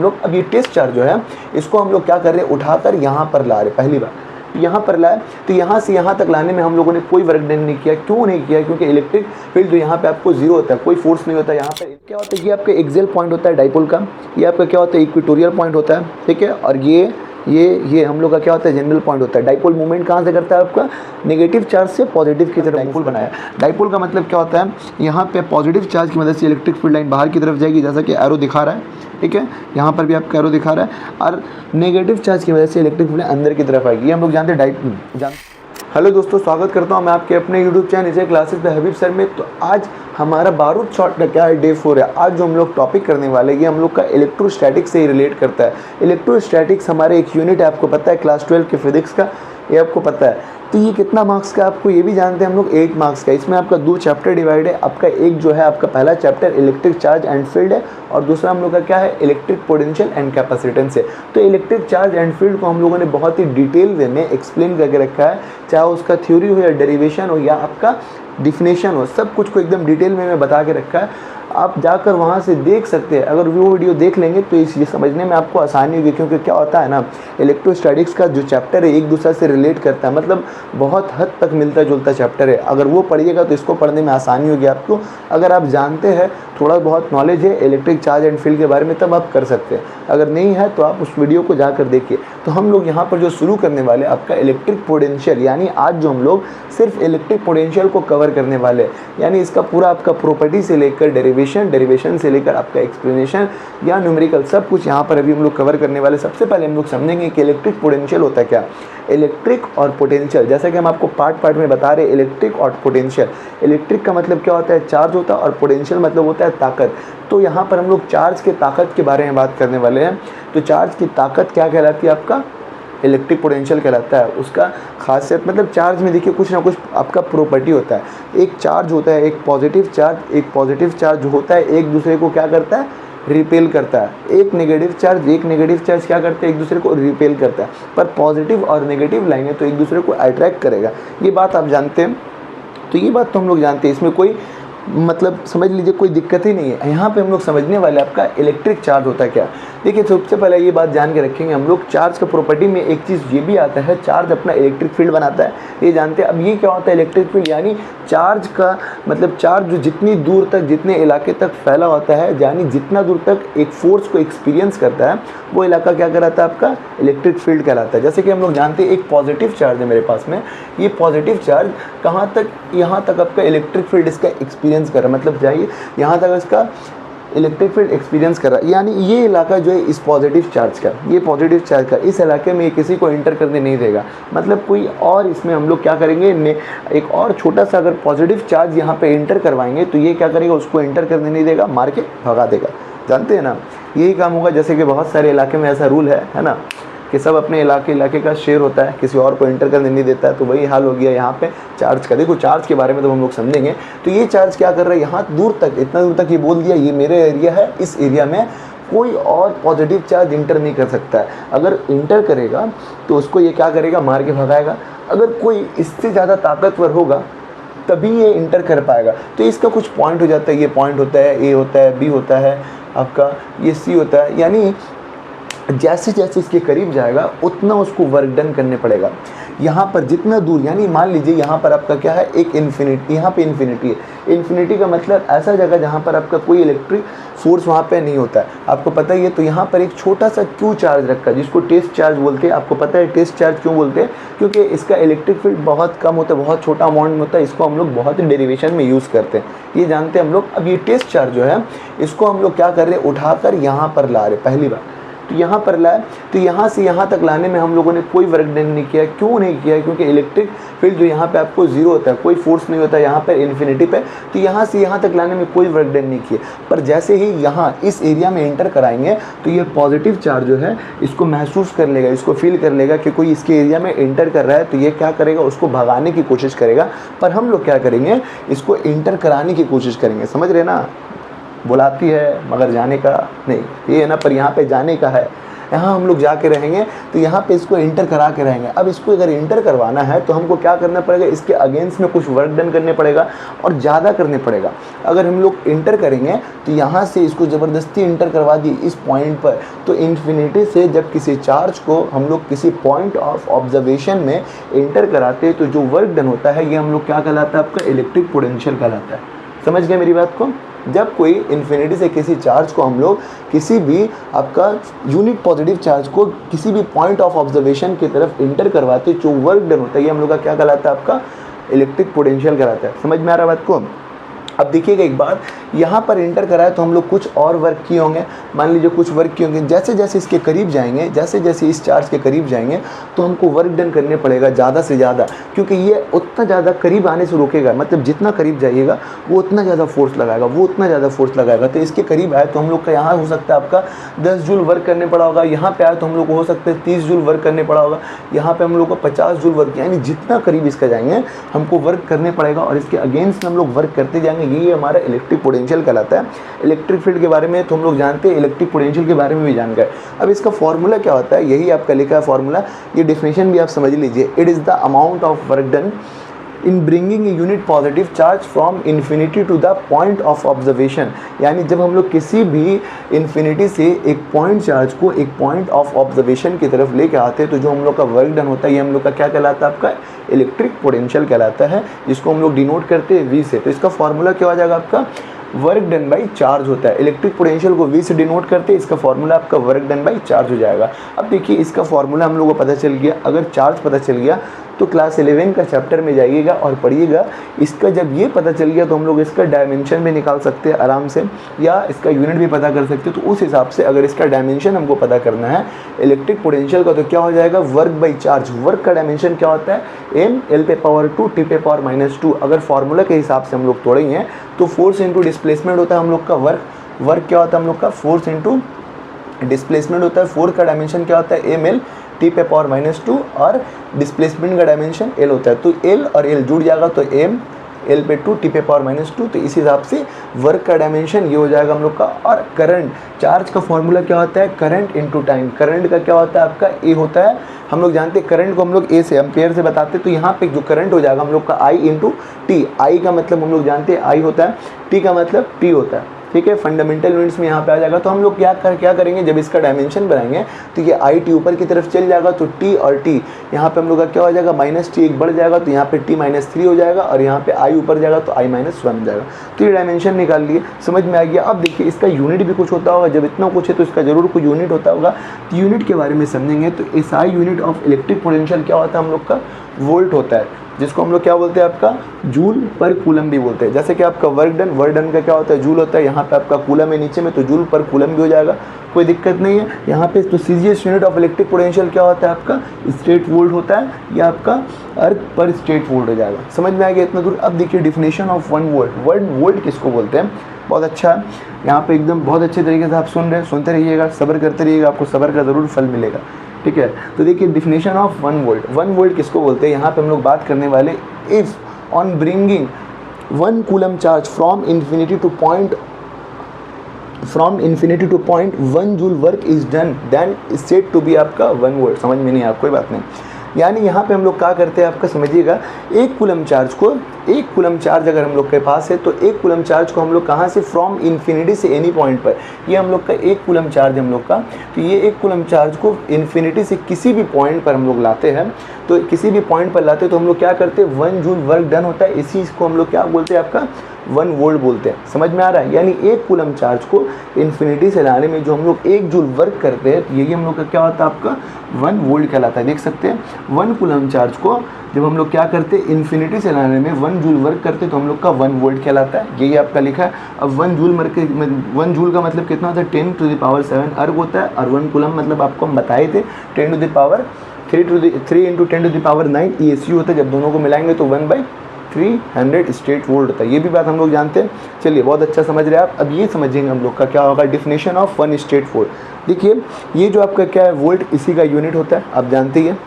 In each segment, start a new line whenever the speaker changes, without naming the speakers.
लोग अब ये टेस्ट चार्ज जो है इसको हम लोग क्या कर रहे हैं, उठाकर यहाँ पर ला रहे। पहली बार यहाँ पर लाए तो यहाँ से यहाँ तक लाने में हम लोगों ने कोई वर्क डन नहीं किया। क्यों नहीं किया? क्योंकि इलेक्ट्रिक फील्ड जो यहाँ पे आपको जीरो होता है, कोई फोर्स नहीं होता। यहाँ पे क्या होता है, ये आपका एक्सियल पॉइंट होता है डाइपोल का, ये आपका क्या होता है, इक्वेटोरियल पॉइंट होता है, ठीक है। और ये हम लोग का क्या होता है, जनरल पॉइंट होता है। डाइपोल मूवमेंट कहाँ से करता है आपका, नेगेटिव चार्ज से पॉजिटिव की तरफ डाइपोल बनाया। डाइपोल का मतलब क्या होता है, यहाँ पे पॉजिटिव चार्ज की मदद से इलेक्ट्रिक फील्ड लाइन बाहर की तरफ जाएगी, जैसा कि एरो दिखा रहा है, ठीक है। यहाँ पर भी आपका एरो दिखा रहा है। और नेगेटिव चार्ज की वजह से इलेक्ट्रिक फील्ड अंदर की तरफ आएगी। ये हम लोग जानते हैं हेलो दोस्तों, स्वागत करता हूँ मैं आपके अपने यूट्यूब चैनल इसे क्लासेस बाय हबीब सर में। तो आज हमारा बारूद शॉट का क्या है, डे 4 है। आज जो हम लोग टॉपिक करने वाले हैं ये हम लोग का इलेक्ट्रोस्टैटिक्स से ही रिलेट करता है। इलेक्ट्रोस्टैटिक्स हमारे एक यूनिट है, आपको पता है, क्लास 12 के फिजिक्स का, ये आपको पता है। तो ये कितना मार्क्स का आपको ये भी जानते हैं हम लोग, 8 मार्क्स का। इसमें आपका 2 चैप्टर डिवाइड है। आपका एक जो है आपका पहला chapter electric charge and field है, और दूसरा हम लोग का क्या है, इलेक्ट्रिक पोटेंशियल एंड कैपेसिटेंस है। तो इलेक्ट्रिक चार्ज एंड फील्ड को हम लोगों ने बहुत ही डिटेल वे में एक्सप्लेन करके रखा है, चाहे उसका थ्योरी हो या डेरिवेशन हो या आपका डिफिनेशन हो, सब कुछ को एकदम डिटेल में बता के रखा है। आप जाकर वहाँ से देख सकते हैं। अगर वो वीडियो देख लेंगे तो ये समझने में आपको आसानी होगी, क्योंकि क्या होता है ना, इलेक्ट्रोस्टैटिक्स का जो चैप्टर है एक दूसरे से रिलेट करता है, मतलब बहुत हद तक मिलता जुलता चैप्टर है। अगर वो पढ़िएगा तो इसको पढ़ने में आसानी होगी आपको। अगर आप जानते हैं, थोड़ा बहुत नॉलेज है इलेक्ट्रिक चार्ज एंड फील्ड के बारे में, तब आप कर सकते हैं। अगर नहीं है तो आप उस वीडियो को जाकर देखिए। तो हम लोग यहाँ पर जो शुरू करने वाले आपका इलेक्ट्रिक पोटेंशियल, यानी आज जो हम लोग सिर्फ इलेक्ट्रिक पोटेंशियल को कवर करने वाले हैं, यानी इसका पूरा आपका प्रॉपर्टी से लेकर डेरिवेशन से लेकर आपका एक्सप्लेनेशन या न्यूमेरिकल, सब कुछ यहाँ पर अभी हम लोग कवर करने वाले। सबसे पहले हम लोग समझेंगे कि इलेक्ट्रिक पोटेंशियल होता है क्या। इलेक्ट्रिक और पोटेंशियल, जैसा कि हम आपको पार्ट में बता रहे हैं, इलेक्ट्रिक और पोटेंशियल। इलेक्ट्रिक का मतलब क्या होता है, चार्ज होता है, और पोटेंशियल मतलब होता है ताकत। तो यहाँ पर हम लोग चार्ज के ताकत के बारे में बात करने वाले हैं। तो चार्ज की ताकत क्या कहलाती है, आपका इलेक्ट्रिक पोटेंशियल कहलाता है। उसका खासियत मतलब चार्ज में देखिए कुछ ना कुछ आपका प्रॉपर्टी होता है। एक चार्ज होता है, एक पॉजिटिव चार्ज जो होता है एक दूसरे को क्या करता है, रिपेल करता है। एक नेगेटिव चार्ज क्या करते हैं, एक दूसरे को रिपेल करता है। पर पॉजिटिव और नेगेटिव लाएंगे तो एक दूसरे को अट्रैक्ट करेगा। ये बात आप जानते हैं। तो ये बात तो हम लोग जानते हैं, इसमें कोई मतलब समझ लीजिए कोई दिक्कत ही नहीं है। यहाँ पे हम लोग समझने वाले आपका इलेक्ट्रिक चार्ज होता है क्या। देखिए सबसे पहले ये बात जान के रखेंगे हम लोग, चार्ज का प्रॉपर्टी में एक चीज़ ये भी आता है, चार्ज अपना इलेक्ट्रिक फील्ड बनाता है, ये जानते हैं। अब ये क्या होता है इलेक्ट्रिक फील्ड, यानी चार्ज का मतलब चार्ज जो जितनी दूर तक, जितने इलाके तक फैला होता है, यानी जितना दूर तक एक फोर्स को एक्सपीरियंस करता है, वो इलाका क्या कहलाता है, आपका इलेक्ट्रिक फील्ड कहलाता है। जैसे कि हम लोग जानते हैं एक पॉजिटिव चार्ज है मेरे पास में, ये पॉजिटिव चार्ज कहाँ तक, यहाँ तक आपका इलेक्ट्रिक फील्ड इसका एक्सपीरियंस कर रहा है, मतलब जाइए यहाँ तक इसका इलेक्ट्रिक फील्ड एक्सपीरियंस कर रहा है। यानी ये इलाका जो है इस पॉजिटिव चार्ज का, ये पॉजिटिव चार्ज का, इस इलाके में किसी को इंटर करने नहीं देगा। मतलब कोई और इसमें हम लोग क्या करेंगे, एक और छोटा सा अगर पॉजिटिव चार्ज यहाँ पे इंटर करवाएंगे तो ये क्या करेगा, उसको इंटर करने नहीं देगा, मार के भगा देगा। जानते हैं ना, यही काम होगा। जैसे कि बहुत सारे इलाके में ऐसा रूल है ना, कि सब अपने इलाके का शेयर होता है, किसी और को इंटर करने नहीं देता है। तो वही हाल हो गया यहाँ पे चार्ज का। देखो चार्ज के बारे में तो हम लोग समझेंगे। तो ये चार्ज क्या कर रहा है, यहाँ दूर तक, इतना दूर तक ये बोल दिया ये मेरे एरिया है, इस एरिया में कोई और पॉजिटिव चार्ज इंटर नहीं कर सकता है। अगर इंटर करेगा तो उसको ये क्या करेगा, मार के भगाएगा। अगर कोई इससे ज़्यादा ताकतवर होगा तभी ये इंटर कर पाएगा। तो इसका कुछ पॉइंट हो जाता है, ये पॉइंट होता है, ए होता है, बी होता है, आपका ये सी होता है। यानी जैसे जैसे इसके करीब जाएगा उतना उसको वर्क डन करने पड़ेगा। यहाँ पर जितना दूर, यानी मान लीजिए यहाँ पर आपका क्या है, एक इन्फिनिटी, यहाँ पे इन्फिनिटी है। इन्फिनिटी का मतलब ऐसा जगह जहाँ पर आपका कोई इलेक्ट्रिक फोर्स वहाँ पे नहीं होता है, आपको पता ही है। तो यहाँ पर एक छोटा सा क्यू चार्ज रखा है, जिसको टेस्ट चार्ज बोलते हैं। आपको पता है टेस्ट चार्ज क्यों बोलते हैं, क्योंकि इसका इलेक्ट्रिक फील्ड बहुत कम होता है, बहुत छोटा अमाउंट में होता है। इसको हम लोग बहुत ही डेरिवेशन में यूज़ करते हैं, ये जानते हैं हम लोग। अब ये टेस्ट चार्ज जो है इसको हम लोग क्या कर रहे हैं, उठाकर यहाँ पर ला रहे पहली बार। तो यहाँ पर लाए तो यहाँ से यहाँ तक लाने में हम लोगों ने कोई वर्क डन नहीं किया। क्यों नहीं किया? क्योंकि इलेक्ट्रिक फील्ड जो यहाँ पे आपको जीरो होता है, कोई फोर्स नहीं होता है यहाँ पर इन्फिनिटी पे। तो यहाँ से यहाँ तक लाने में कोई वर्क डन नहीं किया। पर जैसे ही यहाँ इस एरिया में एंटर कराएंगे तो ये पॉजिटिव चार्ज जो है इसको महसूस कर लेगा, इसको फील कर लेगा कि कोई इसके एरिया में एंटर कर रहा है। तो ये क्या करेगा, उसको भगाने की कोशिश करेगा। पर हम लोग क्या करेंगे, इसको एंटर कराने की कोशिश करेंगे। समझ रहे ना, बुलाती है मगर जाने का नहीं, ये है ना, पर यहाँ पे जाने का है। यहाँ हम लोग जाके रहेंगे तो यहाँ पे इसको इंटर करा के रहेंगे। अब इसको अगर इंटर करवाना है तो हमको क्या करना पड़ेगा, इसके अगेंस्ट में कुछ वर्क डन करने पड़ेगा और ज़्यादा करने पड़ेगा। अगर हम लोग इंटर करेंगे तो यहाँ से इसको ज़बरदस्ती इंटर करवा दी इस पॉइंट पर, तो इन्फिनिटी से जब किसी चार्ज को हम लोग किसी पॉइंट ऑफ ऑब्जर्वेशन में इंटर कराते हैं तो जो वर्क डन होता है ये हम लोग क्या कहलाता है, आपका इलेक्ट्रिक पोटेंशियल कहलाता है। समझ गए मेरी बात को? जब कोई इन्फिनिटी से किसी चार्ज को हम लोग किसी भी आपका यूनिट पॉजिटिव चार्ज को किसी भी पॉइंट ऑफ ऑब्जर्वेशन की तरफ इंटर करवाते जो वर्क डन होता है ये हम लोग का क्या कहलाता है, आपका इलेक्ट्रिक पोटेंशियल कहलाता है। समझ में आ रहा है बात को? अब देखिएगा एक बार, यहाँ पर इंटर कराए तो हम लोग कुछ और वर्क किए होंगे, मान लीजिए कुछ वर्क किए होंगे। जैसे जैसे इसके करीब जाएंगे, जैसे जैसे इस चार्ज के करीब जाएंगे तो हमको वर्क डन करने पड़ेगा ज़्यादा से ज़्यादा, क्योंकि ये उतना ज़्यादा करीब आने से रोकेगा। मतलब जितना करीब जाइएगा वो उतना ज़्यादा फोर्स लगाएगा, वो उतना ज़्यादा फोर्स लगाएगा। तो इसके करीब आए तो हम लोग का यहाँ हो सकता है आपका 10 जूल वर्क करने पड़ा होगा, यहाँ पे आए तो हम लोग को हो सकता है 30 जूल वर्क करने पड़ा होगा, यहाँ पे हम लोग को 50 जूल वर्क, यानी जितना करीब इसका जाएंगे हमको वर्क करने पड़ेगा और इसके अगेंस्ट हम लोग वर्क करते जाएंगे। ये हमारा इलेक्ट्रिक पोटेंशियल कहलाता है। इलेक्ट्रिक फील्ड के बारे में तो हम लोग जानते हैं, इलेक्ट्रिक पोटेंशियल के बारे में भी जान गए। अब इसका फॉर्मूला क्या होता है, यही आपका लिखा है फॉर्मूला, ये डेफिनेशन भी आप समझ लीजिए। It is the amount of work done in bringing a unit positive charge from infinity to the point of observation. यानी जब हम लोग किसी भी इन्फिनिटी से एक पॉइंट चार्ज को एक पॉइंट ऑफ ऑब्जर्वेशन की तरफ लेके आते हैं तो जो हम लोग का वर्क डन होता है ये हम लोग का क्या कहलाता है, आपका इलेक्ट्रिक पोटेंशियल कहलाता है, जिसको हम लोग डिनोट करते हैं V से। तो इसका फॉर्मूला क्या हो जाएगा, आपका वर्क डन बाई चार्ज होता है। इलेक्ट्रिक पोटेंशियल को V से डिनोट करते हैं, इसका फॉर्मूला आपका वर्क डन बाई चार्ज हो जाएगा। अब देखिए इसका फॉर्मूला हम लोगों को पता चल गया। अगर चार्ज पता चल गया तो क्लास 11 का चैप्टर में जाइएगा और पढ़िएगा। इसका जब ये पता चल गया तो हम लोग इसका डायमेंशन भी निकाल सकते हैं आराम से, या इसका यूनिट भी पता कर सकते हैं। तो उस हिसाब से अगर इसका डायमेंशन हमको पता करना है इलेक्ट्रिक पोटेंशियल का, तो क्या हो जाएगा, वर्क बाई चार्ज। वर्क का डायमेंशन क्या होता है, m l पे पावर 2 t पे पावर -2। अगर फॉर्मूला के हिसाब से हम लोग तोड़ेंगे तो फोर्स इंटू डिस्प्लेसमेंट होता है हम लोग का वर्क। वर्क क्या होता है हम लोग का, फोर्स इंटू डिस्प्लेसमेंट होता है। फोर्स का डायमेंशन क्या होता है, m l t पे पावर -2 और डिस्प्लेसमेंट का डायमेंशन l होता है। तो l और l जुड़ जाएगा तो m l पे 2 t पे पावर -2। तो इस हिसाब से वर्क का डायमेंशन ये हो जाएगा हम लोग का। और करंट, चार्ज का फॉर्मूला क्या होता है, करंट इनटू टाइम। करंट का क्या होता है, आपका A होता है। हम लोग जानते हैं करंट को हम लोग A से एम्पेयर से बताते हैं। तो यहाँ पे जो करंट हो जाएगा हम लोग का I इंटू टी। I का मतलब हम लोग जानते हैं I होता है, T का मतलब T होता है। ठीक है, फंडामेंटल यूनिट्स में यहाँ पे आ जाएगा। तो हम लोग क्या करेंगे, जब इसका डायमेंशन बनाएंगे तो ये आई टी ऊपर की तरफ चल जाएगा तो टी और टी यहाँ पे हम लोग का क्या हो जाएगा, -t एक बढ़ जाएगा तो यहाँ पे t -3 हो जाएगा और यहाँ पे i ऊपर जाएगा तो i -1 हो जाएगा। तो ये डायमेंशन निकाल लिए, समझ में आ गया। अब देखिए इसका यूनिट भी कुछ होता होगा, जब इतना कुछ है तो इसका जरूर कोई यूनिट होता होगा। तो यूनिट के बारे में समझेंगे तो SI unit of electric potential क्या होता है हम लोग का, वोल्ट होता है, जिसको हम लोग क्या बोलते हैं, आपका जूल पर कूलम भी बोलते हैं। जैसे कि आपका वर्क डन का क्या होता है, जूल होता है। यहाँ पे आपका कूलम है नीचे में तो जूल पर कूलम भी हो जाएगा, कोई दिक्कत नहीं है यहाँ पे। तो CGS unit of electric potential क्या होता है, आपका स्टेट वोल्ट होता है, या आपका अर्थ पर स्टेट वोल्ट हो जाएगा। समझ में आ गया इतना दूर। अब देखिए डिफिनेशन ऑफ 1 वोल्ट। वोल्ट किसको बोलते हैं, बहुत अच्छा है, यहाँ पे एकदम बहुत अच्छे तरीके से आप सुनते रहिएगा, सब्र करते रहिएगा, आपको सब्र का ज़रूर फल मिलेगा। ठीक है, तो देखिए डिफिनेशन ऑफ 1 वोल्ट। 1 वोल्ट किसको बोलते हैं, यहाँ पे हम लोग बात करने वाले, if on bringing 1 coulomb charge from infinity to point 1 joule work is done then said to be आपका 1 वोल्ट। समझ में नहीं आया, कोई बात नहीं। यानी यहाँ पे हम लोग क्या करते हैं, आपका समझिएगा, एक कूलम चार्ज अगर हम लोग के पास है तो एक कूलम चार्ज को हम लोग कहाँ से, फ्रॉम इन्फिनिटी से एनी पॉइंट पर, ये हम लोग का एक कूलम चार्ज हम लोग का। तो ये एक कूलम चार्ज को इन्फिनिटी से किसी भी पॉइंट पर हम लोग लाते हैं, तो किसी भी पॉइंट पर लाते हैं तो हम लोग क्या करते हैं, 1 जूल वर्क डन होता है। इसी को हम लोग क्या बोलते हैं, आपका 1 वोल्ट बोलते हैं। समझ में आ रहा है। यानी एक कूलम चार्ज को इन्फिनिटी से लाने में जो हम लोग 1 जूल वर्क करते हैं, तो यही हम लोग का क्या होता है, आपका 1 वोल्ट कहलाता है। देख सकते हैं 1 कूलम चार्ज को जब हम लोग क्या करते हैं, इन्फिनिटी से लाने में 1 जूल वर्क करते हैं तो हम लोग का 1 वोल्ट कहलाता है। यही आपका लिखा है। अब 1 जूल का मतलब कितना होता है, 10 टू द पावर 7 अर्ग होता है। और 1 कूलम मतलब आपको हम बताए थे 10 to the power 3 into 10 to the power 9 ESU होता है। जब दोनों को मिलाएंगे तो 1/300 स्टेट वोल्ट होता है। ये भी बात हम लोग जानते हैं। चलिए बहुत अच्छा समझ रहे हैं आप। अब ये समझेंगे हम लोग का क्या होगा, डिफिनेशन ऑफ 1 स्टेट वोल्ट। देखिए ये जो आपका क्या है, वोल्ट इसी का यूनिट होता है, आप जानते ही हैं।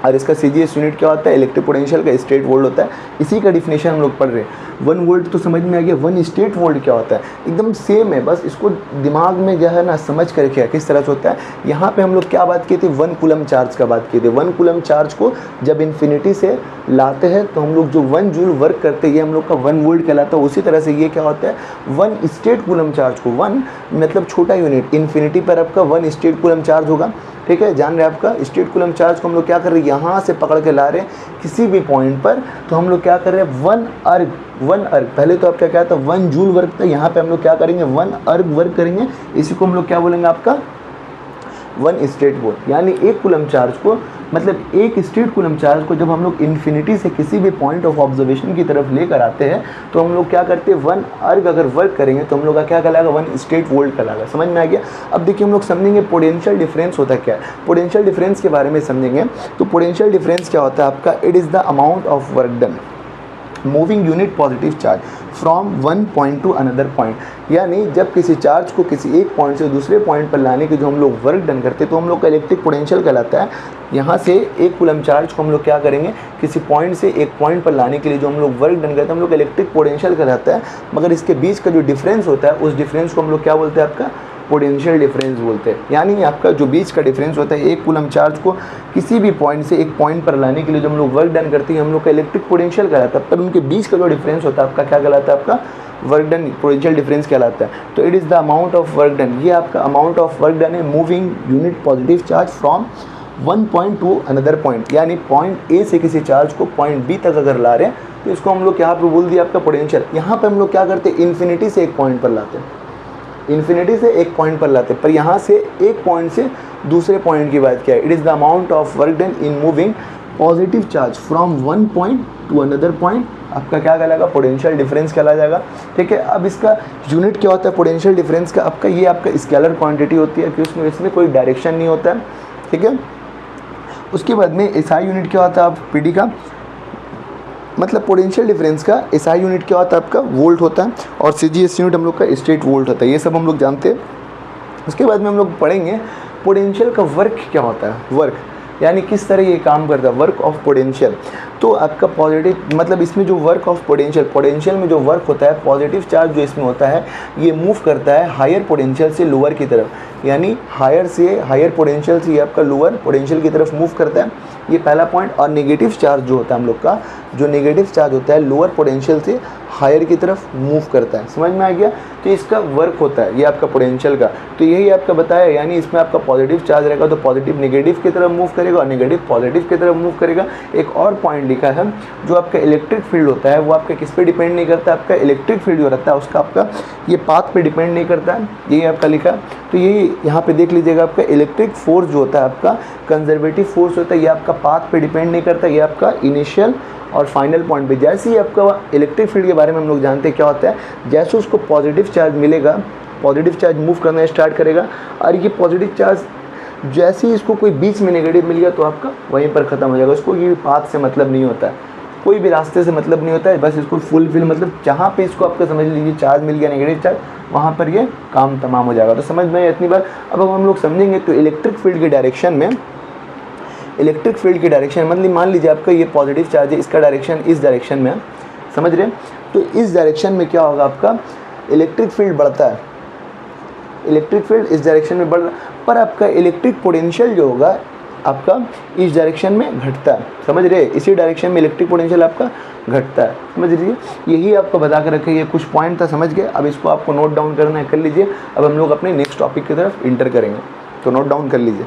और इसका CGS यूनिट क्या होता है, इलेक्ट्रिक पोटेंशियल का स्टेट वोल्ट होता है। इसी का डिफिनेशन हम लोग पढ़ रहे हैं। 1 वोल्ट तो समझ में आ गया, 1 स्टेट वोल्ट क्या होता है, एकदम सेम है, बस इसको दिमाग में जो है ना समझ कर रखिए किस तरह से होता है। यहाँ पे हम लोग क्या बात की थी, 1 कूलम चार्ज का बात की थी। 1 कूलम चार्ज को जब इन्फिनिटी से लाते हैं तो हम लोग जो 1 जूल वर्क करते हैं ये हम लोग का 1 वोल्ट कहलाता है। उसी तरह से ये क्या होता है, 1 स्टेट कूलम चार्ज को, 1 मतलब छोटा यूनिट, इन्फिनिटी पर आपका 1 स्टेट कूलम चार्ज होगा, ठीक है, जान रहे हैं आपका। स्टेट कूलम चार्ज को हम लोग क्या कर रहे हैं, यहाँ से पकड़ के ला रहे हैं किसी भी पॉइंट पर, तो हम लोग क्या कर रहे हैं, 1 अर्ग, पहले तो आपका क्या था 1 जूल वर्क था, यहाँ पे हम लोग क्या करेंगे 1 अर्ग वर्क करेंगे। इसी को हम लोग क्या बोलेंगे आपका 1 स्टेट वोल्ट। यानी 1 कूलम चार्ज को, मतलब 1 स्टेट कूलम चार्ज को जब हम लोग इन्फिनिटी से किसी भी पॉइंट ऑफ ऑब्जर्वेशन की तरफ लेकर आते हैं तो हम लोग क्या करते हैं, 1 अर्ग अगर वर्क करेंगे तो हम लोग का क्या कहलाएगा, 1 स्टेट वोल्ट कहलाएगा। समझ में आ गया। अब देखिए हम लोग समझेंगे पोटेंशियल डिफरेंस होता क्या है। पोटेंशियल डिफरेंस के बारे में समझेंगे तो पोटेंशियल डिफरेंस क्या होता है आपका, it is the amount of work done moving unit positive charge from 1 point to another point. यानी जब किसी चार्ज को किसी एक पॉइंट से दूसरे पॉइंट पर लाने के जो हम लोग वर्क डन करते हैं तो हम लोग का इलेक्ट्रिक पोटेंशियल कहलाता है। यहाँ से 1 कूलम चार्ज को हम लोग क्या करेंगे, किसी पॉइंट से एक पॉइंट पर लाने के लिए जो हम लोग वर्क डन करते हैं हम लोग का इलेक्ट्रिक पोटेंशियल कहलाता है। मगर इसके बीच का जो डिफरेंस होता है उस डिफरेंस को हम लोग क्या बोलते हैं, आपका पोटेंशियल डिफरेंस बोलते हैं। यानी आपका जो बीच का डिफरेंस होता है 1 कूलम चार्ज को किसी भी पॉइंट से एक पॉइंट पर लाने के लिए जो हम लोग वर्क डन करते हैं हम लोग का इलेक्ट्रिक पोटेंशियल कहलाता है। पर उनके बीच का जो डिफरेंस होता है आपका क्या कहलाता है, आपका वर्क डन पोटेंशियल डिफरेंस कहलाता है। तो it is the amount of work done, ये आपका अमाउंट ऑफ वर्क डन है moving unit positive charge from 1 point to another point. यानी पॉइंट ए से किसी चार्ज को पॉइंट बी तक अगर ला रहे हैं तो इसको हम लोग यहाँ पे बोल दिया आपका पोटेंशियल। यहाँ पे हम लोग क्या करते हैं, इन्फिनिटी से एक पॉइंट पर लाते हैं, इन्फिनिटी से एक पॉइंट पर लाते हैं, पर यहाँ से एक पॉइंट से दूसरे पॉइंट की बात क्या है, it is the amount of work done in moving positive charge from 1 point to another point. आपका क्या कहलाएगा, पोटेंशियल डिफरेंस कहला जाएगा। ठीक है, अब इसका यूनिट क्या होता है पोटेंशियल डिफरेंस का, आपका ये आपका स्केलर क्वांटिटी होती है कि उसमें इसमें कोई डायरेक्शन नहीं होता है। ठीक है, उसके बाद में एसआई यूनिट क्या होता है, आप पीडी का मतलब पोटेंशियल डिफरेंस का एसआई यूनिट क्या होता है, आपका वोल्ट होता है, और सीजीएस यूनिट हम लोग का स्टेट वोल्ट होता है। ये सब हम लोग जानते हैं। उसके बाद में हम लोग पढ़ेंगे पोटेंशियल का वर्क क्या होता है, वर्क यानी किस तरह ये काम करता है, वर्क ऑफ पोटेंशियल। तो आपका पॉजिटिव मतलब इसमें जो वर्क ऑफ पोटेंशियल में जो वर्क होता है, पॉजिटिव चार्ज जो इसमें होता है ये मूव करता है हायर पोटेंशियल से लोअर की तरफ। यानी हायर पोटेंशियल से ये आपका लोअर पोटेंशियल की तरफ मूव करता है, ये पहला पॉइंट। और नेगेटिव चार्ज जो होता है हम लोग का, जो नेगेटिव चार्ज होता है लोअर पोटेंशियल से हायर की तरफ मूव करता है। समझ में आ गया। तो इसका वर्क होता है ये आपका पोटेंशियल का, तो यही आपका बताया। यानी इसमें आपका पॉजिटिव चार्ज रहेगा तो पॉजिटिव नेगेटिव की तरफ मूव करेगा और नेगेटिव पॉजिटिव की तरफ मूव करेगा। एक और पॉइंट लिखा है, जो आपका इलेक्ट्रिक फील्ड होता है वो आपका किस पे डिपेंड नहीं करता, आपका इलेक्ट्रिक फील्ड जो रहता है उसका आपका ये पाथ पे डिपेंड नहीं करता है, यही आपका लिखा। तो यही यहाँ पे देख लीजिएगा, आपका इलेक्ट्रिक फोर्स जो होता है आपका कंजर्वेटिव फोर्स होता है, ये आपका पाथ पे डिपेंड नहीं करता, ये आपका इनिशियल और फाइनल पॉइंट पे। जैसे ही आपका इलेक्ट्रिक फील्ड के बारे में हम लोग जानते हैं क्या होता है, जैसे उसको पॉजिटिव चार्ज मिलेगा, पॉजिटिव चार्ज मूव करना स्टार्ट करेगा, और ये पॉजिटिव चार्ज जैसे ही इसको कोई बीच में नेगेटिव मिल गया तो आपका वहीं पर ख़त्म हो जाएगा। उसको ये पाथ से मतलब नहीं होता है, कोई भी रास्ते से मतलब नहीं होता है, बस इसको फुलफिल मतलब जहाँ पे इसको आपका समझ लीजिए चार्ज मिल गया नेगेटिव चार्ज, वहाँ पर ये काम तमाम हो जाएगा। तो समझ में इतनी बार। अब हम लोग समझेंगे तो इलेक्ट्रिक फील्ड की डायरेक्शन में, इलेक्ट्रिक फील्ड की डायरेक्शन मतलब मान लीजिए आपका ये पॉजिटिव चार्ज है, इसका डायरेक्शन इस डायरेक्शन में, समझ रहे हैं। तो इस डायरेक्शन में क्या होगा, आपका इलेक्ट्रिक फील्ड बढ़ता है, इलेक्ट्रिक फील्ड इस डायरेक्शन में बढ़ रहा, पर आपका इलेक्ट्रिक पोटेंशियल जो होगा आपका इस डायरेक्शन में घटता है। समझ रहे, इसी डायरेक्शन में इलेक्ट्रिक पोटेंशियल आपका घटता है। समझ लीजिए, यही आपको बता कर रखे, ये कुछ पॉइंट था, समझ गए। अब इसको आपको नोट डाउन करना है, कर लीजिए। अब हम लोग अपने नेक्स्ट टॉपिक की तरफ इंटर करेंगे, तो नोट डाउन कर लीजिए।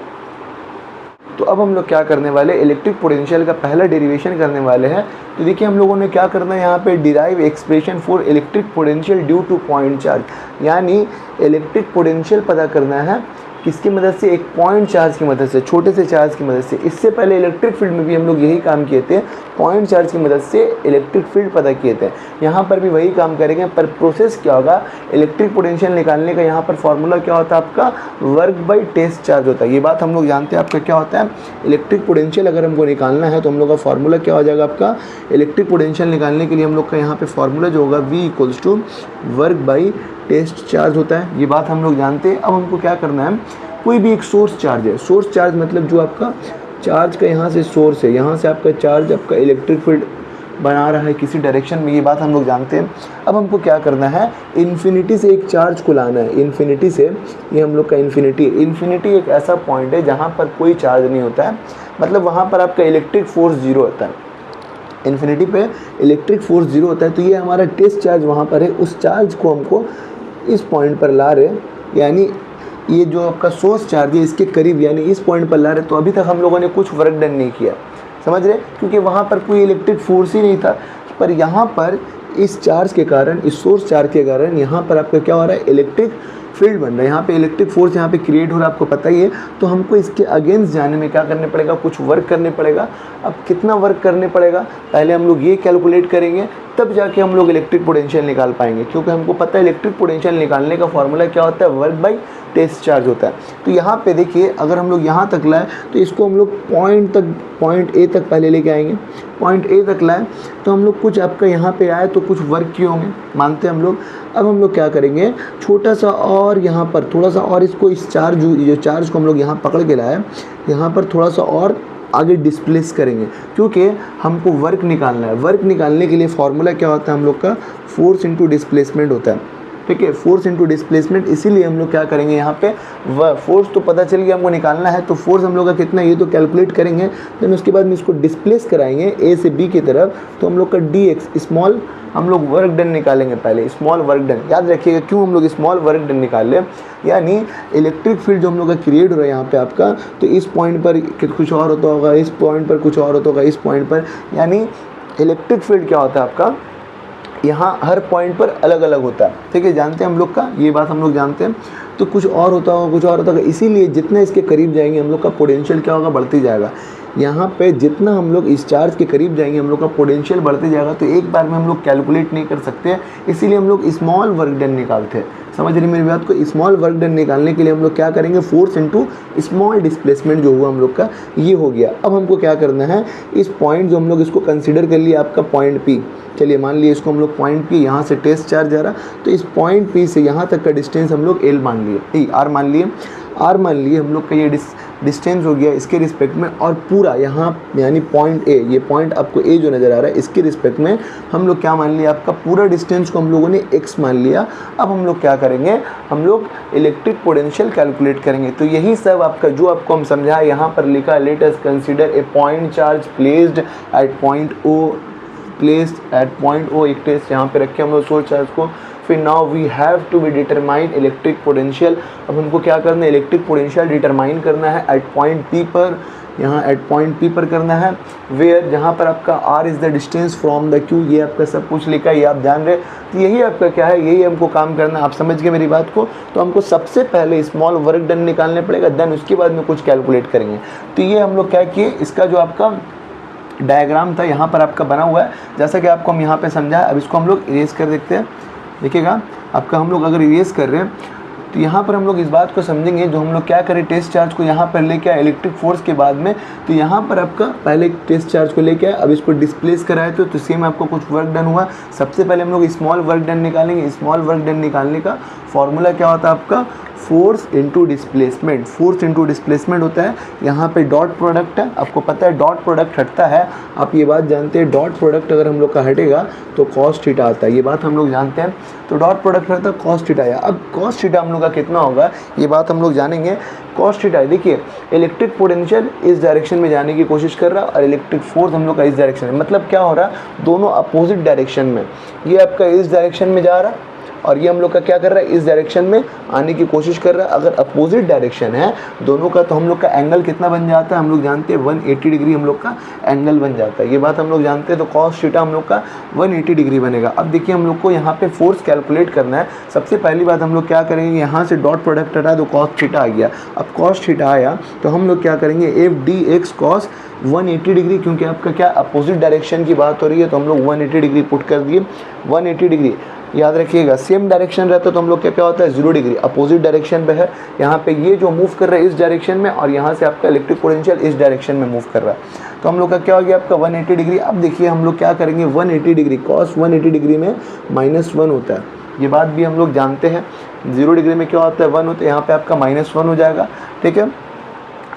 तो अब हम लोग क्या करने वाले, इलेक्ट्रिक पोटेंशियल का पहला डेरिवेशन करने वाले हैं। तो देखिए हम लोगों ने क्या करना है यहाँ पे, derive expression for electric potential due two point charge. यानी इलेक्ट्रिक पोटेंशियल पता करना है किसकी मदद से, एक पॉइंट चार्ज की मदद से, छोटे से चार्ज की मदद से। इससे पहले इलेक्ट्रिक फील्ड में भी हम लोग यही काम किए थे, पॉइंट चार्ज की मदद से इलेक्ट्रिक फील्ड पता किए थे। यहाँ पर भी वही काम करेंगे, पर प्रोसेस क्या होगा, इलेक्ट्रिक पोटेंशियल निकालने का यहाँ पर फॉर्मूला क्या होता है, आपका वर्क बाई टेस्ट चार्ज होता है। ये बात हम लोग जानते हैं। आपका क्या होता है, इलेक्ट्रिक पोटेंशियल अगर हमको निकालना है तो हम लोग का फॉर्मूला क्या हो जाएगा, आपका इलेक्ट्रिक पोटेंशियल निकालने के लिए हम लोग का यहाँ पे फॉर्मूला जो होगा V = work by test charge होता है। ये बात हम लोग जानते हैं। अब हमको क्या करना है, कोई भी एक सोर्स चार्ज है, सोर्स चार्ज मतलब जो आपका चार्ज का यहाँ से सोर्स है, यहाँ से आपका चार्ज आपका इलेक्ट्रिक फील्ड बना रहा है किसी डायरेक्शन में, ये बात हम लोग जानते हैं। अब हमको क्या करना है, इन्फिनिटी से एक चार्ज को लाना है, इन्फिनिटी से, ये हम लोग का इन्फिनिटी है। इन्फिनिटी एक ऐसा पॉइंट है जहाँ पर कोई चार्ज नहीं होता है, मतलब वहाँ पर आपका इलेक्ट्रिक फोर्स जीरो होता है। इन्फिनिटी पे इलेक्ट्रिक फोर्स जीरो होता है, तो ये हमारा टेस्ट चार्ज वहाँ पर है, उस चार्ज को हमको इस पॉइंट पर ला रहे, यानी ये जो आपका सोर्स चार्ज है इसके करीब, यानी इस पॉइंट पर ला रहे। तो अभी तक हम लोगों ने कुछ वर्क डन नहीं किया, समझ रहे, क्योंकि वहाँ पर कोई इलेक्ट्रिक फोर्स ही नहीं था। पर यहाँ पर इस चार्ज के कारण, इस सोर्स चार्ज के कारण यहाँ पर आपका क्या हो रहा है, इलेक्ट्रिक फील्ड बन रहा है, यहाँ पे इलेक्ट्रिक फोर्स यहाँ पे क्रिएट हो रहा है, आपको पता ही है। तो हमको इसके अगेंस्ट जाने में क्या करने पड़ेगा, कुछ वर्क करने पड़ेगा। अब कितना वर्क करने पड़ेगा, पहले हम लोग ये कैलकुलेट करेंगे, तब जाके हम लोग इलेक्ट्रिक पोटेंशियल निकाल पाएंगे, क्योंकि हमको पता है इलेक्ट्रिक पोटेंशियल निकालने का फॉर्मूला क्या होता है, वर्क बाई टेस्ट चार्ज होता है। तो यहाँ पे देखिए, अगर हम लोग यहाँ तक लाए तो इसको हम लोग पॉइंट ए तक पहले लेके आएंगे। पॉइंट ए तक लाए तो हम लोग कुछ आपका यहाँ पे आए तो कुछ वर्क किए होंगे, मानते हैं हम लोग। अब हम लोग क्या करेंगे, छोटा सा और यहाँ पर थोड़ा सा और इसको, इस चार्ज, जो चार्ज को हम लोग यहाँ पकड़ के लाए, यहाँ पर थोड़ा सा और आगे डिस्प्लेस करेंगे, क्योंकि हमको वर्क निकालना है। वर्क निकालने के लिए फॉर्मूला क्या होता है हम लोग का, फोर्स इंटू डिस्प्लेसमेंट होता है, ठीक है, फोर्स इंटू डिस्प्लेसमेंट। इसीलिए हम लोग क्या करेंगे, यहाँ पे फोर्स तो पता चल गया हमको निकालना है, तो फोर्स हम लोग का कितना, ये तो कैलकुलेट करेंगे। देन उसके बाद में इसको डिस्प्लेस कराएंगे ए से बी की तरफ, तो हम लोग का डी एक्स, स्मॉल हम लोग वर्क डन निकालेंगे पहले, स्मॉल वर्क डन। याद रखिएगा क्यों हम लोग स्मॉल वर्क डन निकाल लें, यानी इलेक्ट्रिक फील्ड जो हम लोग का क्रिएट हो रहा है यहाँ पे आपका, तो इस पॉइंट पर कुछ और होता होगा, इस पॉइंट पर कुछ और होता होगा, इस पॉइंट पर, यानी इलेक्ट्रिक फील्ड क्या होता है आपका, यहाँ हर पॉइंट पर अलग अलग होता है, ठीक है, जानते हैं हम लोग का, ये बात हम लोग जानते हैं। तो कुछ और होता होगा, कुछ और होता होगा, इसीलिए जितने इसके करीब जाएंगे हम लोग का पोटेंशियल क्या होगा, बढ़ती जाएगा। यहाँ पे जितना हम लोग इस चार्ज के करीब जाएंगे हम लोग का पोटेंशियल बढ़ते जाएगा। तो एक बार में हम लोग कैलकुलेट नहीं कर सकते, इसीलिए हम लोग स्मॉल वर्क डन निकालते हैं। समझ रही मेरी बात को, स्मॉल वर्क डन निकालने के लिए हम लोग क्या करेंगे, फोर्स इनटू स्मॉल डिस्प्लेसमेंट जो हुआ हम लोग का, ये हो गया। अब हमको क्या करना है, इस पॉइंट जो हम लोग इसको कंसीडर कर लिए आपका पॉइंट पी, चलिए मान लिए इसको हम लोग पॉइंट पी, यहाँ से टेस्ट चार्ज आ रहा, तो इस पॉइंट पी से यहाँ तक का डिस्टेंस हम लोग एल मान लिए, आर मान लिए, आर मान लिए हम लोग का ये डिस्टेंस हो गया इसके रिस्पेक्ट में। और पूरा यहाँ यानी पॉइंट ए, ये पॉइंट आपको ए जो नज़र आ रहा है इसके रिस्पेक्ट में हम लोग क्या मान लिया, आपका पूरा डिस्टेंस को हम लोगों ने एक्स मान लिया। अब हम लोग क्या करेंगे, हम लोग इलेक्ट्रिक पोटेंशियल कैलकुलेट करेंगे। तो यही सब आपका जो आपको हम समझाए यहाँ पर लिखा, let us consider a point charge placed at point O, एक टेस्ट यहाँ पे रखे हम लोग सोर्स चार्ज को। फिर now we have to be determine electric potential. अब हमको क्या करना है, इलेक्ट्रिक पोटेंशियल डिटरमाइन करना है एट पॉइंट पी पर, यहाँ एट पॉइंट पी पर करना है, वेयर जहाँ पर आपका R is the distance from the Q, ये आपका सब कुछ लिखा है, ये आप जान रहे। तो यही आपका क्या है, यही हमको काम करना है। आप समझ गए मेरी बात को। तो हमको सबसे पहले स्मॉल वर्क डन निकालने पड़ेगा, देन उसके बाद में कुछ कैलकुलेट करेंगे। तो ये हम लोग क्या किए, इसका जो आपका डायग्राम था यहाँ पर आपका बना हुआ है, जैसा कि आपको हम यहाँ पे समझाया। अब इसको हम लोग इरेज कर देखते हैं। देखिएगा आपका, हम लोग अगर इरेज कर रहे हैं तो यहाँ पर हम लोग इस बात को समझेंगे, जो हम लोग क्या करें, टेस्ट चार्ज को यहाँ पर लेके आए इलेक्ट्रिक फोर्स के बाद में, तो यहाँ पर आपका पहले टेस्ट चार्ज को लेके आए, अब इसको डिस्प्लेस कराए तो सेम आपको कुछ वर्क डन हुआ। सबसे पहले हम लोग स्मॉल वर्क डन निकालेंगे। स्मॉल वर्क डन निकालने का फॉर्मूला क्या होता है आपका, force into displacement. Force into displacement होता है, यहाँ पे डॉट प्रोडक्ट है, आपको पता है डॉट प्रोडक्ट हटता है, आप ये बात जानते हैं। डॉट प्रोडक्ट अगर हम लोग का हटेगा तो कॉस थीटा आता है, ये बात हम लोग जानते हैं। तो डॉट प्रोडक्ट हटता है, कॉस थीटा आया। अब कॉस थीटा हम लोग का कितना होगा, ये बात हम लोग जानेंगे। कॉस थीटा, देखिए इलेक्ट्रिक पोटेंशियल इस डायरेक्शन में जाने की कोशिश कर रहा है और इलेक्ट्रिक फोर्स हम लोग का इस डायरेक्शन में, मतलब क्या हो रहा है, दोनों अपोजिट डायरेक्शन में। ये आपका इस डायरेक्शन में जा रहा है और ये हम लोग का क्या कर रहा है, इस डायरेक्शन में आने की कोशिश कर रहा है। अगर अपोजिट डायरेक्शन है दोनों का, तो हम लोग का एंगल कितना बन जाता है, हम लोग जानते हैं 180 डिग्री हम लोग का एंगल बन जाता है। ये बात हम लोग जानते हैं। तो कॉस थीटा हम लोग का 180 डिग्री बनेगा। अब देखिए हम लोग को यहाँ पे फोर्स कैलकुलेट करना है। सबसे पहली बात हम लोग क्या करेंगे, यहाँ से डॉट प्रोडक्ट हटा दो, कॉस थीटा आ गया। अब कॉस थीटा आया तो हम लोग क्या करेंगे, F D x cos 180 degree, क्योंकि आपका क्या अपोजिट डायरेक्शन की बात हो रही है, तो हम लोग 180 डिग्री पुट कर दिए। 180 डिग्री याद रखिएगा, सेम डायरेक्शन रहता तो हम लोग क्या होता है, 0 डिग्री। अपोजिट डायरेक्शन पे है, यहाँ पे ये जो मूव कर रहा है इस डायरेक्शन में, और यहाँ से आपका इलेक्ट्रिक पोटेंशियल इस डायरेक्शन में मूव कर रहा है। तो हम लोग का क्या हो गया आपका 180 डिग्री। अब देखिए हम लोग क्या करेंगे, 180 डिग्री कॉस 180 डिग्री में -1 होता है, ये बात भी हम लोग जानते हैं। 0 डिग्री में क्या होता है, 1 होता है, यहाँ पे आपका -1 हो जाएगा, ठीक है।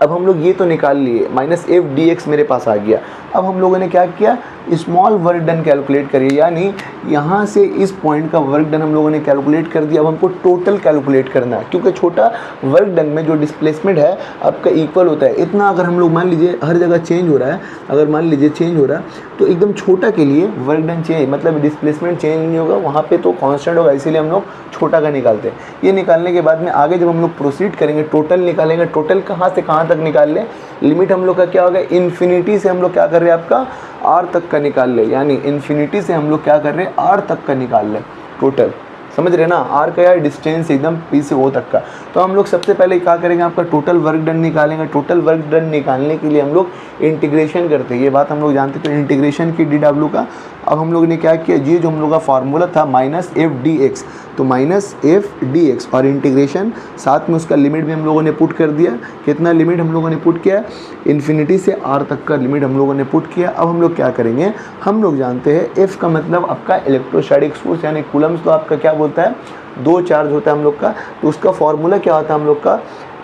अब हम लोग ये तो निकाल लिए, माइनस एफ डी एक्स मेरे पास आ गया। अब हम लोगों ने क्या किया, स्मॉल वर्क डन कैलकुलेट करिए, यानी यहाँ से इस पॉइंट का वर्क डन हम लोगों ने कैलकुलेट कर दिया। अब हमको टोटल कैलकुलेट करना है, क्योंकि छोटा वर्क डन में जो डिस्प्लेसमेंट है आपका इक्वल होता है इतना। अगर हम लोग मान लीजिए हर जगह चेंज हो रहा है, अगर मान लीजिए चेंज हो रहा है तो एकदम छोटा के लिए वर्क डन चेंज मतलब डिस्प्लेसमेंट चेंज नहीं होगा, वहाँ पे तो कांस्टेंट होगा, इसीलिए हम लोग छोटा का निकालते हैं। ये निकालने के बाद में आगे जब हम लोग प्रोसीड करेंगे टोटल निकालेंगे, टोटल कहाँ से कहाँ तक निकाल लें, लिमिट हम लोग का क्या होगा, इन्फिनिटी से हम लोग क्या कर रहे हैं आपका आर तक का निकाल ले, यानी इन्फिनिटी से हम लोग क्या कर रहे हैं आर तक का निकाल ले टोटल, समझ रहे ना, आर का यार डिस्टेंस एकदम पी से ओ तक का। तो हम लोग सबसे पहले क्या करेंगे, आपका टोटल वर्क डन निकालेंगे। टोटल वर्क डन निकालने के लिए हम लोग इंटीग्रेशन करते हैं, ये बात हम लोग जानते हैं, तो इंटीग्रेशन की डी डब्ल्यू का। अब हम लोग ने क्या किया, ये जो हम लोग का फार्मूला था माइनस एफ डी एक्स, तो माइनस एफ डी एक्स और इंटीग्रेशन साथ में उसका लिमिट भी हम लोगों ने पुट कर दिया। कितना लिमिट हम लोगों ने पुट किया, इन्फिनिटी से आर तक का लिमिट हम लोगों ने पुट किया। अब हम लोग क्या करेंगे, हम लोग जानते हैं एफ का मतलब आपका इलेक्ट्रोस्टैटिक फोर्स यानी कूलम्स, तो आपका क्या बोलता है, दो चार्ज होता है हम लोग का, तो उसका फॉर्मूला क्या होता है हम लोग का,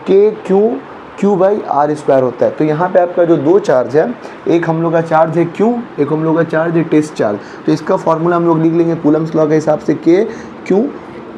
के क्यू बाई आर स्क्वायर होता है। तो यहाँ पे आपका जो दो चार्ज है, एक हम लोग का चार्ज है क्यू, एक हम लोग का चार्ज है टेस्ट चार्ज, तो इसका फॉर्मूला हम लोग लिख लेंगे कूलम्स लॉ के हिसाब से, K Q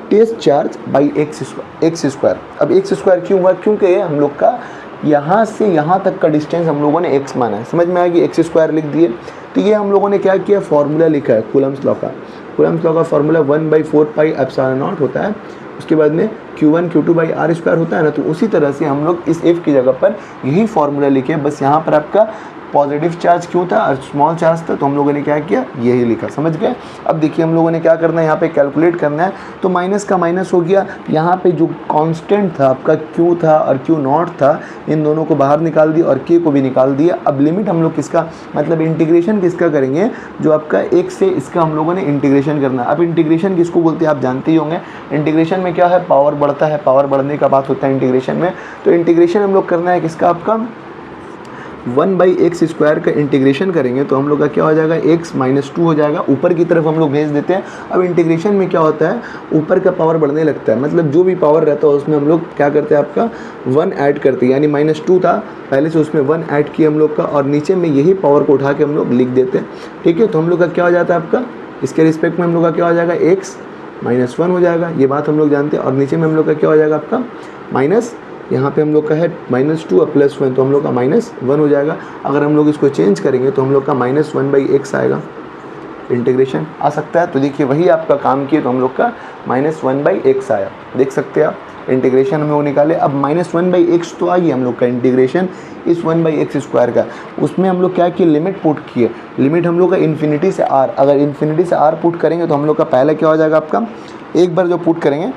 test charge by x square. अब एक्स स्क्वायर क्यों हुआ, क्योंकि हम लोग का यहाँ से यहाँ तक का डिस्टेंस हम लोगों ने एक्स माना है, समझ में आएगी, एक्स स्क्वायर लिख दिए। तो ये हम लोगों ने क्या किया, फॉर्मूला लिखा है कूलम्स लॉ का। कूलम्स लॉ का फॉर्मूला 1/4 पाई एप्सिलॉन नॉट होता है, उसके बाद में Q1 Q2 by R square होता है ना। तो उसी तरह से हम लोग इस एफ की जगह पर यही फॉर्मूला लिखे, बस यहाँ पर आपका पॉजिटिव चार्ज क्यों था और स्मॉल चार्ज था, तो हम लोगों ने क्या किया, यही लिखा, समझ गए। अब देखिए हम लोगों ने क्या करना है, यहाँ पे कैलकुलेट करना है, तो माइनस का माइनस हो गया, यहाँ पे जो कांस्टेंट था आपका क्यू था और क्यू नॉट था, इन दोनों को बाहर निकाल दिया और के को भी निकाल दिया। अब लिमिट हम लोग किसका मतलब इंटीग्रेशन किसका करेंगे, जो आपका एक से इसका हम लोगों ने इंटीग्रेशन करना है। अब इंटीग्रेशन किसको बोलते हैं आप जानते ही होंगे, इंटीग्रेशन में क्या है, पावर बढ़ता है, पावर बढ़ने का बात होता है इंटीग्रेशन में। तो इंटीग्रेशन हम लोग करना है किसका, आपका 1/x स्क्वायर का इंटीग्रेशन करेंगे तो हम लोग का क्या हो जाएगा, x - 2 हो जाएगा, ऊपर की तरफ हम लोग भेज देते हैं। अब इंटीग्रेशन में क्या होता है, ऊपर का पावर बढ़ने लगता है, मतलब जो भी पावर रहता है उसमें हम लोग क्या करते हैं, आपका 1 ऐड करते हैं, यानी -2 था पहले से, उसमें 1 ऐड किया हम लोग का, और नीचे में यही पावर को उठा के हम लोग लिख देते हैं, ठीक है। तो हम लोग का क्या हो जाता है, आपका इसके रिस्पेक्ट में हम लोग का क्या हो जाएगा, x - 1 हो जाएगा, ये बात हम लोग जानते हैं। और नीचे में हम लोग का क्या हो जाएगा, आपका माइनस, यहाँ पे हम लोग का है -2 और +1, तो हम लोग का -1 हो जाएगा। अगर हम लोग इसको चेंज करेंगे तो हम लोग का -1/x आएगा, इंटीग्रेशन आ सकता है। तो देखिए वही आपका काम किए, तो हम लोग का -1/x आया, देख सकते हैं आप, इंटीग्रेशन हम लोग निकाले। अब -1/x तो आ गया हम लोग का इंटीग्रेशन इस 1/x स्क्वायर का, उसमें हम लोग क्या किए, लिमिट पुट किए, लिमिट हम लोग का इन्फिनिटी से आर, अगर इन्फिनिटी से आर पुट करेंगे तो हम लोग का पहले क्या हो जाएगा, आपका एक बार जो पुट करेंगे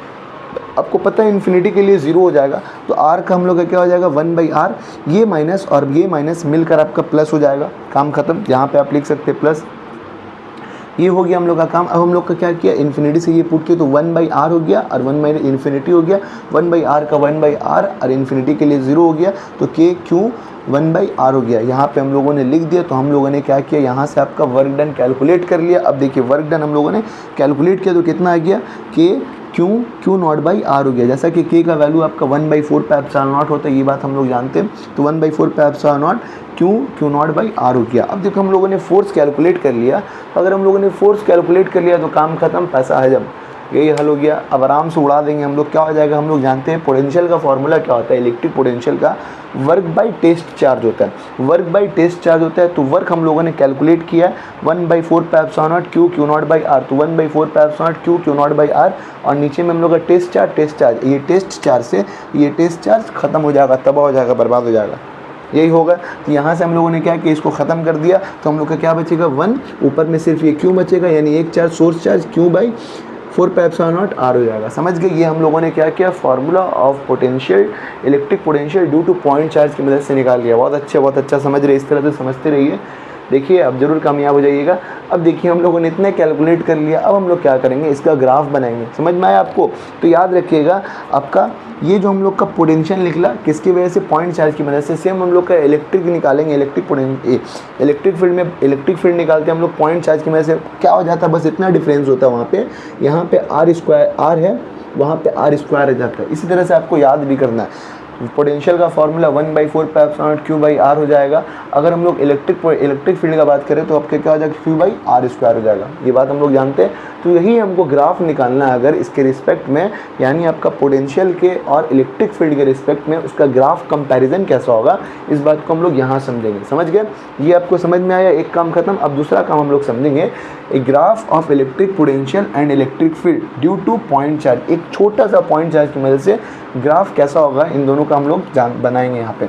आपको पता है इन्फिनिटी के लिए 0 हो जाएगा, तो r का हम लोग का क्या हो जाएगा 1/r, ये माइनस और ये माइनस मिलकर आपका प्लस हो जाएगा, काम खत्म। यहाँ पे आप लिख सकते हैं प्लस, ये हो गया हम लोग का काम। अब हम लोग का क्या किया, इन्फिनिटी से ये पुट किया तो 1/r हो गया और 1 इन्फिनिटी हो गया, 1/r का 1/r और इन्फिनिटी के लिए 0 हो गया, तो के क्यू 1/r हो गया। यहाँ पे हम लोगों ने लिख दिया। तो हम लोगों ने क्या किया, यहाँ से आपका वर्क डन कैलकुलेट कर लिया। अब देखिए वर्क डन हम लोगों ने कैलकुलेट किया तो कितना आ गया, के क्यू नॉट बाई आर हो गया। जैसा कि के का वैल्यू आपका 1/4 पे एप्सिलॉन नॉट होता है, ये बात हम लोग जानते हैं, तो 1/4 पे epsilon naught Q naught by R हो गया। अब देखो हम लोगों ने फोर्स कैलकुलेट कर लिया, अगर हम लोगों ने फोर्स कैलकुलेट कर लिया तो काम खत्म, पैसा हजम, यही हल हो गया। अब आराम से उड़ा देंगे हम लोग, क्या हो जाएगा, हम लोग जानते हैं पोटेंशियल का फॉर्मूला क्या होता है, इलेक्ट्रिक पोटेंशियल का वर्क बाई टेस्ट चार्ज होता है, वर्क बाई टेस्ट चार्ज होता है। तो वर्क हम लोगों ने कैलकुलेट किया 1/4 पे epsilon naught Q naught by R, तो 1/4 पे epsilon naught Q naught by R, और नीचे में हम लोग का टेस्ट चार्ज, ये टेस्ट चार्ज से ये टेस्ट चार्ज खत्म हो जाएगा, तबाह हो जाएगा, बर्बाद हो जाएगा, यही होगा। तो यहाँ से हम लोगों ने क्या किया, इसको ख़त्म कर दिया, तो हम लोग का क्या बचेगा 1, ऊपर में सिर्फ ये क्यू बचेगा, यानी एक चार्ज सोर्स चार्ज Q/4 पे एप्सिलॉन नॉट आर हो जाएगा, समझ गए। ये हम लोगों ने क्या किया, formula of potential, electric potential due two point charge की मदद से निकाल लिया। बहुत अच्छा समझ रहे, इस तरह से समझते रहिए, देखिए अब जरूर कामयाब हो जाइएगा। अब देखिए हम लोगों ने इतना कैलकुलेट कर लिया, अब हम लोग क्या करेंगे, इसका ग्राफ बनाएंगे, समझ में आया आपको। तो याद रखिएगा आपका ये जो हम लोग का पोटेंशियल निकला किसकी वजह से, पॉइंट चार्ज की मदद से। सेम हम लोग का इलेक्ट्रिक निकालेंगे, इलेक्ट्रिक फील्ड में इलेक्ट्रिक फील्ड निकालते हैं हम लोग पॉइंट चार्ज की मदद से, क्या हो जाता है, बस इतना डिफरेंस होता है वहाँ पे, यहाँ पे r स्क्वायर r है, वहाँ पे r स्क्वायर रह जाता है। इसी तरह से आपको याद भी करना है, पोटेंशियल का formula 1/4 pi epsilon naught Q/R हो जाएगा। अगर हम लोग इलेक्ट्रिक फील्ड का बात करें तो आपके क्या हो जाएगा, Q/R² हो जाएगा। ये बात हम लोग जानते हैं। तो यही हमको ग्राफ निकालना है अगर इसके रिस्पेक्ट में, यानी आपका पोटेंशियल के और इलेक्ट्रिक फील्ड के रिस्पेक्ट में उसका ग्राफ कंपैरिजन कैसा होगा, इस बात को हम लोग यहाँ समझेंगे। समझ गए? ये आपको समझ में आया, एक काम खत्म। अब दूसरा काम हम लोग समझेंगे, a graph of electric potential and electric field due two point charge. एक छोटा सा पॉइंट चार्ज की मदद से ग्राफ कैसा होगा, इन दोनों का हम लोग बनाएंगे यहाँ पे।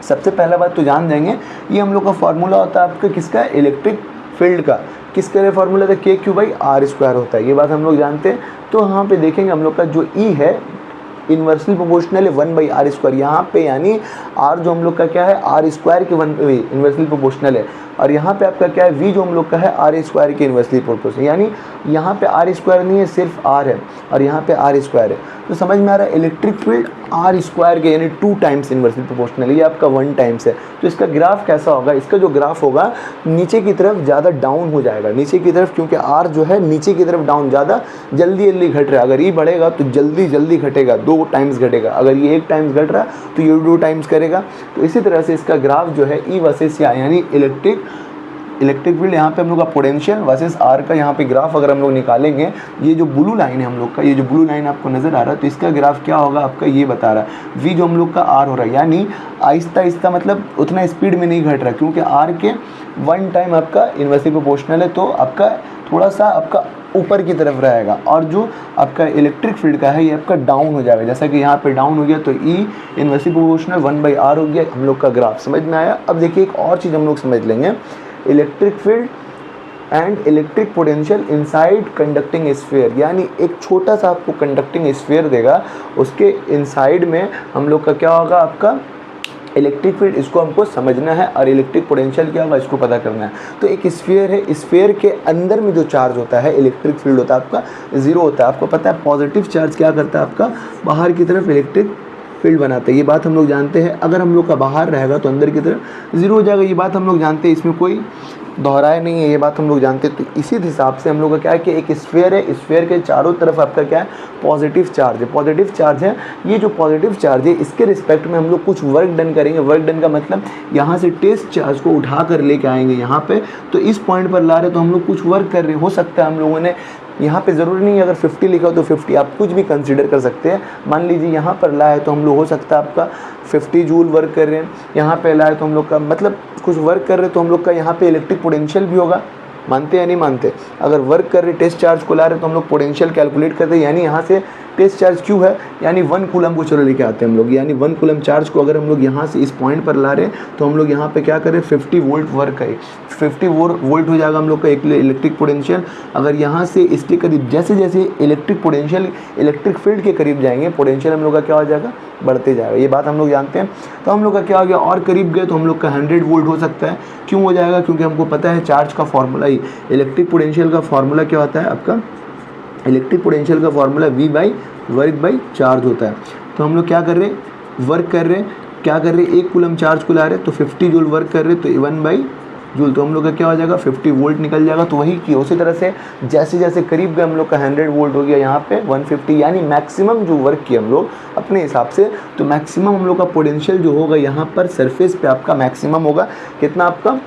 सबसे पहला बात तो जान देंगे, ये हम लोग का फॉर्मूला होता है आपका किसका, इलेक्ट्रिक फील्ड का। किसके लिए फॉर्मूला था, KQ/R² होता है। ये बात हम लोग जानते हैं। तो यहाँ पे देखेंगे हम लोग का जो E है इन्वर्सली प्रोपोर्शनल है 1/R²। यहाँ पे यानी R जो हम लोग का क्या है, R² के इन्वर्सली प्रोपोर्शनल है। और यहाँ पे आपका क्या है, V जो हम लोग का है R² के इन्वर्सली प्रोपोर्शनल। यानी यहाँ पे R² नहीं है, सिर्फ R है, और यहाँ पे R² है। तो समझ में आ रहा है, इलेक्ट्रिक फील्ड R² के यानी 2 टाइम्स इन्वर्सली प्रोपोर्शनल है, ये आपका 1 टाइम्स है। तो इसका ग्राफ कैसा होगा, इसका जो ग्राफ होगा नीचे की तरफ ज़्यादा डाउन हो जाएगा, नीचे की तरफ, क्योंकि R जो है नीचे की तरफ डाउन ज़्यादा जल्दी घट रहा है। अगर ये बढ़ेगा तो जल्दी घटेगा, 2 टाइम्स घटेगा। अगर ये 1 टाइम्स घट रहा है तो ये 2 टाइम्स करेगा। तो इसी तरह से इसका ग्राफ जो है E वर्सेस यानी इलेक्ट्रिक फील्ड, यहाँ पे हम लोग का पोटेंशियल वर्सेस R का यहाँ पे ग्राफ अगर हम लोग निकालेंगे, ये जो ब्लू लाइन है हम लोग का, ये जो ब्लू लाइन आपको नज़र आ रहा है, तो इसका ग्राफ क्या होगा आपका, ये बता रहा है। V जो हम लोग का R हो रहा है, यानी आहिस्ता मतलब उतना स्पीड में नहीं घट रहा, क्योंकि R के 1 टाइम आपका इन्वर्सली प्रोपोर्शनल है, तो आपका थोड़ा सा आपका ऊपर की तरफ रहेगा। और जो आपका इलेक्ट्रिक फील्ड का है ये आपका डाउन हो जाएगा, जैसा कि यहाँ पे डाउन हो गया, तो E इन्वर्सली प्रोपोर्शनल 1/R हो गया हम लोग का ग्राफ। समझ में आया? अब देखिए एक और चीज़ हम लोग समझ लेंगे, electric field and electric potential inside conducting sphere. यानी एक छोटा सा आपको कंडक्टिंग स्फीयर देगा, उसके इनसाइड में हम लोग का क्या होगा, आपका इलेक्ट्रिक फील्ड, इसको हमको समझना है, और इलेक्ट्रिक पोटेंशियल क्या होगा इसको पता करना है। तो एक स्फीयर है, स्फीयर के अंदर में जो चार्ज होता है इलेक्ट्रिक फील्ड होता है आपका 0 होता है। आपको पता है पॉजिटिव चार्ज क्या करता है, आपका बाहर की तरफ इलेक्ट्रिक फील्ड बनाते हैं, ये बात हम लोग जानते हैं। अगर हम लोग का बाहर रहेगा तो अंदर की तरफ 0 हो जाएगा, ये बात हम लोग जानते हैं, इसमें कोई दोहराए नहीं है, ये बात हम लोग जानते हैं। तो इसी हिसाब से हम लोग का क्या है कि एक स्फीयर है, स्फीयर के चारों तरफ आपका क्या है, पॉजिटिव चार्ज है। पॉजिटिव चार्ज है, ये जो पॉजिटिव चार्ज है इसके रिस्पेक्ट में हम लोग कुछ वर्क डन करेंगे। वर्क डन का मतलब यहाँ से टेस्ट चार्ज को उठा कर लेके आएंगे यहाँ पे, तो इस पॉइंट पर ला रहे तो हम लोग कुछ वर्क कर रहे हो सकता है हम लोगों ने यहाँ पे ज़रूरी नहीं है अगर 50 लिखा हो तो 50, आप कुछ भी कंसीडर कर सकते हैं। मान लीजिए यहाँ पर लाए तो हम लोग हो सकता है आपका 50 जूल वर्क कर रहे हैं, यहाँ पे लाए तो हम लोग का मतलब कुछ वर्क कर रहे हैं, तो हम लोग का यहाँ पे इलेक्ट्रिक पोटेंशियल भी होगा। मानते हैं या नहीं मानते? अगर वर्क कर रहे टेस्ट चार्ज को ला रहे तो हम लोग पोटेंशियल कैलकुलेट करते हैं, यानी यहाँ से टेस्ट चार्ज क्यों है, यानी 1 कूलम को चलो लेके आते हैं हम लोग, यानी 1 कूलम चार्ज को अगर हम लोग यहाँ से इस पॉइंट पर ला रहे हैं तो हम लोग यहाँ पे क्या करें, 50 वोल्ट वर्क करें, 50 वोल्ट हो जाएगा हम लोग का इलेक्ट्रिक पोटेंशियल। अगर यहाँ से इसके करीब जैसे जैसे इलेक्ट्रिक पोटेंशियल इलेक्ट्रिक फील्ड के करीब जाएंगे, पोटेंशियल हम लोग का क्या हो जाएगा, बढ़ते जाएगा। ये बात हम लोग जानते हैं। तो हम लोग का क्या हो गया, और करीब गए तो हम लोग का 100 वोल्ट हो सकता है। क्यों हो जाएगा, क्योंकि हमको पता है चार्ज का फॉर्मूला ही, इलेक्ट्रिक पोटेंशियल का फॉर्मूला क्या होता है आपका, इलेक्ट्रिक पोटेंशियल का formula V work by charge होता है। तो हम लोग क्या कर रहे हैं, वर्क कर रहे हैं, क्या कर रहे हैं, 1 कूलम चार्ज को ला रहे हैं तो 50 जूल वर्क कर रहे हैं, तो 1 जूल, तो हम लोग का क्या हो जाएगा, 50 वोल्ट निकल जाएगा। तो वही की उसी तरह से जैसे जैसे करीब गए हम लोग का 100 वोल्ट हो गया, यहाँ पे 150, यानी मैक्सिमम जो वर्क किया हम लोग अपने हिसाब से, तो मैक्सिमम हम लोग का पोटेंशियल जो होगा यहाँ पर सरफेस पे आपका मैक्सिमम होगा कितना, आपका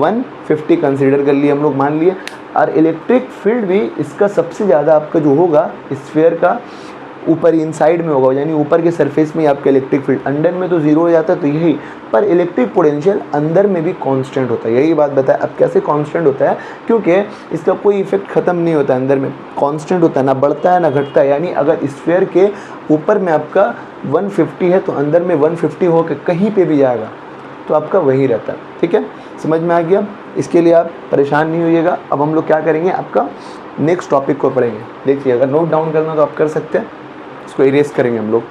150 कंसीडर कर लिए हम लोग, मान लिए। और इलेक्ट्रिक फील्ड भी इसका सबसे ज़्यादा आपका जो होगा स्फीयर का ऊपर इनसाइड में होगा, यानी ऊपर के सरफेस में आपका इलेक्ट्रिक फील्ड, अंदर में तो 0 हो जाता है, तो यही। पर इलेक्ट्रिक पोटेंशियल अंदर में भी कांस्टेंट होता है, यही बात बताया। अब कैसे कांस्टेंट होता है, क्योंकि इसका कोई इफेक्ट ख़त्म नहीं होता, अंदर में कांस्टेंट होता है, ना बढ़ता है ना घटता है। यानी अगर स्फीयर के ऊपर में आपका 150 है तो अंदर में 150 होकर कहीं पर भी जाएगा तो आपका वही रहता है। ठीक है, समझ में आ गया? इसके लिए आप परेशान नहीं होइएगा। अब हम लोग क्या करेंगे, आपका नेक्स्ट टॉपिक को पढ़ेंगे। देखिए, अगर नोट डाउन करना तो आप कर सकते हैं, इसको इरेज करेंगे हम लोग।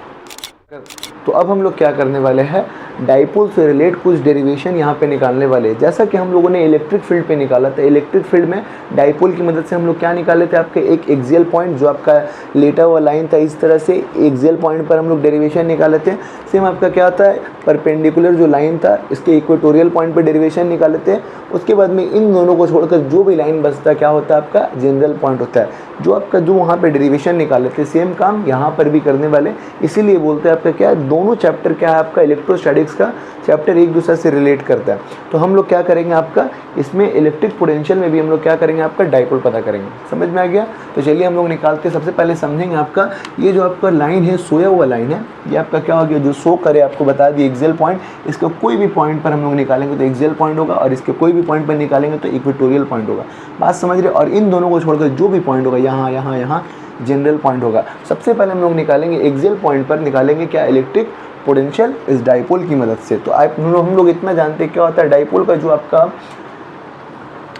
तो अब हम लोग क्या करने वाले हैं, डाइपोल से रिलेट कुछ डेरिवेशन यहाँ पे निकालने वाले हैं। जैसा कि हम लोगों ने इलेक्ट्रिक फील्ड पे निकाला था, इलेक्ट्रिक फील्ड में डाइपोल की मदद से हम लोग क्या निकाले थे, आपके एक एक्सियल पॉइंट जो आपका लेटा हुआ लाइन था, इस तरह से एक्सियल पॉइंट पर हम लोग डेरिवेशन निकाले थे। सेम आपका क्या होता है, परपेंडिकुलर जो लाइन था इसके इक्वेटोरियल पॉइंट पे डेरिवेशन निकाले थे। उसके बाद में इन दोनों को छोड़कर जो भी लाइन बचता है क्या होता है आपका जनरल पॉइंट होता है। जो आपका जो वहाँ पे डेरिवेशन निकाले थे सेम काम यहाँ पर भी करने वाले, इसीलिए बोलते हैं आपका क्या है, दोनों चैप्टर क्या है आपका इलेक्ट्रोस्टैटिक्स का चैप्टर एक दूसरे से रिलेट करता है। तो हम लोग क्या करेंगे आपका इसमें इलेक्ट्रिक पोटेंशियल में भी हम लोग क्या करेंगे आपका डाइपोल पता करेंगे। समझ में आ गया? तो चलिए हम लोग निकालते हैं। सबसे पहले समझेंगे आपका ये जो आपका लाइन है, सोया हुआ लाइन है, ये आपका क्या हो गया, जो शो करे आपको बता दिए एक्सियल पॉइंट। इसका कोई भी पॉइंट पर हम लोग निकालेंगे तो एक्सियल पॉइंट होगा, और इसके कोई भी पॉइंट पर निकालेंगे तो इक्वेटोरियल पॉइंट होगा। बात समझ रहे? और इन दोनों को छोड़कर जो भी पॉइंट होगा यहाँ यहाँ यहाँ जनरल पॉइंट होगा। सबसे पहले हम लोग निकालेंगे एक्सियल पॉइंट पर निकालेंगे क्या, इलेक्ट्रिक पोटेंशियल इस डाइपोल की मदद से। तो हम लोग इतना जानते हैं क्या होता है डाइपोल का, जो आपका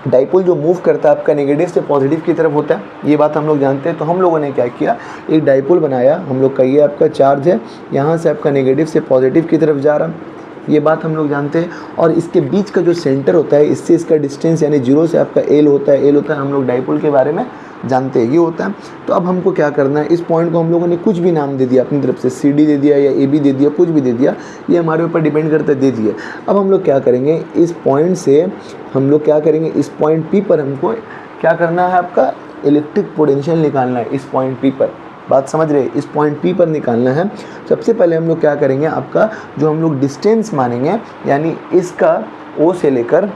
डाइपोल जो मूव करता है आपका नेगेटिव से पॉजिटिव की तरफ होता है, ये बात हम लोग जानते हैं। तो हम लोगों ने क्या किया, एक डाइपोल बनाया हम लोग का, ये आपका चार्ज है, यहाँ से आपका नेगेटिव से पॉजिटिव की तरफ जा रहा, ये बात हम लोग जानते हैं। और इसके बीच का जो सेंटर होता है, इससे इसका डिस्टेंस यानी जीरो से आपका एल होता है, हम लोग डाइपोल के बारे में जानते हैं, ये होता है। तो अब हमको क्या करना है, इस पॉइंट को हम लोगों ने कुछ भी नाम दे दिया अपनी तरफ से, सी डी दे दिया या ए बी दे दिया, कुछ भी दे दिया, ये हमारे ऊपर डिपेंड करता है, दे दिए। अब हम लोग क्या करेंगे, इस पॉइंट से हम लोग क्या करेंगे, इस पॉइंट पी पर हमको क्या करना है, आपका इलेक्ट्रिक पोटेंशियल निकालना है इस पॉइंट पी पर। बात समझ रहे, इस पॉइंट पी पर निकालना है। सबसे पहले हम लोग क्या करेंगे, आपका जो हम लोग डिस्टेंस मानेंगे, यानी इसका ओ से लेकर,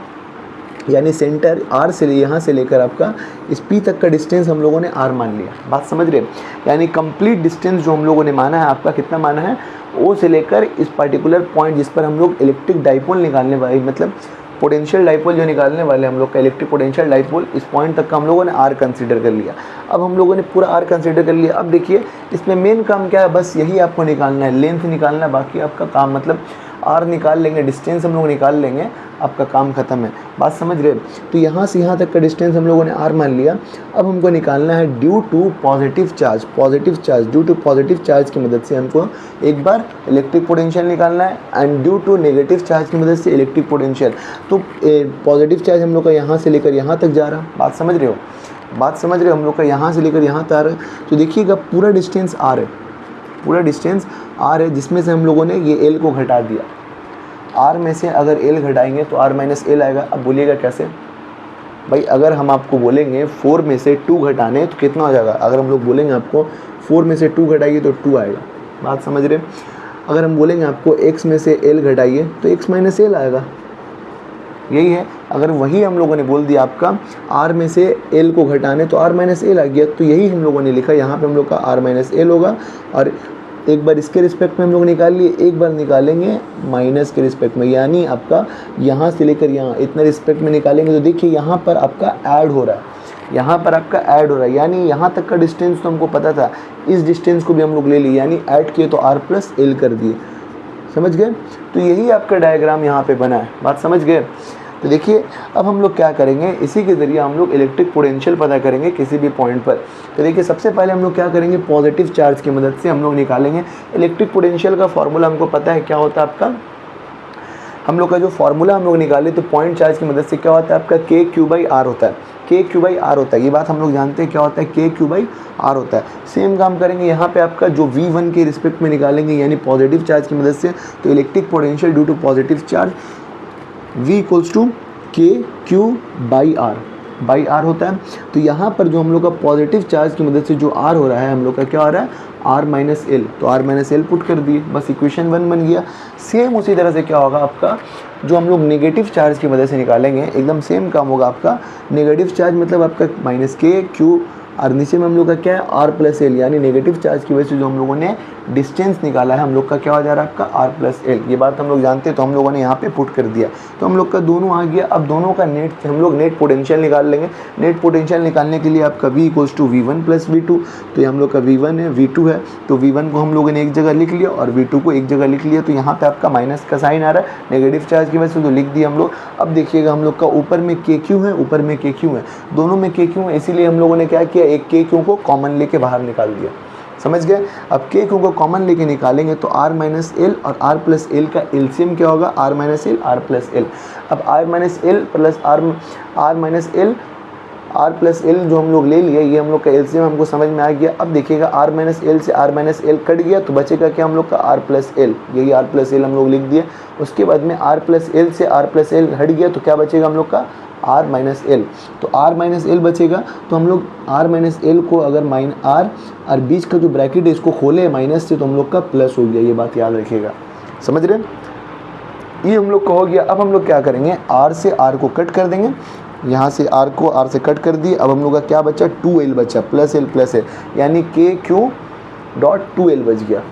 यानी सेंटर आर से यहाँ से लेकर आपका इस पी तक का डिस्टेंस हम लोगों ने आर मान लिया। बात समझ रहे, यानी कंप्लीट डिस्टेंस जो हम लोगों ने माना है आपका, कितना माना है, ओ से लेकर इस पर्टिकुलर पॉइंट जिस पर हम लोग इलेक्ट्रिक डाइपोल निकालने वाले, मतलब पोटेंशियल डाइपोल जो निकालने वाले हम लोग का इलेक्ट्रिक पोटेंशियल डाइपोल, इस पॉइंट तक का हम लोगों ने आर कंसीडर कर लिया। अब हम लोगों ने पूरा आर कंसीडर कर लिया। अब देखिए इसमें मेन काम क्या है, बस यही आपको निकालना है, लेंथ निकालना है, बाकी आपका काम, मतलब आर निकाल लेंगे, डिस्टेंस हम लोग निकाल लेंगे, आपका काम खत्म है। बात समझ रहे? तो यहाँ से यहाँ तक का डिस्टेंस हम लोगों ने आर मान लिया। अब हमको निकालना है due to positive charge, due to positive charge की मदद से हमको एक बार इलेक्ट्रिक पोटेंशियल निकालना है, and due to negative charge की मदद से इलेक्ट्रिक पोटेंशियल। तो पॉजिटिव चार्ज हम लोग का यहाँ से लेकर यहाँ तक जा रहा, बात समझ रहे हो, बात समझ रहे हो, हम लोग का यहाँ से लेकर यहाँ तक आ रहा है। तो देखिएगा पूरा डिस्टेंस आर है, पूरा डिस्टेंस आर है, जिसमें से हम लोगों ने ये एल को घटा दिया। आर में से अगर एल घटाएंगे तो आर माइनस एल आएगा। अब बोलिएगा कैसे भाई, अगर हम आपको बोलेंगे 4 में से 2 घटाने तो कितना हो जाएगा, अगर हम लोग बोलेंगे आपको 4 में से 2 घटाइए तो 2 आएगा। बात समझ रहे? अगर हम बोलेंगे आपको x में से l घटाइए तो x माइनस एल आएगा, यही है। अगर वही हम लोगों ने बोल दिया आपका r में से l को घटाने तो r माइनस एल आ गया, तो यही हम लोगों ने लिखा, यहाँ पे हम लोग का r माइनस एल होगा। और एक बार इसके रिस्पेक्ट में हम लोग निकाल लिए, एक बार निकालेंगे माइनस के रिस्पेक्ट में, यानी आपका यहाँ से लेकर यहाँ इतना रिस्पेक्ट में निकालेंगे तो देखिए यहाँ पर आपका ऐड हो रहा है, यहाँ पर आपका ऐड हो रहा है, यानी यहाँ तक का डिस्टेंस तो हमको पता था, इस डिस्टेंस को भी हम लोग ले लिए, यानी ऐड किए तो r प्लस एल कर दिए। समझ गए? तो यही आपका डायग्राम यहाँ पे बना है। बात समझ गए? तो देखिए अब हम लोग क्या करेंगे, इसी के ज़रिए हम लोग इलेक्ट्रिक पोटेंशियल पता करेंगे किसी भी पॉइंट पर। तो देखिए सबसे पहले हम लोग क्या करेंगे, पॉजिटिव चार्ज की मदद से हम लोग निकालेंगे इलेक्ट्रिक पोटेंशियल का फॉर्मूला। हमको पता है क्या होता है आपका, हम लोग का जो फॉर्मूला हम लोग निकाले, तो पॉइंट चार्ज की मदद से क्या होता है आपका के क्यू बाई आर होता है, के क्यू बाई आर होता है। ये बात हम लोग जानते हैं क्या होता है, के क्यू बाई आर होता है। सेम काम करेंगे यहाँ पे आपका जो V1 के रिस्पेक्ट में निकालेंगे, यानी पॉजिटिव चार्ज की मदद से, तो electric potential due to positive charge V equals to K Q by R होता है। तो यहाँ पर जो हम लोग का पॉजिटिव चार्ज की मदद से जो आर हो रहा है, हम लोग का क्या हो रहा है, आर माइनस एल, तो आर माइनस एल पुट कर दिए, बस इक्वेशन 1 बन गया। सेम उसी तरह से क्या होगा आपका, जो हम लोग नेगेटिव चार्ज की मदद से निकालेंगे, एकदम सेम काम होगा आपका। नेगेटिव चार्ज मतलब आपका माइनस के क्यू, और नीचे में हम लोग का क्या है, आर प्लस एल, यानी नेगेटिव चार्ज की वजह से जो हम लोगों ने डिस्टेंस निकाला है, हम लोग का क्या हो जा रहा है आपका आर प्लस एल। ये बात हम लोग जानते हैं, तो हम लोगों ने यहाँ पे पुट कर दिया, तो हम लोग का दोनों आ गया। अब दोनों का नेट, हम लोग नेट पोटेंशियल निकाल लेंगे। नेट पोटेंशियल निकालने के लिए आपका V equals to V1 plus V2, तो ये हम लोग का V1 है, V2 है, तो V1 को हम लोगों ने एक जगह लिख लिया और V2 को एक जगह लिख लिया। तो यहाँ पे आपका माइनस का साइन आ रहा है नेगेटिव चार्ज की वजह से, तो लिख दिया हम लोग। अब देखिएगा हम लोग का ऊपर में के क्यू है, ऊपर में के क्यू है, दोनों में के क्यू है, इसीलिए हम लोगों ने क्या किया, एक के क्यू को कॉमन लेके बाहर निकाल दिया। समझ गए? अब के क्यू को कॉमन लेके निकालेंगे तो आर माइनस एल और आर प्लस एल का एलसीएम क्या होगा, R minus L, R plus L. अब R minus L plus R minus L, R plus L जो हम लोग ले लिए, ये हम लोग का एलसीएम हमको समझ में आ गया। अब देखिएगा आर माइनस एल से आर माइनस एल कट गया तो बचेगा क्या हम लोग का आर प्लस एल, यही आर प्लस एल हम लोग लिख दिए। उसके बाद में आर प्लस एल से आर प्लस एल हट गया तो क्या बचेगा हम लोग का आर माइनस एल। तो आर माइनस एल बचेगा तो हम लोग आर माइनस एल को अगर आर और बीच का जो ब्रैकेट है इसको खोले माइनस से तो हम लोग का प्लस हो गया, ये बात याद रखिएगा। समझ रहे हैं, ये हम लोग का हो गया। अब हम लोग क्या करेंगे, आर से आर को कट कर देंगे, यहाँ से आर को आर से कट कर दिए। अब हम लोग का क्या बचा, 2l बचा, प्लस एल यानी के क्यू डॉट 2l बच गया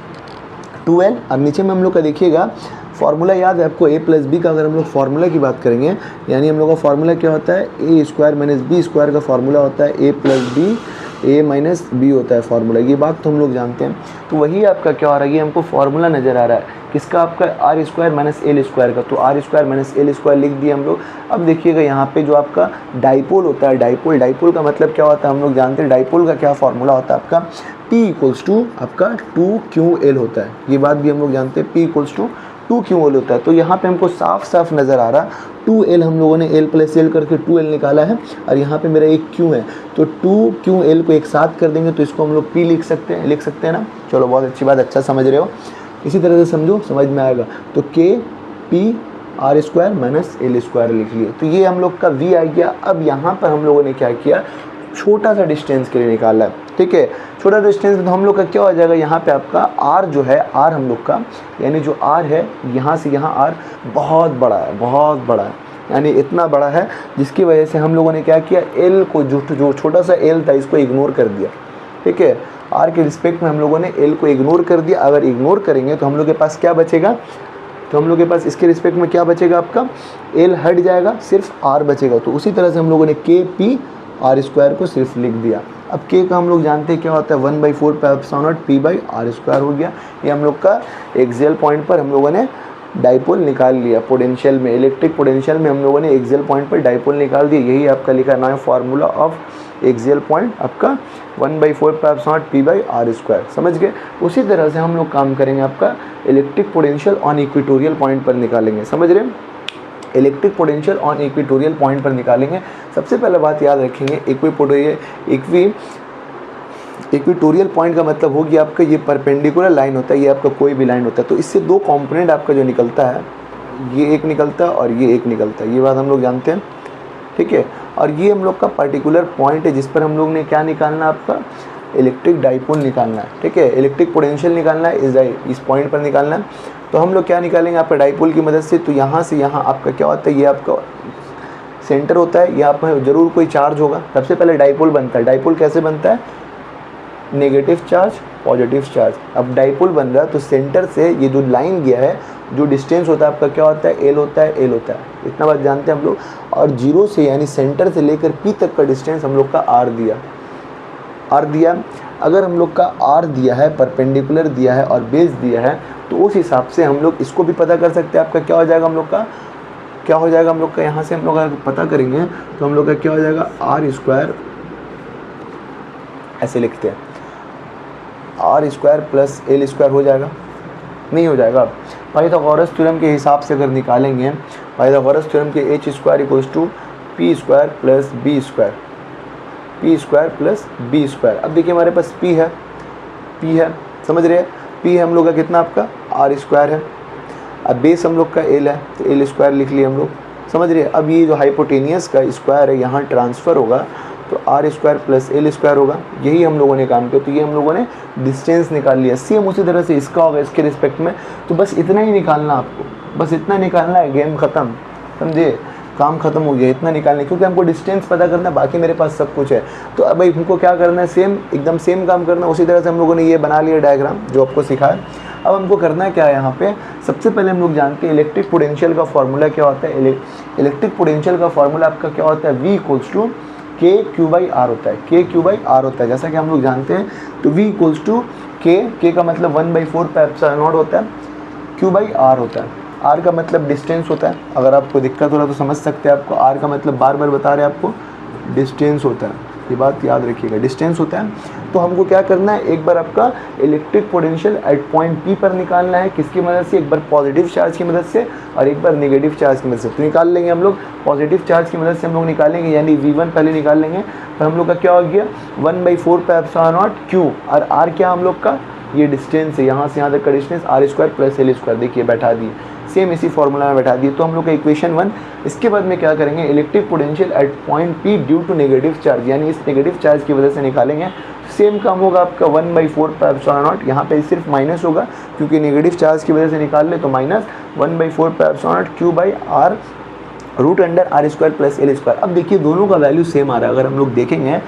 2l। अब नीचे में हम लोग का देखिएगा फार्मूला याद है आपको, a प्लस बी का अगर हम लोग फार्मूला की बात करेंगे, यानी हम लोग का फार्मूला क्या होता है, A square minus B square का फार्मूला होता है a plus B, a minus B होता है फार्मूला, ये बात तो हम लोग जानते हैं। तो वही आपका क्या हो रहा है, ये हमको फार्मूला नज़र आ रहा है किसका, आपका R square minus L square का। तो R square minus L square लिख दिए हम लोग। अब देखिएगा यहाँ पे जो आपका डाइपोल होता है, डाइपोल का मतलब क्या होता है हम लोग जानते हैं। डाइपोल का क्या फार्मूला होता है आपका, P इक्वल्स टू आपका 2QL होता है, ये बात भी हम लोग जानते हैं, P इक्वल्स टू 2QL होता है। तो यहाँ पे हमको साफ साफ नज़र आ रहा 2L, हम लोगों ने L प्लस L करके 2L निकाला है और यहाँ पे मेरा एक Q है, तो 2QL को एक साथ कर देंगे तो इसको हम लोग P लिख सकते हैं ना। चलो बहुत अच्छी बात, अच्छा समझ रहे हो, इसी तरह से समझो, समझ में आएगा। तो K P R square minus L square लिख लिए, तो ये हम लोग का V आ गया। अब यहाँ पर हम लोगों ने क्या किया, छोटा सा डिस्टेंस के लिए निकाला है, ठीक है। छोटा डिस्टेंस में तो हम लोग का क्या हो जाएगा, यहाँ पे आपका R जो है, R हम लोग का यानी जो R है यहाँ से यहाँ R बहुत बड़ा है, यानी इतना बड़ा है जिसकी वजह से हम लोगों ने क्या किया, L को जो छोटा सा L था इसको इग्नोर कर दिया, ठीक है। R के रिस्पेक्ट में हम लोगों ने L को इग्नोर कर दिया। अगर इग्नोर करेंगे तो हम लोग के पास क्या बचेगा, तो हम लोग के पास इसके रिस्पेक्ट में क्या बचेगा, आपका L हट जाएगा, सिर्फ R बचेगा। तो उसी तरह से हम लोगों ने K P आर स्क्वायर को सिर्फ लिख दिया। अब K का हम लोग जानते हैं क्या होता है, 1/4 pi epsilon naught P by R square हो गया। ये हम लोग का एक्सियल पॉइंट पर हम लोगों ने डाइपोल निकाल लिया। पोटेंशियल में, इलेक्ट्रिक पोटेंशियल में हम लोगों ने एक्सियल पॉइंट पर डाइपोल निकाल दिया, यही आपका लिखा ना है फार्मूला ऑफ एक्सियल पॉइंट, आपका 1/4 pi epsilon naught P by R square. समझ गए। उसी तरह से हम लोग काम करेंगे, आपका electric potential on equatorial point पर निकालेंगे। समझ रहे हैं, electric potential on equatorial point पर निकालेंगे। सबसे पहले बात याद रखेंगे, इक्वेटोरियल पॉइंट का मतलब हो गया आपका ये परपेंडिकुलर लाइन होता है, ये आपका कोई भी लाइन होता है। तो इससे दो कंपोनेंट आपका जो निकलता है, ये एक निकलता है और ये एक निकलता है, ये बात हम लोग जानते हैं, ठीक है। और ये हम लोग का पर्टिकुलर पॉइंट है जिस पर हम लोग ने क्या निकालना है, आपका इलेक्ट्रिक डाइपोल निकालना है, ठीक है। इलेक्ट्रिक पोटेंशियल निकालना है, इस पॉइंट पर निकालना है। तो हम लोग क्या निकालेंगे आपका डाइपोल की मदद से। तो यहाँ से यहाँ आपका क्या होता है, ये आपका सेंटर होता है, यहाँ पर जरूर कोई चार्ज होगा। सबसे पहले डाइपोल बनता है। डाइपोल कैसे बनता है, नेगेटिव चार्ज पॉजिटिव चार्ज। अब डाइपोल बन रहा है तो सेंटर से ये जो लाइन गया है, जो डिस्टेंस होता है आपका क्या होता है, L होता है, इतना बात जानते हैं हम लोग। और जीरो से यानी सेंटर से लेकर P तक का डिस्टेंस हम लोग का R दिया। अगर हम लोग का R दिया है, परपेंडिकुलर दिया है और बेस दिया है, तो उस हिसाब से हम लोग इसको भी पता कर सकते हैं। आपका क्या हो जाएगा, हम लोग का यहाँ से हम लोग अगर पता करेंगे तो हम लोग का क्या हो जाएगा, आर स्क्वायर, ऐसे लिखते हैं, R square plus L square हो जाएगा, नहीं हो जाएगा। पाइथागोरस थ्योरम के हिसाब से अगर निकालेंगे, पाइथागोरस थ्योरम के H square equals to P square plus B square, अब देखिए हमारे पास P है, समझ रहे हैं। P है हम लोग का कितना, आपका आर स्क्वायर है। अब बेस हम लोग का L है, तो L स्क्वायर लिख लिए हम लोग, समझ रहे हैं। अब ये जो हाइपोटेनियस का स्क्वायर है यहाँ ट्रांसफ़र होगा तो R square plus L square होगा। यही हम लोगों ने काम किया। तो ये हम लोगों ने डिस्टेंस निकाल लिया। सेम उसी तरह से इसका होगा इसके रिस्पेक्ट में। तो बस इतना ही निकालना, आपको बस इतना निकालना है, गेम ख़त्म, समझे, काम खत्म हो गया। इतना निकालने, क्योंकि हमको डिस्टेंस पता करना है, बाकी मेरे पास सब कुछ है। तो अब भाई हमको क्या करना है, एकदम सेम काम करना है। उसी तरह से हम लोगों ने ये बना लिया डायग्राम जो आपको सिखाया। अब हमको करना है क्या है, यहाँ पे सबसे पहले हम लोग जानते हैं इलेक्ट्रिक पोटेंशियल का फॉर्मूला क्या होता है। इलेक्ट्रिक पोटेंशियल का फॉर्मूला आपका क्या होता है, V इक्वल्स टू KQ/R होता है, KQ/R होता है, जैसा कि हम लोग जानते हैं। तो V इक्वल्स टू K का मतलब 1/4 पाई एप्सिलॉन नॉट होता है, Q/R होता है। R का मतलब डिस्टेंस होता है। अगर आपको दिक्कत हो रहा है तो समझ सकते हैं, आपको R का मतलब बार बार बता रहे हैं आपको, डिस्टेंस होता है। ये बात याद रखिएगा, डिस्टेंस होता है। तो हमको क्या करना है, एक बार आपका electric potential at point P पर निकालना है, किसकी मदद से, एक बार पॉजिटिव चार्ज की मदद से और एक बार नेगेटिव चार्ज की मदद से। तो निकाल लेंगे हम लोग, पॉजिटिव चार्ज की मदद से हम लोग निकालेंगे, यानी V1 पहले निकाल लेंगे। तो हम लोग का क्या हो गया, 1/4 पाई एप्सिलॉन नॉट Q, और R क्या हम लोग का, ये डिस्टेंस है, यहाँ से यहाँ तक का डिस्टेंस R² प्लस L², देखिए बैठा दिए, सेम इसी फॉर्मूला में बैठा दिए। तो हम लोग का इक्वेशन 1। इसके बाद में क्या करेंगे, electric potential at point P due to negative charge, यानी इस नेगेटिव चार्ज की वजह से निकालेंगे। सेम काम होगा आपका 1/4 पाई एप्सिलॉन नॉट, यहाँ पे सिर्फ माइनस होगा क्योंकि नेगेटिव चार्ज की वजह से निकाल ले, तो minus 1/4 pi epsilon naught Q/R root under R² plus L²। अब देखिए दोनों का वैल्यू सेम आ रहा है, अगर हम लोग देखेंगे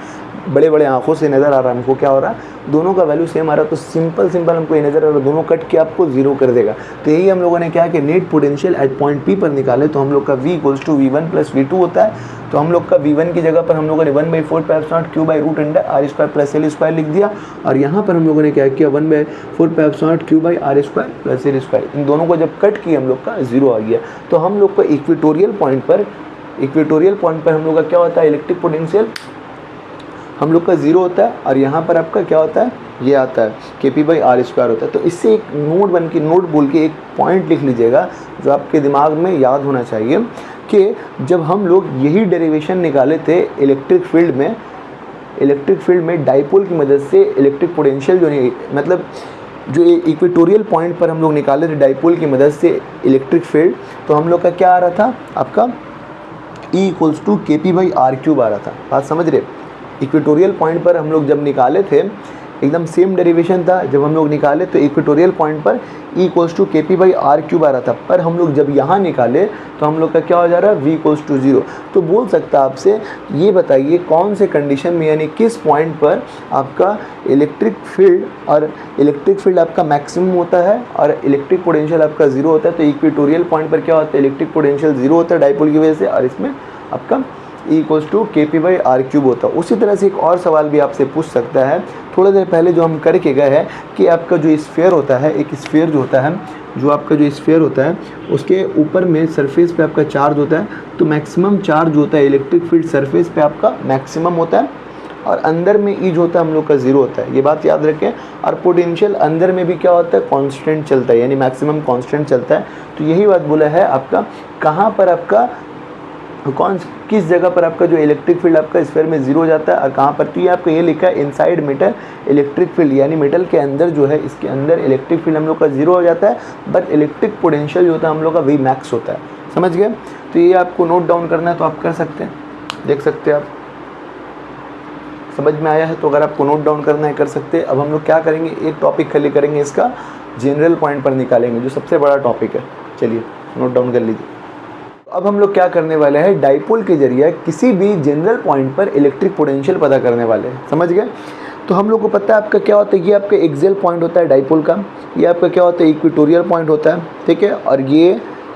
बड़े बड़े आंखों से नज़र आ रहा है हमको, क्या हो रहा है, दोनों का वैल्यू सेम आ रहा है। तो सिंपल हमको ये नज़र आ रहा है, दोनों कट के आपको जीरो कर देगा। तो यही हम लोगों ने क्या कि net potential at point P पर निकाले, तो हम लोग का V = V1 प्लस V2 होता है। तो हम लोग का V1 की जगह पर हम लोगों ने 1/4 pi epsilon naught Q root under R² plus L² लिख दिया, और यहाँ पर हम लोगों ने क्या किया, 1/4 pi epsilon not Q/R² plus L²। इन दोनों को जब कट किए हम लोग का जीरो आ गया। तो हम लोग का इक्वेटोरियल पॉइंट पर हम लोग का क्या होता है, इलेक्ट्रिक पोटेंशियल हम लोग का जीरो होता है, और यहाँ पर आपका क्या होता है, ये आता है Kp/R² होता है। तो इससे एक नोट बोल के एक पॉइंट लिख लीजिएगा जो आपके दिमाग में याद होना चाहिए, कि जब हम लोग यही डेरिवेशन निकाले थे इलेक्ट्रिक फील्ड में डाइपोल की मदद से इलेक्ट्रिक पोटेंशियल जो नहीं, मतलब जो इक्वेटोरियल पॉइंट पर हम लोग निकाले थे डाइपोल की मदद से इलेक्ट्रिक फील्ड, तो हम लोग का क्या आ रहा था, आपका E = Kp/R³ आ रहा था। बात समझ रहे, इक्वेटोरियल पॉइंट पर हम लोग जब निकाले थे एकदम सेम डेरिवेशन था, जब हम लोग निकाले तो इक्वेटोरियल पॉइंट पर E = Kp/R³ आ रहा था, पर हम लोग जब यहाँ निकाले तो हम लोग का क्या हो जा रहा है, V = 0। तो बोल सकता है आपसे, ये बताइए कौन से कंडीशन में, यानी किस पॉइंट पर आपका इलेक्ट्रिक फील्ड आपका मैक्सिमम होता है और इलेक्ट्रिक पोटेंशियल आपका जीरो होता है। तो इक्वेटोरियल पॉइंट पर क्या होता है, इलेक्ट्रिक पोटेंशियल जीरो होता है डाइपोल की वजह से, और इसमें आपका E = Kp/R³ होता है। उसी तरह से एक और सवाल भी आपसे पूछ सकता है, थोड़ा देर पहले जो हम करके गए हैं, कि आपका जो स्फीयर होता है, एक स्फीयर जो होता है, जो आपका जो स्फीयर होता है उसके ऊपर में सरफेस पे आपका चार्ज होता है, तो मैक्सिमम चार्ज होता है इलेक्ट्रिक फील्ड सरफेस पे आपका मैक्सिमम होता है, और अंदर में E जो होता है हम लोग का जीरो होता है, ये बात याद रखें। और पोटेंशियल अंदर में भी क्या होता है, कांस्टेंट चलता है, यानी मैक्सिमम कांस्टेंट चलता है। तो यही बात बोला है आपका, कहाँ पर आपका किस जगह पर आपका जो इलेक्ट्रिक फील्ड आपका स्फीयर में जीरो हो जाता है और कहाँ पर, तो ये आपका ये लिखा है इनसाइड मेटल इलेक्ट्रिक फील्ड, यानी मेटल के अंदर जो है, इसके अंदर इलेक्ट्रिक फील्ड हम लोग का जीरो हो जाता है, बट इलेक्ट्रिक पोटेंशियल जो होता है हम लोग का V max होता है। समझ गए, तो ये आपको नोट डाउन करना है तो आप कर सकते हैं, देख सकते हैं आप, समझ में आया है। तो अगर आपको नोट डाउन करना है कर सकते हैं। अब हम लोग क्या करेंगे, एक टॉपिक खाली करेंगे, इसका जनरल पॉइंट पर निकालेंगे जो सबसे बड़ा टॉपिक है। चलिए नोट डाउन कर लीजिए। अब हम लोग क्या करने वाले हैं, डाइपोल के जरिए किसी भी जनरल पॉइंट पर इलेक्ट्रिक पोटेंशियल पता करने वाले हैं। समझ गए, तो हम लोग को पता है आपका क्या होता है, ये आपका एक्सियल पॉइंट होता है डाइपोल का, ये आपका क्या होता है इक्वेटोरियल पॉइंट होता है, ठीक है, और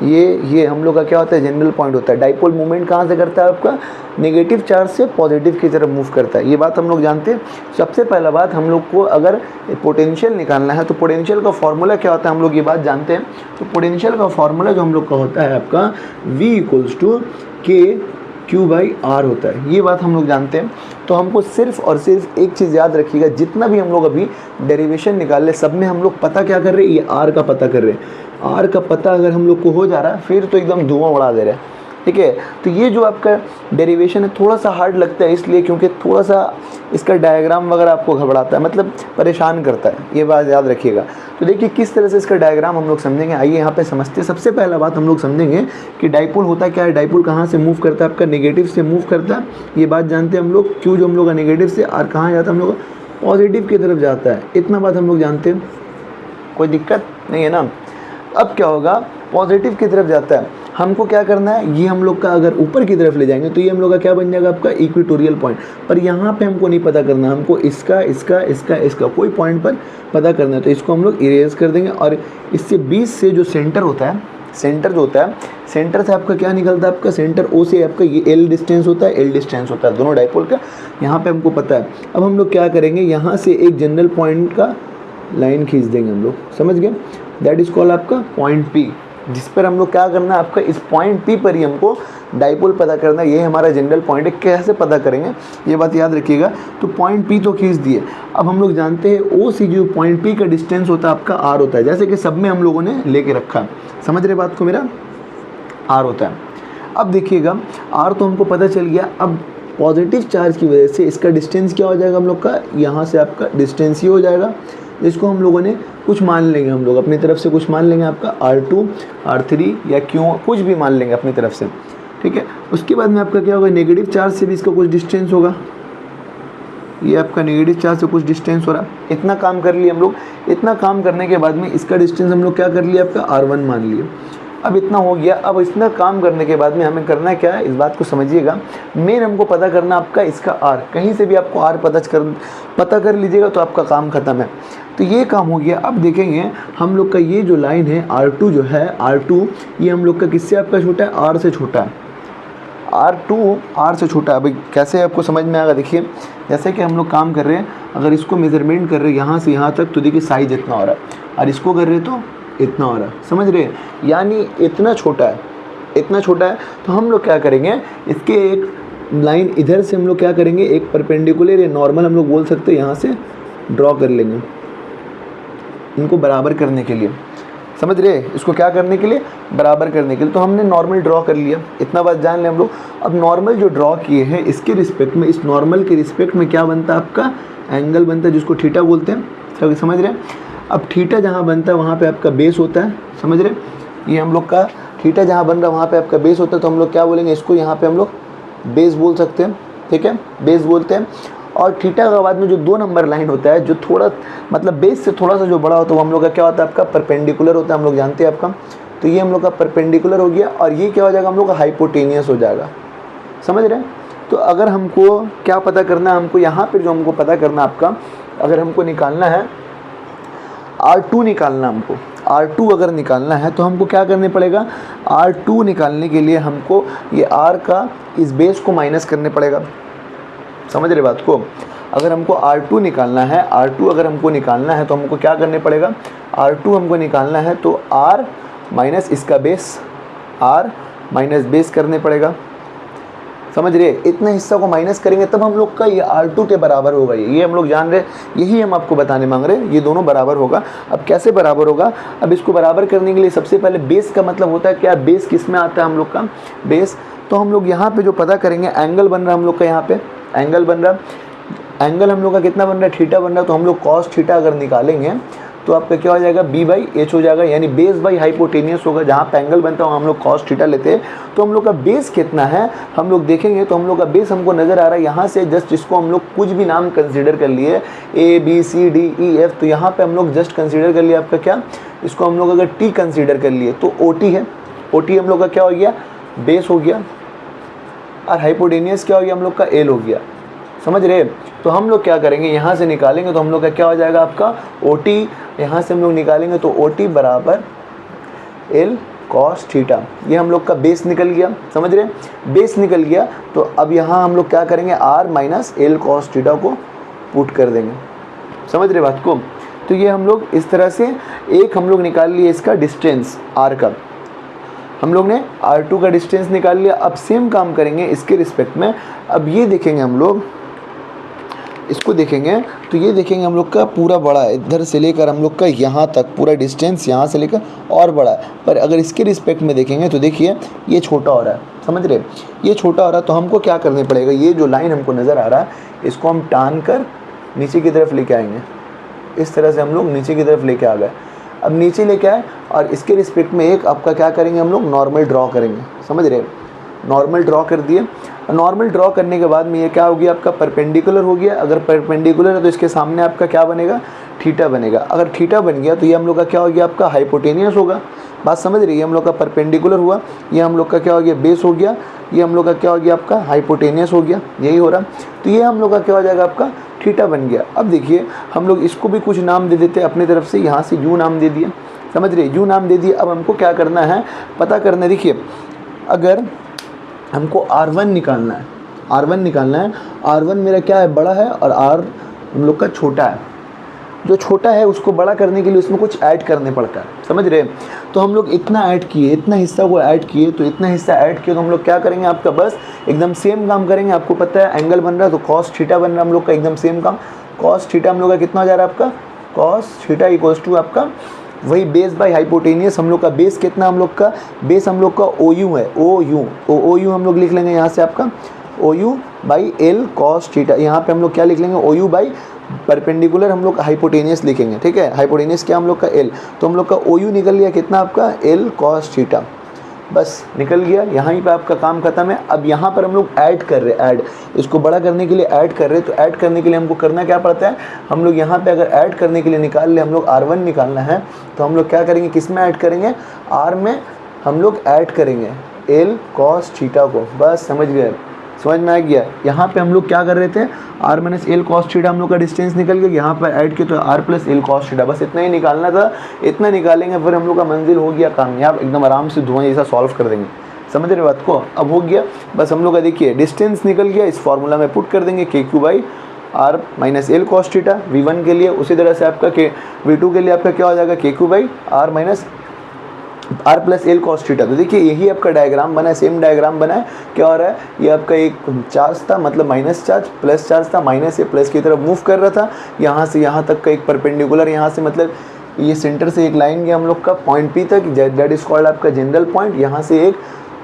ये हम लोग का क्या होता है जनरल पॉइंट होता है। डाइपोल मूवमेंट कहाँ से करता है आपका, नेगेटिव चार्ज से पॉजिटिव की तरफ मूव करता है, ये बात हम लोग जानते हैं। सबसे पहला बात, हम लोग को अगर पोटेंशियल निकालना है तो पोटेंशियल का फॉर्मूला क्या होता है हम लोग ये बात जानते हैं। तो पोटेंशियल का फॉर्मूला जो हम लोग का होता है आपका V = Kq/R होता है, ये बात हम लोग जानते हैं। तो हमको सिर्फ और सिर्फ एक चीज़ याद रखिएगा, जितना भी हम लोग अभी डेरिवेशन निकाल रहे सब में हम लोग पता क्या कर रहे हैं, ये R का पता कर रहे हैं। R का पता अगर हम लोग को हो जा रहा है फिर तो एकदम धुआं उड़ा दे रहे हैं, ठीक है। तो ये जो आपका डेरिवेशन है थोड़ा सा हार्ड लगता है, इसलिए क्योंकि थोड़ा सा इसका डायग्राम वगैरह आपको घबराता है, मतलब परेशान करता है, ये बात याद रखिएगा। तो देखिए किस तरह से इसका डायग्राम हम लोग समझेंगे, आइए यहाँ पे समझते हैं। सबसे पहला बात हम लोग समझेंगे कि डाइपोल होता क्या है, डाइपोल कहाँ से मूव करता है, आपका नेगेटिव से मूव करता है, ये बात जानते हैं हम लोग। क्यों जो हम लोग का नेगेटिव से, और कहाँ जाता है हम लोग पॉजिटिव की तरफ जाता है, इतना बात हम लोग जानते हैं, कोई दिक्कत नहीं है ना। अब क्या होगा, पॉजिटिव की तरफ जाता है, हमको क्या करना है, ये हम लोग का अगर ऊपर की तरफ ले जाएंगे तो ये हम लोग का क्या बन जाएगा आपका इक्वेटोरियल पॉइंट। पर यहाँ पे हमको नहीं पता करना, हमको इसका कोई पॉइंट पर पता करना है, तो इसको हम लोग इरेज कर देंगे। और इससे 20 से जो सेंटर होता है, सेंटर जो होता है, सेंटर से आपका क्या निकलता है, आपका सेंटर O से आपका ये L डिस्टेंस होता है, दोनों डाइपोल का, यहाँ पे हमको पता है। अब हम लोग क्या करेंगे, यहाँ से एक जनरल पॉइंट का लाइन खींच देंगे हम लोग, समझ गए, दैट इज कॉल्ड आपका पॉइंट P। जिस पर हम लोग क्या करना है, आपका इस पॉइंट P पर ही हमको डाइपोल पता करना है। ये हमारा जनरल पॉइंट है। कैसे पता करेंगे ये बात याद रखिएगा। तो पॉइंट P तो खींच दिए। अब हम लोग जानते हैं O से जो पॉइंट P का डिस्टेंस होता है आपका R होता है, जैसे कि सब में हम लोगों ने लेके रखा। समझ रहे बात को मेरा, R होता है। अब देखिएगा R तो हमको पता चल गया। अब पॉजिटिव चार्ज की वजह से इसका डिस्टेंस क्या हो जाएगा हम लोग का, यहाँ से आपका डिस्टेंस ही हो जाएगा, जिसको हम लोगों ने कुछ मान लेंगे, हम लोग अपनी तरफ से कुछ मान लेंगे, आपका R2 R3 या Q कुछ भी मान लेंगे अपनी तरफ से, ठीक है। उसके बाद में आपका क्या होगा, नेगेटिव चार्ज से भी इसका कुछ डिस्टेंस होगा। ये आपका नेगेटिव चार्ज से कुछ डिस्टेंस हो रहा है। इतना काम कर लिए हम लोग। इतना काम करने के बाद में इसका डिस्टेंस हम लोग क्या कर लिया, आपका R1 मान लिए। अब इतना हो गया। अब इतना काम करने के बाद में हमें करना क्या है, इस बात को समझिएगा। मेन हमको पता करना आपका इसका R, कहीं से भी आपको R पता कर लीजिएगा तो आपका काम खत्म है। तो ये काम हो गया। अब देखेंगे हम लोग का ये जो लाइन है R2 जो है, R2 ये हम लोग का किससे आपका छोटा है, R से छोटा है। R2 R से छोटा है। अभी कैसे आपको समझ में आएगा, देखिए जैसे कि हम लोग काम कर रहे हैं, अगर इसको मेजरमेंट कर रहे हैं यहाँ से यहाँ तक, तो देखिए साइज इतना हो रहा है, और इसको कर रहे हैं तो इतना हो रहा है। समझ रहे हैं, यानी इतना छोटा है, इतना छोटा है। तो हम लोग क्या करेंगे, इसके एक लाइन इधर से हम लोग क्या करेंगे, एक परपेंडिकुलर या नॉर्मल हम लोग बोल सकते हैं, यहाँ से ड्रॉ कर लेंगे इनको बराबर करने के लिए। समझ रहे, इसको क्या करने के लिए, बराबर करने के लिए। तो हमने नॉर्मल ड्रॉ कर लिया, इतना बात जान लें हम लोग। अब नॉर्मल जो ड्रॉ किए हैं इसके रिस्पेक्ट में, इस नॉर्मल के रिस्पेक्ट में क्या बनता है, आपका एंगल बनता है, जिसको थीटा बोलते हैं। समझ रहे। अब थीटा जहाँ बनता है वहाँ पे आपका बेस होता है। समझ रहे, ये हम लोग का थीटा जहाँ बन रहा है वहाँ पे आपका बेस होता है। तो हम लोग क्या बोलेंगे, इसको यहाँ पे हम लोग बेस बोल सकते हैं, ठीक है, बेस बोलते हैं। और थीटा के बाद में जो 2 नंबर लाइन होता है, जो थोड़ा मतलब बेस से थोड़ा सा जो बड़ा होता है, वो हम लोग का क्या होता है, आपका परपेंडिकुलर होता है। हम लोग जानते हैं आपका। तो ये हम लोग का परपेंडिकुलर हो गया, और ये क्या हो जाएगा, हम लोग का हाइपोटेनियस हो जाएगा। समझ रहे हैं। तो अगर हमको क्या पता करना है, हमको यहाँ पर जो हमको पता करना आपका, अगर हमको निकालना है R2 निकालना, हमको R2 अगर निकालना है तो हमको क्या करने पड़ेगा, R2 निकालने के लिए हमको ये R का इस बेस को माइनस करने पड़ेगा। समझ रहे बात को। अगर हमको R2 निकालना है, R2 अगर हमको निकालना है तो हमको क्या करने पड़ेगा, R2 हमको निकालना है तो R माइनस इसका बेस, R माइनस बेस करने पड़ेगा। समझ रहे, इतना हिस्सा को माइनस करेंगे तब हम लोग का ये R2 के बराबर होगा। ये हम लोग जान रहे, यही हम आपको बताने मांग रहे हैं, ये दोनों बराबर होगा। अब कैसे बराबर होगा, अब इसको बराबर करने के लिए सबसे पहले बेस का मतलब होता है क्या, बेस किस में आता है हम लोग का, बेस। तो हम लोग यहाँ पे जो पता करेंगे, एंगल बन रहा है हम लोग का, यहाँ पे एंगल बन रहा, एंगल हम लोग का कितना बन रहा है, थीटा बन रहा है। तो हम लोग कॉस थीटा अगर निकालेंगे तो आपका क्या हो जाएगा, B/H हो जाएगा, यानी बेस बाई हाइपोटेनियस होगा। जहाँ पे एंगल बनता है हम लोग कॉस थीटा लेते हैं। तो हम लोग का बेस कितना है हम लोग देखेंगे, तो हम लोग का बेस हमको नज़र आ रहा है यहाँ से जस्ट, जिसको हम लोग कुछ भी नाम कंसीडर कर लिए, ABCDEF, तो यहाँ पे हम लोग जस्ट कंसीडर कर लिया आपका क्या, इसको हम लोग अगर T कंसीडर कर लिए तो OT है। OT हम लोग का क्या हो गया, बेस हो गया, और हाइपोटेनियस क्या हो गया हम लोग का, L हो गया। समझ रहे। तो हम लोग क्या करेंगे, यहाँ से निकालेंगे तो हम लोग का क्या हो जाएगा, आपका OT, यहाँ से हम लोग निकालेंगे तो OT बराबर L cos थीटा। ये हम लोग का बेस निकल गया। समझ रहे, बेस निकल गया। तो अब यहाँ हम लोग क्या करेंगे, R minus L cos theta को पुट कर देंगे। समझ रहे बात को। तो ये हम लोग इस तरह से एक हम लोग निकाल लिए इसका डिस्टेंस R का, हम लोग ने R2 का डिस्टेंस निकाल लिया। अब सेम काम करेंगे इसके रिस्पेक्ट में। अब ये देखेंगे हम लोग, इसको देखेंगे तो ये देखेंगे हम लोग का पूरा बड़ा है, इधर से लेकर हम लोग का यहाँ तक पूरा डिस्टेंस यहाँ से लेकर और बड़ा है। पर अगर इसके रिस्पेक्ट में देखेंगे तो देखिए ये छोटा हो रहा है। समझ रहे, ये छोटा हो रहा है। तो हमको क्या करने पड़ेगा, ये जो लाइन हमको नज़र आ रहा है इसको हम टान कर नीचे की तरफ लेके आएंगे। इस तरह से हम लोग नीचे की तरफ लेके आ गए। अब नीचे लेके आए और इसके रिस्पेक्ट में एक आपका क्या करेंगे, हम लोग नॉर्मल ड्रॉ करेंगे। समझ रहे, नॉर्मल ड्रॉ कर दिए। नॉर्मल ड्रॉ करने के बाद में ये क्या हो गया, आपका परपेंडिकुलर हो गया। अगर परपेंडिकुलर है तो इसके सामने आपका क्या बनेगा, थीटा बनेगा। अगर थीटा बन गया तो ये हम लोग का क्या हो गया, आपका हाइपोटेनियस होगा। बात समझ रही है, हम लोग का परपेंडिकुलर हुआ, ये हम लोग का क्या हो गया, बेस हो गया। ये हम लोग का क्या हो गया, आपका हाइपोटेनियस हो गया। यही हो रहा। तो ये हम लोग का क्या हो जाएगा, आपका थीटा बन गया। अब देखिए हम लोग इसको भी कुछ नाम दे देते हैं अपनी तरफ से। यहाँ से यू नाम दे दिए। समझ रहे, यू नाम दे दिए। अब हमको क्या करना है, पता करना है। देखिए अगर हमको R1 निकालना है, R1 निकालना है। R1 मेरा क्या है, बड़ा है, और R हम लोग का छोटा है। जो छोटा है उसको बड़ा करने के लिए उसमें कुछ ऐड करने पड़ता है, समझ रहे हैं। तो हम लोग इतना ऐड किए, इतना हिस्सा को ऐड किए, तो इतना हिस्सा ऐड किए तो हम लोग क्या करेंगे, आपका बस एकदम सेम काम करेंगे। आपको पता है एंगल बन रहा है तो कॉस थीटा बन रहा है हम लोग का, एकदम सेम काम। कॉस थीटा हम लोग का कितना हो जा रहा है आपका, कॉस थीटा इक्वल्स टू आपका वही बेस बाई हाइपोटेनियस। हम लोग का बेस कितना, हम लोग का बेस हम लोग का ओ यू है, ओ यू हम लोग लिख लेंगे यहाँ से आपका O U by L cos theta. यहाँ पे हम लोग क्या लिख लेंगे, ओ यू बाई परपेंडिकुलर हम लोग हाइपोटेनियस लिखेंगे, ठीक है। हाइपोटेनियस क्या हम लोग का एल, तो हम लोग का ओ यू निकल गया कितना आपका एल कॉस थीटा, बस निकल गया। यहाँ पे आपका काम खत्म है। अब यहाँ पर हम लोग ऐड कर रहे हैं, ऐड इसको बड़ा करने के लिए ऐड कर रहे हैं। तो ऐड करने के लिए हमको करना क्या पड़ता है, हम लोग यहाँ पे अगर ऐड करने के लिए निकाल ले, हम लोग R1 निकालना है तो हम लोग क्या करेंगे, किस में ऐड करेंगे, R में हम लोग ऐड करेंगे एल कॉस थीटा को। बस समझ गए, समझ में आ गया। यहाँ पे हम लोग क्या कर रहे थे, R minus L cos theta हम लोग का डिस्टेंस निकल गया, यहाँ पर ऐड किया तो R plus L cos theta, बस इतना ही निकालना था। इतना निकालेंगे फिर हम लोग का मंजिल हो गया कामयाब, एकदम आराम से धुआं जैसा सॉल्व कर देंगे, समझ रहे बात को। अब हो गया, बस हम लोग का देखिए डिस्टेंस निकल गया, इस फॉर्मूला में पुट कर देंगे K Q by R minus L cos theta V1 के लिए। उसी तरह से आपका के V2 के लिए आपका क्या हो जाएगा, K Q by R minus R plus L cos theta. तो देखिए यही आपका डायग्राम बना है, सेम डायग्राम बना है। क्या हो रहा है, ये आपका एक चार्ज था, मतलब माइनस चार्ज, प्लस चार्ज था, माइनस से प्लस की तरफ मूव कर रहा था। यहाँ से यहाँ तक का एक परपेंडिकुलर, यहाँ से मतलब ये सेंटर से एक लाइन गया हम लोग का पॉइंट पी तक, दैट इज कॉल्ड आपका जनरल पॉइंट। यहाँ से एक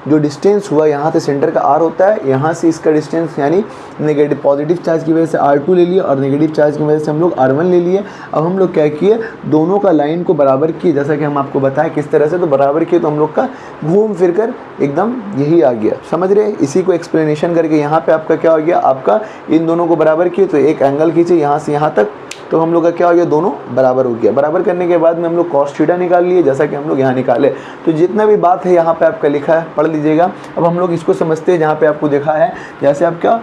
जो डिस्टेंस हुआ, यहाँ से सेंटर का R होता है, यहाँ से इसका डिस्टेंस यानी नेगेटिव पॉजिटिव चार्ज की वजह से R2 ले लिए और नेगेटिव चार्ज की वजह से हम लोग R1 ले लिए। अब हम लोग क्या किए, दोनों का लाइन को बराबर किए, जैसा कि हम आपको बताएं किस तरह से, तो बराबर किए तो हम लोग का घूम फिर कर एकदम यही आ गया, समझ रहे। इसी को एक्सप्लेनेशन करके यहाँ पे आपका क्या हो गया, आपका इन दोनों को बराबर किए तो एक एंगल खींचे यहाँ से यहाँ तक, तो हम लोग का क्या हो गया, दोनों बराबर हो गया। बराबर करने के बाद में हम लोग कॉस थीटा निकाल लिए, जैसा कि हम लोग यहाँ निकाले। तो जितना भी बात है यहाँ पे आपका लिखा है पढ़ लीजिएगा। अब हम लोग इसको समझते हैं, जहाँ पे आपको देखा है जैसे आपका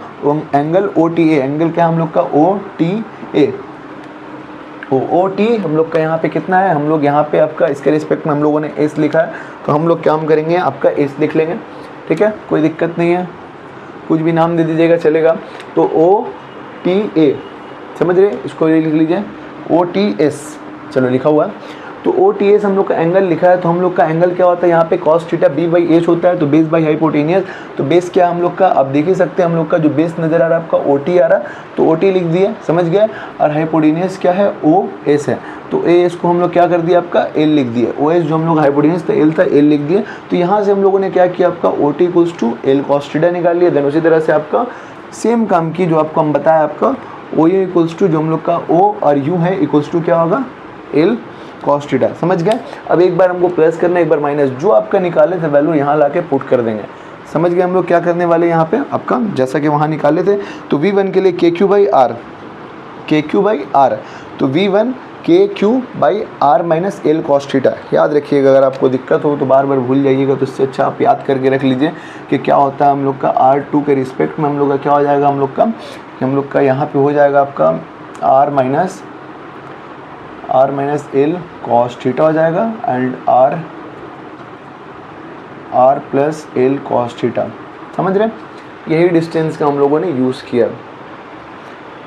एंगल OTA, एंगल क्या हम लोग का OTA, OT हम लोग का यहाँ पे कितना है, हम लोग यहाँ पे आपका इसके रिस्पेक्ट में हम लोगों ने S लिखा है, तो हम लोग क्या करेंगे, आपका S लिख लेंगे, ठीक है, कोई दिक्कत नहीं है, कुछ भी नाम दे दीजिएगा चलेगा। तो OTA समझ रहे, इसको लिख लीजिए OTS, चलो लिखा हुआ है। तो OTS हम लोग का एंगल लिखा है, तो हम लोग का एंगल क्या होता है, यहाँ पे cos theta B by H होता है, तो बेस बाई हाइपोटेनियस। तो बेस क्या हम लोग का, आप देख ही सकते हैं, हम लोग का जो बेस नज़र आ रहा है आपका OT आ रहा है, तो OT लिख दिए, समझ गए। और हाइपोटेनियस क्या है, OS है, तो AS को हम लोग क्या कर दिया, आपका L लिख दिए। OS जो हम लोग हाइपोटेनियस था L था, L लिख दिए। तो यहाँ से हम लोगों ने क्या किया, आपका OT equals to L cos theta निकाल लिया। देन उसी तरह से आपका सेम काम की जो आपको हम बताया, आपका OU इक्वल्स टू जो हम लोग का O और U है इक्वल्स टू क्या होगा, L cos थीटा, समझ गए। अब एक बार हमको प्लस करना है, एक बार माइनस, जो आपका निकाले थे वैल्यू यहाँ ला के पुट कर देंगे, समझ गए। हम लोग क्या करने वाले यहाँ पे आपका, जैसा कि वहाँ निकाले थे, तो V1 के लिए के क्यू बाई आर, तो V1 K Q by R minus L cos theta. याद रखिएगा, अगर आपको दिक्कत हो तो बार बार भूल जाइएगा, तो इससे अच्छा आप याद करके रख लीजिए कि क्या होता है हम लोग का R2 के रिस्पेक्ट में हम लोग का क्या हो जाएगा, हम लोग का यहाँ पे हो जाएगा आपका R minus L cos theta हो जाएगा, and R plus L cos theta, समझ रहे। यही डिस्टेंस का हम लोगों ने यूज़ किया,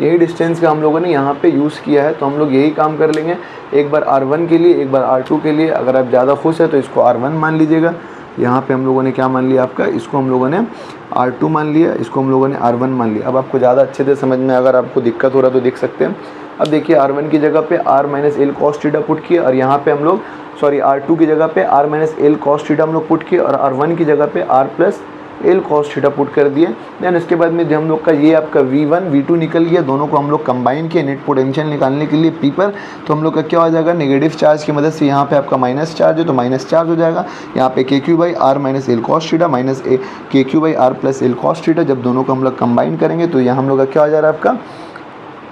यही डिस्टेंस का हम लोगों ने यहाँ पे यूज़ किया है। तो हम लोग यही काम कर लेंगे, एक बार R1 के लिए, एक बार R2 के लिए। अगर आप ज़्यादा खुश है तो इसको R1 मान लीजिएगा। यहाँ पे हम लोगों ने क्या मान लिया, आपका इसको हम लोगों ने R2 मान लिया, इसको हम लोगों ने R1 मान लिया। अब आपको ज़्यादा अच्छे से समझ में, अगर आपको दिक्कत हो रहा तो देख सकते हैं। अब देखिए R1 की जगह पे R minus L cos theta put किया, और यहाँ पे हम लोग R2 की जगह पे R minus L cos theta हम लोग पुट किए, और R1 की जगह पे R plus L cos theta put कर दिए। देन उसके बाद में जो हम लोग का ये आपका V1 V2 निकल गया, दोनों को हम लोग कंबाइन किए नेट पोटेंशियल निकालने के लिए P पर। तो हम लोग का क्या हो जाएगा, नेगेटिव चार्ज की मदद से यहाँ पे आपका माइनस चार्ज है, तो माइनस चार्ज हो जाएगा। यहाँ पे K Q by R minus L cos theta minus K Q by R plus L cos theta. जब दोनों को हम लोग कंबाइन करेंगे तो यहाँ हम लोग का क्या हो जा रहा है, आपका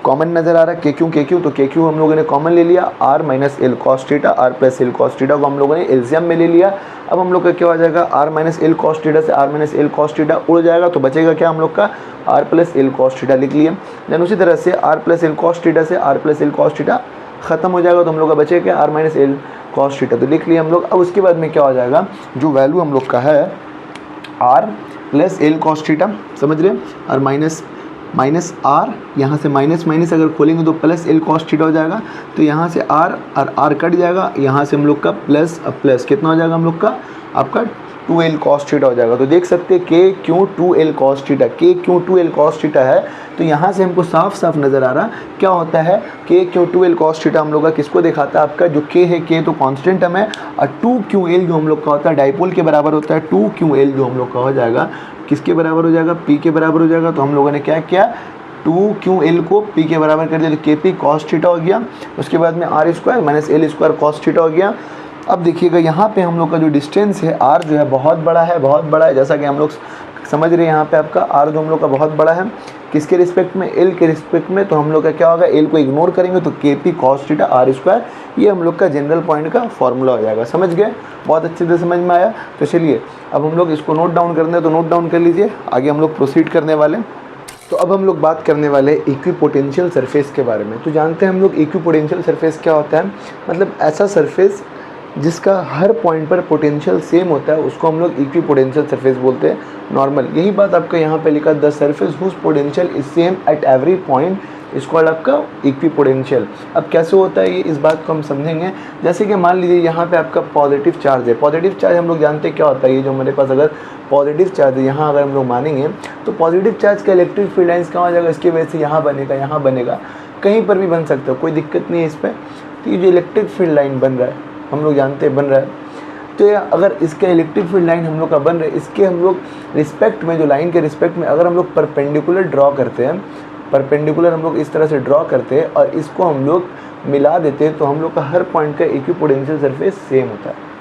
कॉमन नज़र आ रहा है के क्यू, तो के क्यू हम लोगों ने कॉमन ले लिया, R minus L cos theta, R plus L cos theta को हम लोगों ने एलसीएम में ले लिया। अब हम लोग का क्या हो जाएगा, R minus L cos theta से R minus L cos theta उड़ जाएगा, तो बचेगा क्या हम लोग का, R plus L cos theta लिख लिए। देन उसी तरह से R plus L cos theta से R plus L cos theta खत्म हो जाएगा, तो हम लोग का बचेगा क्या, R minus L cos theta, तो लिख लिए हम लोग। अब उसके बाद में क्या हो जाएगा, जो वैल्यू हम लोग का है R plus L cos theta, समझ रहे हैं, और माइनस माइनस आर, यहाँ से माइनस माइनस अगर खोलेंगे तो प्लस एल कॉस थीटा हो जाएगा। तो यहाँ से आर और आर कट जाएगा, यहाँ से हम लोग का प्लस प्लस कितना हो जाएगा हम लोग का आपका 2l cos थीटा हो जाएगा। तो देख सकते हैं के क्यों 2l cos थीटा, के क्यों 2l cos थीटा है। तो यहाँ से हमको साफ साफ नज़र आ रहा क्या होता है, के क्यों 2l cos थीटा हम लोग का किसको दिखाता है, आपका जो के है, के तो कांस्टेंट टर्म है, और 2ql जो हम लोग का होता है डाइपोल के बराबर होता है। 2ql जो हम लोग का हो जाएगा किसके बराबर हो जाएगा, पी के बराबर हो जाएगा। तो हम लोगों ने क्या किया, 2ql को p के बराबर कर दिया, तो के पी कॉस थीटा हो गया। उसके बाद में R square minus L square cos theta हो गया। अब देखिएगा यहाँ पे हम लोग का जो डिस्टेंस है r जो है बहुत बड़ा है, बहुत बड़ा है, जैसा कि हम लोग समझ रहे हैं। यहाँ पे आपका r जो हम लोग का बहुत बड़ा है, किसके रिस्पेक्ट में, l के रिस्पेक्ट में। तो हम लोग का क्या होगा, l को इग्नोर करेंगे तो K P cos theta R square, ये हम लोग का जनरल पॉइंट का फॉर्मूला हो जाएगा। समझ गए, बहुत अच्छे से समझ में आया। तो चलिए अब हम लोग इसको नोट डाउन करना है, तो नोट डाउन कर लीजिए, आगे हम लोग प्रोसीड करने वाले। तो अब हम लोग बात करने वाले इक्विपोटेंशियल सरफेस के बारे में। तो जानते हैं हम लोग इक्विपोटेंशियल सरफेस क्या होता है, मतलब ऐसा सरफेस जिसका हर पॉइंट पर पोटेंशियल सेम होता है, उसको हम लोग इक्विपोटेंशियल सरफेस बोलते हैं। नॉर्मल यही बात आपका यहाँ पे लिखा, the surface whose potential is same at every point is called आपका इक्विपोटेंशियल। अब कैसे होता है ये, इस बात को हम समझेंगे। जैसे कि मान लीजिए यहाँ पे आपका पॉजिटिव चार्ज है, पॉजिटिव चार्ज हम लोग जानते हैं क्या होता है, ये जो हमारे पास अगर पॉजिटिव चार्ज है यहाँ अगर हम लोग मानेंगे तो पॉजिटिव चार्ज का इलेक्ट्रिक फील्ड लाइन्स कहाँ हो जाएगा, इसकी वजह से यहाँ बनेगा, कहीं पर भी बन सकता है, कोई दिक्कत नहीं है इस पर। तो ये जो इलेक्ट्रिक फील्ड लाइन बन रहा है, हम लोग जानते हैं बन रहा है, तो अगर इसका इलेक्ट्रिक फील्ड लाइन हम लोग का बन रहा है, इसके हम लोग रिस्पेक्ट में, जो लाइन के रिस्पेक्ट में अगर हम लोग परपेंडिकुलर ड्रॉ करते हैं, परपेंडिकुलर हम लोग इस तरह से ड्रॉ करते हैं और इसको हम लोग मिला देते हैं, तो हम लोग का हर पॉइंट का इक्विपोटेंशियल सरफेस सेम होता है।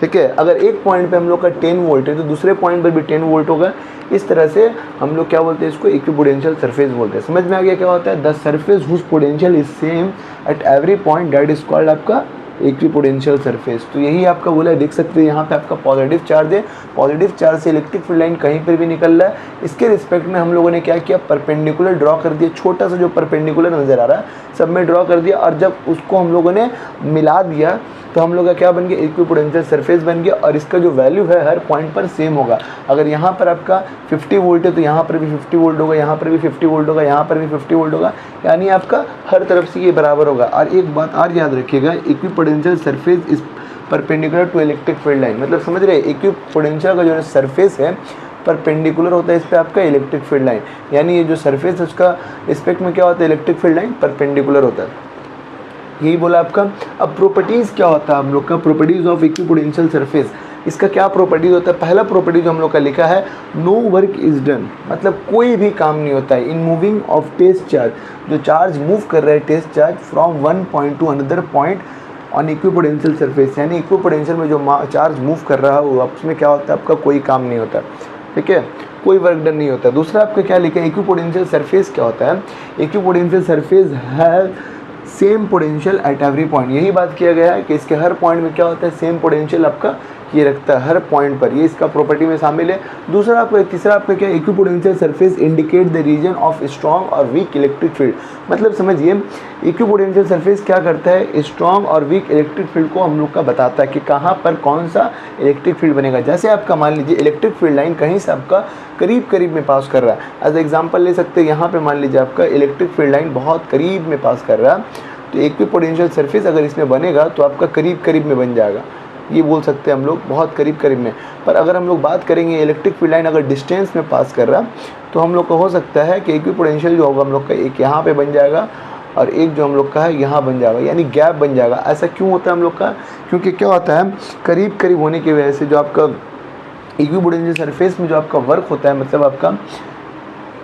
ठीक है, अगर एक पॉइंट पे हम लोग का 10 वोल्ट है तो दूसरे पॉइंट पर भी 10 वोल्ट होगा। इस तरह से हम लोग क्या बोलते हैं, इसको इक्विपोटेंशियल सरफेस बोलते हैं। समझ में आ गया क्या होता है, the surface whose potential is same at every point that is called आपका इक्विपोटेंशियल सरफेस। तो यही आपका बोला है, देख सकते हैं यहाँ पे आपका पॉजिटिव चार्ज है, पॉजिटिव चार्ज से इलेक्ट्रिक फील्ड लाइन कहीं पर भी निकल रहा है, इसके रिस्पेक्ट में हम लोगों ने क्या किया, परपेंडिकुलर ड्रॉ कर दिया, छोटा सा जो परपेंडिकुलर नज़र आ रहा है सब में ड्रॉ कर दिया, और जब उसको हम लोगों ने मिला दिया तो हम लोग का क्या बन गया, इक्विपोटेंशियल सरफेस बन गया। और इसका जो वैल्यू है हर पॉइंट पर सेम होगा। अगर यहाँ पर आपका 50 वोल्ट है तो यहाँ पर भी 50 वोल्ट होगा, यहाँ पर भी 50 वोल्ट होगा, यहाँ पर भी 50 वोल्ट होगा, यानी आपका हर तरफ से ये बराबर होगा। और एक बात और याद रखिएगा, equipotential surface is perpendicular to electric field line, मतलब समझ रहे हैं, इक्विपोटेंशियल का जो सरफेस है परपेंडिकुलर होता है इस पर आपका इलेक्ट्रिक फील्ड लाइन, यानी ये जो सरफेस है उसका रिस्पेक्ट में क्या होता है, इलेक्ट्रिक फील्ड लाइन परपेंडिकुलर होता है, यही बोला आपका। अब प्रॉपर्टीज़ क्या होता है हम लोग का, प्रॉपर्टीज़ ऑफ इक्विपोटेंशियल सरफेस, इसका क्या प्रॉपर्टीज होता है। पहला प्रॉपर्टी जो हम लोग का लिखा है, नो वर्क इज डन, मतलब कोई भी काम नहीं होता है in moving of test charge, जो चार्ज मूव कर रहा है test charge from one point to another point on equipotential surface, यानी इक्विपोटेंशियल में जो चार्ज मूव कर रहा है वो उसमें क्या होता है, आपका कोई काम नहीं होता। ठीक है, कोई वर्क डन नहीं होता। दूसरा आपका क्या लिखा है, इक्विपोटेंशियल सरफेस क्या होता है, इक्विपोटेंशियल सरफेस है same potential at every point, यही बात किया गया है कि इसके हर पॉइंट में क्या होता है, सेम पोटेंशियल आपका ये रखता है हर पॉइंट पर, ये इसका प्रॉपर्टी में शामिल है। दूसरा आपका, तीसरा आपका क्या, equipotential surface indicate the region of strong और वीक इलेक्ट्रिक फील्ड, मतलब समझिए इक्विपोटेंशियल सरफेस क्या करता है, स्ट्रॉन्ग और वीक इलेक्ट्रिक फील्ड को हम लोग का बताता है कि कहाँ पर कौन सा इलेक्ट्रिक फील्ड बनेगा। जैसे आपका मान लीजिए इलेक्ट्रिक फील्ड लाइन कहीं से आपका करीब करीब में पास कर रहा है, एज एग्जाम्पल ले सकते हैं, यहाँ पे मान लीजिए आपका इलेक्ट्रिक फील्ड लाइन बहुत करीब में पास कर रहा है, तो इक्विपोटेंशियल सरफेस अगर इसमें बनेगा तो आपका करीब करीब में बन जाएगा, ये बोल सकते हैं हम लोग, बहुत करीब करीब में। पर अगर हम लोग बात करेंगे इलेक्ट्रिक फील्ड लाइन अगर डिस्टेंस में पास कर रहा तो हम लोग का हो सकता है कि इक्विपोटेंशियल जो होगा हम लोग का एक यहाँ पे बन जाएगा और एक जो हम लोग का है यहाँ बन जाएगा, यानी गैप बन जाएगा। ऐसा क्यों होता है हम लोग का, क्योंकि क्या होता है, करीब करीब होने की वजह से जो आपका इक्विपोटेंशियल सरफेस में जो आपका वर्क होता है, मतलब आपका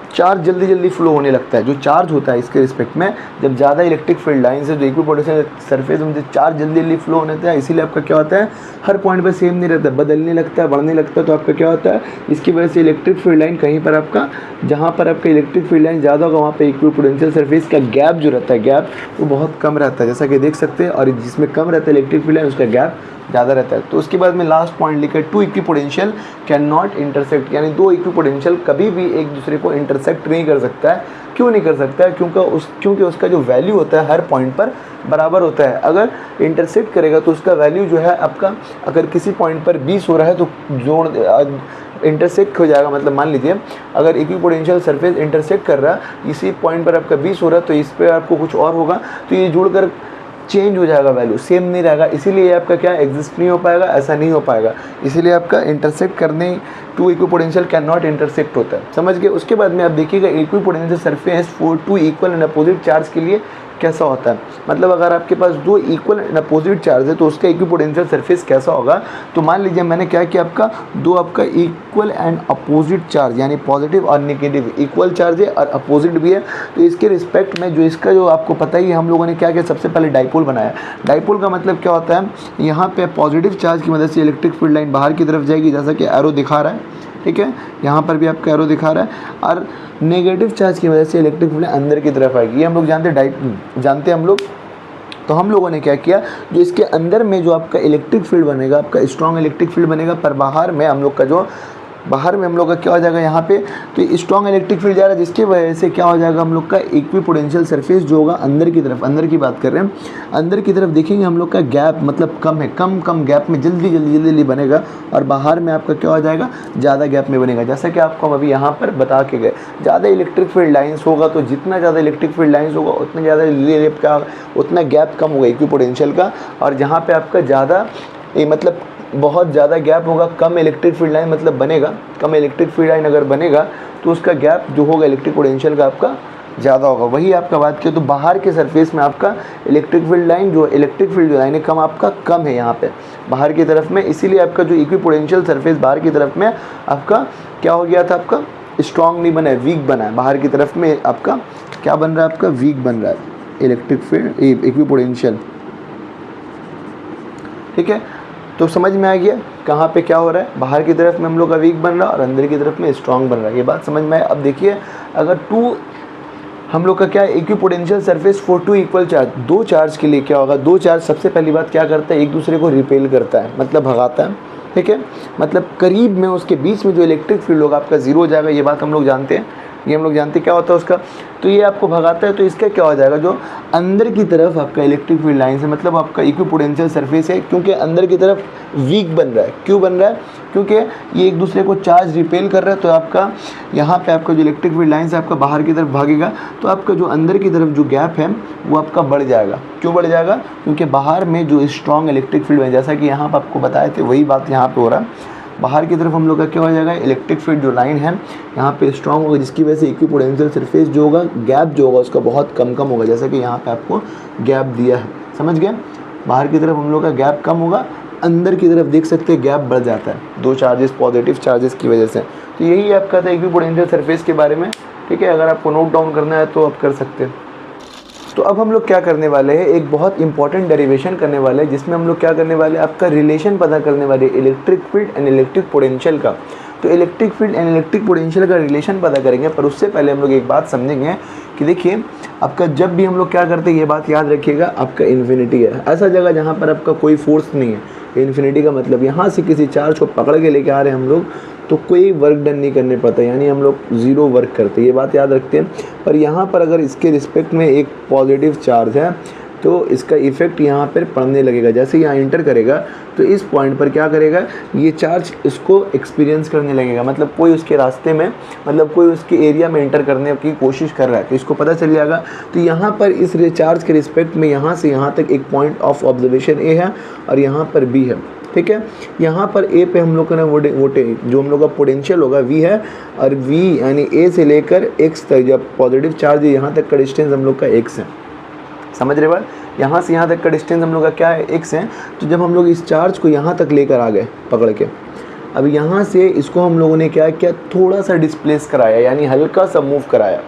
चार्ज जल्दी जल्दी फ्लो होने लगता है, जो चार्ज होता है इसके रिस्पेक्ट में, जब ज़्यादा इलेक्ट्रिक फील्ड लाइन से जो इक्विपोटेंशियल सरफेस में चार्ज जल्दी जल्दी फ्लो होने लगता है, इसीलिए आपका क्या होता है, हर पॉइंट पर सेम नहीं रहता है, बदलने लगता है, बढ़ने लगता है। तो आपका क्या होता है, इसकी वजह से इलेक्ट्रिक फील्ड लाइन कहीं पर आपका, जहाँ पर आपका इलेक्ट्रिक फील्ड लाइन ज़्यादा होगा वहाँ पर इक्विपोटेंशियल सरफेस का गैप जो रहता है, गैप वो बहुत कम रहता है, जैसा कि देख सकते हैं, और जिसमें कम रहता है इलेक्ट्रिक फील्ड लाइन उसका गैप ज़्यादा रहता है। तो उसके बाद में लास्ट पॉइंट लिखा है, two equipotential can not intersect, यानी दो इक्विपोटेंशियल कभी भी एक दूसरे को इंटरसेक्ट नहीं कर सकता है। क्यों नहीं कर सकता है, क्योंकि उसका जो वैल्यू होता है हर पॉइंट पर बराबर होता है। अगर इंटरसेक्ट करेगा तो उसका वैल्यू जो है आपका, अगर किसी पॉइंट पर 20 हो रहा है तो इंटरसेक्ट हो जाएगा, मतलब मान लीजिए अगर इक्विपोटेंशियल सरफेस इंटरसेक्ट कर रहा है इसी पॉइंट पर आपका 20 हो रहा है, तो इस पर आपको कुछ और होगा, तो ये जुड़कर चेंज हो जाएगा, वैल्यू सेम नहीं रहेगा, इसीलिए आपका क्या एग्जिस्ट नहीं हो पाएगा, ऐसा नहीं हो पाएगा, इसीलिए आपका इंटरसेक्ट करने two equipotential can not intersect होता है, समझ गए। उसके बाद में आप देखिएगा equipotential surface for two equal and opposite charge के लिए कैसा होता है, मतलब अगर आपके पास दो इक्वल एंड अपोजिट चार्ज है तो उसका इक्विपोटेंशियल सरफेस कैसा होगा। तो मान लीजिए मैंने क्या किया, आपका दो आपका इक्वल एंड अपोजिट चार्ज यानी पॉजिटिव और नेगेटिव, इक्वल चार्ज है और अपोजिट भी है, तो इसके रिस्पेक्ट में जो इसका जो आपको पता ही है हम लोगों ने क्या किया, सबसे पहले डाइपोल बनाया। डाइपोल का मतलब क्या होता है, यहाँ पे पॉजिटिव चार्ज की मदद से इलेक्ट्रिक फील्ड लाइन बाहर की तरफ जाएगी, जैसा कि एरो दिखा रहा है, ठीक है, यहाँ पर भी आपका एरो दिखा रहा है, और नेगेटिव चार्ज की वजह से इलेक्ट्रिक फील्ड अंदर की तरफ आएगी, ये हम लोग जानते हैं हम लोग। तो हम लोगों ने क्या किया, जो इसके अंदर में जो आपका इलेक्ट्रिक फील्ड बनेगा, आपका स्ट्रॉन्ग इलेक्ट्रिक फील्ड बनेगा, पर बाहर में हम लोग का जो बाहर में हम लोग का क्या हो जाएगा यहाँ पे, तो स्ट्रॉन्ग इलेक्ट्रिक फील्ड जा रहा है, जिसकी वजह से क्या हो जाएगा हम लोग का इक्विपोटेंशियल सरफेस जो होगा अंदर की तरफ, अंदर की बात कर रहे हैं, अंदर की तरफ देखेंगे हम लोग का गैप मतलब कम है, कम गैप में जल्दी बनेगा, और बाहर में आपका क्या हो जाएगा, ज़्यादा गैप में बनेगा। जैसा कि आपको हम अभी यहाँ पर बता के गए, ज़्यादा इलेक्ट्रिक फील्ड लाइन्स होगा, तो जितना ज़्यादा इलेक्ट्रिक फील्ड लाइन्स होगा उतना ज़्यादा उतना गैप कम होगा इक्विपोटेंशियल का, और जहाँ पर आपका ज़्यादा मतलब बहुत ज़्यादा गैप होगा, कम इलेक्ट्रिक फील्ड लाइन मतलब बनेगा, कम इलेक्ट्रिक फील्ड लाइन अगर बनेगा तो उसका गैप जो होगा इलेक्ट्रिक पोटेंशियल का आपका ज़्यादा होगा। वही आपका बात किया तो बाहर के सरफेस में आपका इलेक्ट्रिक फील्ड लाइन जो इलेक्ट्रिक फील्ड जो लाइन है कम है यहाँ पे बाहर की तरफ में, इसीलिए आपका जो इक्विपोटेंशियल सरफेस बाहर की तरफ में आपका क्या हो गया था, आपका स्ट्रॉन्ग नहीं बना है, वीक बना है, बाहर की तरफ में आपका क्या बन रहा है, आपका वीक बन रहा है इलेक्ट्रिक फील्ड इक्विपोटेंशियल, ठीक है। तो समझ में आ गया कहाँ पे क्या हो रहा है, बाहर की तरफ में हम लोग का वीक बन रहा है और अंदर की तरफ में स्ट्रॉन्ग बन रहा है, ये बात समझ में आए। अब देखिए अगर टू हम लोग का क्या है equipotential surface for two equal charge, दो चार्ज के लिए क्या होगा, दो चार्ज सबसे पहली बात क्या करता है, एक दूसरे को रिपेल करता है मतलब भगाता है, ठीक है, मतलब करीब में उसके बीच में जो इलेक्ट्रिक फील्ड होगा आपका जीरो हो जाएगा, ये बात हम लोग जानते हैं, ये हम लोग जानते हैं क्या होता है उसका, तो ये आपको भगाता है, तो इसका क्या हो जाएगा, जो अंदर की तरफ आपका इलेक्ट्रिक फील्ड लाइन है मतलब आपका इक्विपोटेंशियल सरफेस है, क्योंकि अंदर की तरफ वीक बन रहा है, क्यों बन रहा है, क्योंकि ये एक दूसरे को चार्ज रिपेल कर रहा है, तो आपका यहाँ पे आपका जो इलेक्ट्रिक फील्ड लाइन है आपका बाहर की तरफ भागेगा, तो आपका जो अंदर की तरफ जो गैप है वो आपका बढ़ जाएगा, क्यों बढ़ जाएगा, क्योंकि बाहर में जो स्ट्रॉन्ग इलेक्ट्रिक फील्ड है, जैसा कि यहाँ पर आपको बताए थे वही बात यहाँ पर हो रहा है, बाहर की तरफ हम लोग का क्या हो जाएगा, इलेक्ट्रिक फील्ड जो लाइन है यहाँ पे स्ट्रॉन्ग होगा, जिसकी वजह से इक्विपोटेंशियल सरफेस जो होगा गैप जो होगा उसका बहुत कम होगा, जैसा कि यहाँ पे आपको गैप दिया है, समझ गए। बाहर की तरफ हम लोग का गैप कम होगा, अंदर की तरफ देख सकते हैं गैप बढ़ जाता है दो चार्जेस पॉजिटिव चार्जेस की वजह से। तो यही आपका था इक्विपोटेंशियल सरफेस के बारे में, ठीक है। अगर आपको नोट डाउन करना है तो आप कर सकते हैं। तो अब हम लोग क्या करने वाले हैं, एक बहुत इंपॉर्टेंट डेरिवेशन करने वाले हैं, जिसमें हम लोग क्या करने वाले हैं, आपका रिलेशन पता करने वाले electric field and electric potential का। तो electric field and electric potential का रिलेशन पता करेंगे, पर उससे पहले हम लोग एक बात समझेंगे कि देखिए आपका जब भी हम लोग क्या करते हैं, ये बात याद रखिएगा, आपका इन्फिनिटी है ऐसा जगह जहाँ पर आपका कोई फोर्स नहीं है। इन्फिनिटी का मतलब यहाँ से किसी चार्ज को पकड़ के लेके आ रहे हैं हम लोग, तो कोई वर्क डन नहीं करने पाता, यानी हम लोग ज़ीरो वर्क करते हैं, ये बात याद रखते हैं। पर यहाँ पर अगर इसके रिस्पेक्ट में एक पॉजिटिव चार्ज है तो इसका इफ़ेक्ट यहाँ पर पड़ने लगेगा, जैसे यहाँ इंटर करेगा तो इस पॉइंट पर क्या करेगा, ये चार्ज इसको एक्सपीरियंस करने लगेगा, मतलब कोई उसके रास्ते में, मतलब कोई उसके एरिया में इंटर करने की कोशिश कर रहा है, तो इसको पता चल जाएगा। तो यहाँ पर इस चार्ज के रिस्पेक्ट में यहाँ से यहाँ तक एक पॉइंट ऑफ ऑब्जर्वेशन ए है और यहाँ पर बी है, ठीक है। यहाँ पर ए पे हम लोग का ना वोटे जो हम लोग का पोटेंशियल होगा वी है, और वी यानी ए से लेकर एक्स तक जब पॉजिटिव चार्ज है यहाँ तक का डिस्टेंस हम लोग का एक्स है, समझ रहे बात, यहाँ से यहाँ तक का डिस्टेंस हम लोग का क्या है, एक्स है। तो जब हम लोग इस चार्ज को यहाँ तक लेकर आ गए पकड़ के, अब यहाँ से इसको हम लोगों ने क्या किया, थोड़ा सा डिस्प्लेस कराया, यानी हल्का सा मूव कराया,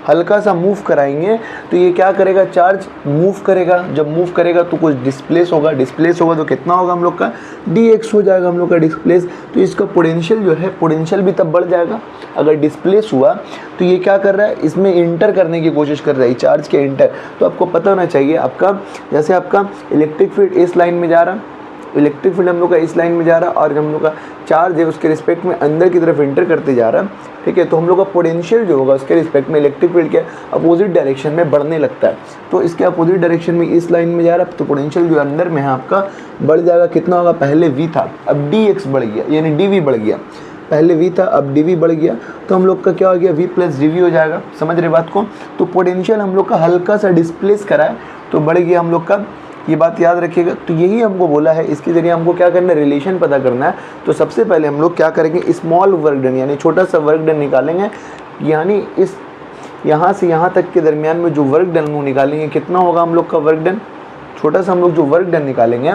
हल्का सा मूव कराएंगे तो ये क्या करेगा, चार्ज मूव करेगा, जब मूव करेगा तो कुछ डिस्प्लेस होगा, डिस्प्लेस होगा तो कितना होगा हम लोग का dx हो जाएगा हम लोग का डिस्प्लेस। तो इसका पोटेंशियल जो है, पोटेंशियल भी तब बढ़ जाएगा अगर डिस्प्लेस हुआ। तो ये क्या कर रहा है, इसमें इंटर करने की कोशिश कर रहा है, चार्ज के इंटर। तो आपको पता होना चाहिए आपका, जैसे आपका इलेक्ट्रिक फील्ड इस लाइन में जा रहा, इलेक्ट्रिक फील्ड हम लोग का इस लाइन में जा रहा, और हम लोग का चार्ज है उसके रिस्पेक्ट में अंदर की तरफ इंटर करते जा रहा, ठीक है। तो हम लोग का पोटेंशियल जो होगा उसके रिस्पेक्ट में इलेक्ट्रिक फील्ड के अपोजिट डायरेक्शन में बढ़ने लगता है। तो इसके अपोजिट डायरेक्शन में इस लाइन में जा रहा है, तो पोटेंशियल जो अंदर में है आपका बढ़ जाएगा, कितना होगा, पहले v था अब dx बढ़ गया, यानी dv बढ़ गया। पहले v था, अब dv बढ़ गया, तो हम लोग का क्या हो गया, v प्लस dv हो जाएगा। समझ रहे बात को? तो पोटेंशियल हम लोग का हल्का सा डिस्प्लेस करा है तो बढ़ गया हम लोग का, ये बात याद रखिएगा। तो यही हमको बोला है, इसके ज़रिए हमको क्या करना है, रिलेशन पता करना है। तो सबसे पहले हम लोग क्या करेंगे, स्मॉल वर्क डन यानी छोटा सा वर्क डन निकालेंगे, यानी इस यहाँ से यहाँ तक के दरमियान में जो वर्क डन वो निकालेंगे, कितना होगा हम लोग का वर्क डन, छोटा सा हम लोग जो वर्क डन निकालेंगे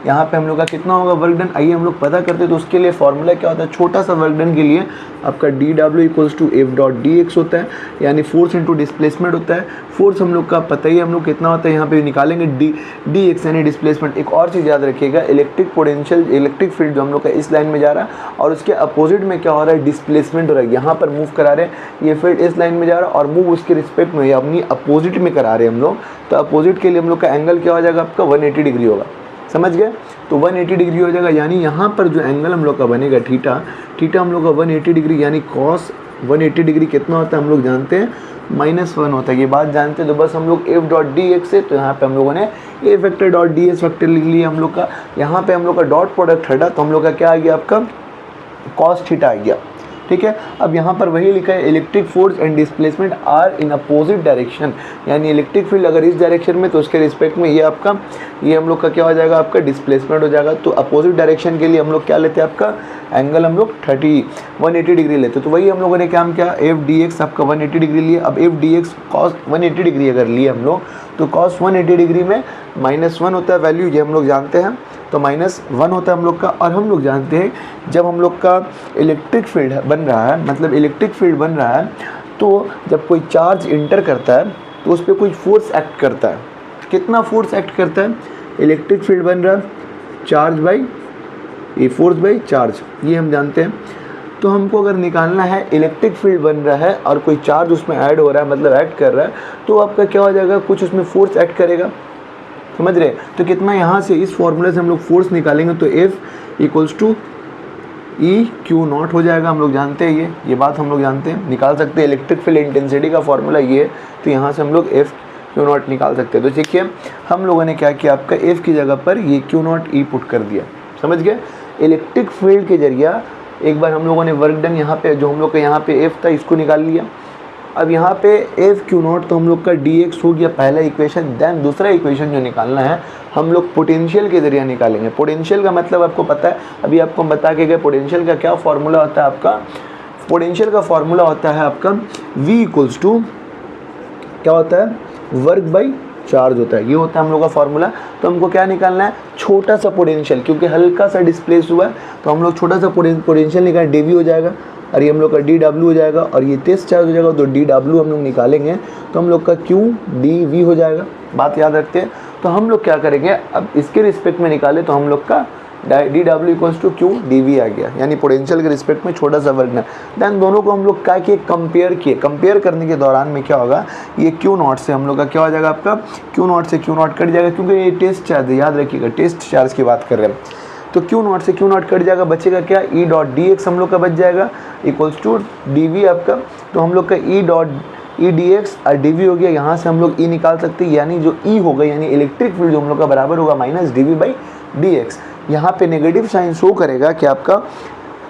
यहाँ पे हम लोग का कितना होगा वर्क डन, आइए हम लोग पता करते हैं। तो उसके लिए फॉर्मूला क्या होता है, छोटा सा वर्क डन के लिए आपका dw equals to F dot D X होता है, यानी फोर्स इंटू डिस्प्लेसमेंट होता है। फोर्स हम लोग का पता ही है हम लोग कितना होता है, यहाँ पे निकालेंगे डी एक्स यानी डिस्प्लेसमेंट। एक और चीज़ याद रखिएगा, इलेक्ट्रिक पोटेंशियल, इलेक्ट्रिक फील्ड जो हम लोग का इस लाइन में जा रहा है और उसके अपोजिट में क्या हो रहा है, डिस्प्लेसमेंट हो रहा है। यहाँ पर मूव करा रहे हैं, ये फील्ड इस लाइन में जा रहा है और मूव उसके रिस्पेक्ट में अपनी अपोजिट में करा रहे हैं हम लोग। तो अपोजिट के लिए हम लोग का एंगल क्या हो जाएगा, आपका 180 डिग्री होगा। समझ गए? तो 180 डिग्री हो जाएगा, यानी यहाँ पर जो एंगल हम लोग का बनेगा थीटा हम लोग का 180 डिग्री, यानी कॉस 180 डिग्री कितना होता है हम लोग जानते हैं, -1 होता है। ये बात जानते हैं तो बस हम लोग एफ डॉट डी एक्स से, तो यहाँ पे हम लोगों ने A factor dot D S factor लिख लिया हम लोग का। यहाँ पे हम लोग का डॉट प्रोडक्ट हटा तो हम लोग का क्या आ गया, आपका कॉस थीटा आ गया। ठीक है, अब यहाँ पर वही लिखा है, electric force and displacement are in opposite direction, यानी इलेक्ट्रिक फील्ड अगर इस डायरेक्शन में तो उसके रिस्पेक्ट में ये आपका, ये हम लोग का क्या हो जाएगा, आपका डिस्प्लेसमेंट हो जाएगा। तो अपोजिट डायरेक्शन के लिए हम लोग क्या लेते हैं, आपका एंगल हम लोग 180 डिग्री लेते हैं। तो वही हम लोगों ने काम किया, एफ डी एक्स आपका 180 डिग्री लिए। अब F D x cos 180 degree अगर लिए हम लोग, तो कॉस 180 डिग्री में -1 होता है वैल्यू, ये हम लोग जानते हैं। तो -1 होता है हम लोग का। और हम लोग जानते हैं जब हम लोग का इलेक्ट्रिक फील्ड बन रहा है, मतलब इलेक्ट्रिक फील्ड बन रहा है, तो जब कोई चार्ज इंटर करता है तो उस पर कोई फोर्स एक्ट करता है। कितना फोर्स एक्ट करता है, इलेक्ट्रिक फील्ड बन रहा है, चार्ज बाई ये फोर्स बाई चार्ज, ये हम जानते हैं। तो हमको अगर निकालना है, इलेक्ट्रिक फील्ड बन रहा है और कोई चार्ज उसमें ऐड हो रहा है, मतलब एक्ट कर रहा है, तो आपका क्या हो जाएगा, कुछ उसमें फोर्स एक्ट करेगा। समझ रहे? तो कितना यहाँ से इस फॉर्मूले से हम लोग फोर्स निकालेंगे तो F equals to E Q naught हो जाएगा। हम लोग जानते हैं ये बात हम लोग जानते हैं, निकाल सकते हैं। इलेक्ट्रिक फील्ड इंटेंसिटी का फॉर्मूला ये है, तो यहाँ से हम लोग F क्यू नॉट निकाल सकते हैं। तो देखिए हम लोगों ने क्या किया, आपका F की जगह पर ये क्यू नॉट ई पुट कर दिया। समझ गए? इलेक्ट्रिक फील्ड के जरिए एक बार हम लोगों ने वर्क डन यहाँ पे, जो हम लोग का यहाँ पे F था, इसको निकाल लिया। अब यहाँ पे एफ क्यू नॉट तो हम लोग का डी एक्स हो गया पहला इक्वेशन। देन दूसरा इक्वेशन जो निकालना है हम लोग पोटेंशियल के जरिए निकालेंगे। पोटेंशियल का मतलब आपको पता है, अभी आपको हम बता के गए पोटेंशियल का क्या फॉर्मूला होता है। आपका पोटेंशियल का फॉर्मूला होता है आपका v इक्वल्स टू क्या होता है, वर्क बाई चार्ज होता है। ये होता है हम लोग का फॉर्मूला। तो हमको क्या निकालना है, छोटा सा पोटेंशियल, क्योंकि हल्का सा डिस्प्लेस हुआ है तो हम लोग छोटा सा पोटेंशियल निकाल, dv हो जाएगा और ये हम लोग का dw हो जाएगा और ये तेज चार्ज हो जाएगा। तो dw हम लोग निकालेंगे तो हम लोग का q dv हो जाएगा। बात याद रखते हैं। तो हम लोग क्या करेंगे, अब इसके रिस्पेक्ट में निकाले तो हम लोग का dw equals to q dv आ गया, यानी पोटेंशियल के रिस्पेक्ट में छोटा सा वर्क है। दैन दोनों को हम लोग क्या किए, कंपेयर किए। कंपेयर करने के दौरान में क्या होगा, ये q नॉट से हम लोग का क्या हो जाएगा, आपका q नॉट से q नॉट कट जाएगा, क्योंकि ये टेस्ट चार्ज है, याद रखिएगा टेस्ट चार्ज की बात कर रहे हैं। तो q नॉट से q नॉट कट जाएगा, बचेगा क्या, e डॉट डी एक्स हम लोग का बच जाएगा इक्वल्स टू dv आपका। तो हम लोग का e डी एक्स और dv हो गया। यहाँ से हम लोग e निकाल सकते हैं, यानी जो e होगा यानी इलेक्ट्रिक फील्ड जो हम लोग का बराबर होगा minus dv by D x. यहाँ पे नेगेटिव साइन शो करेगा कि आपका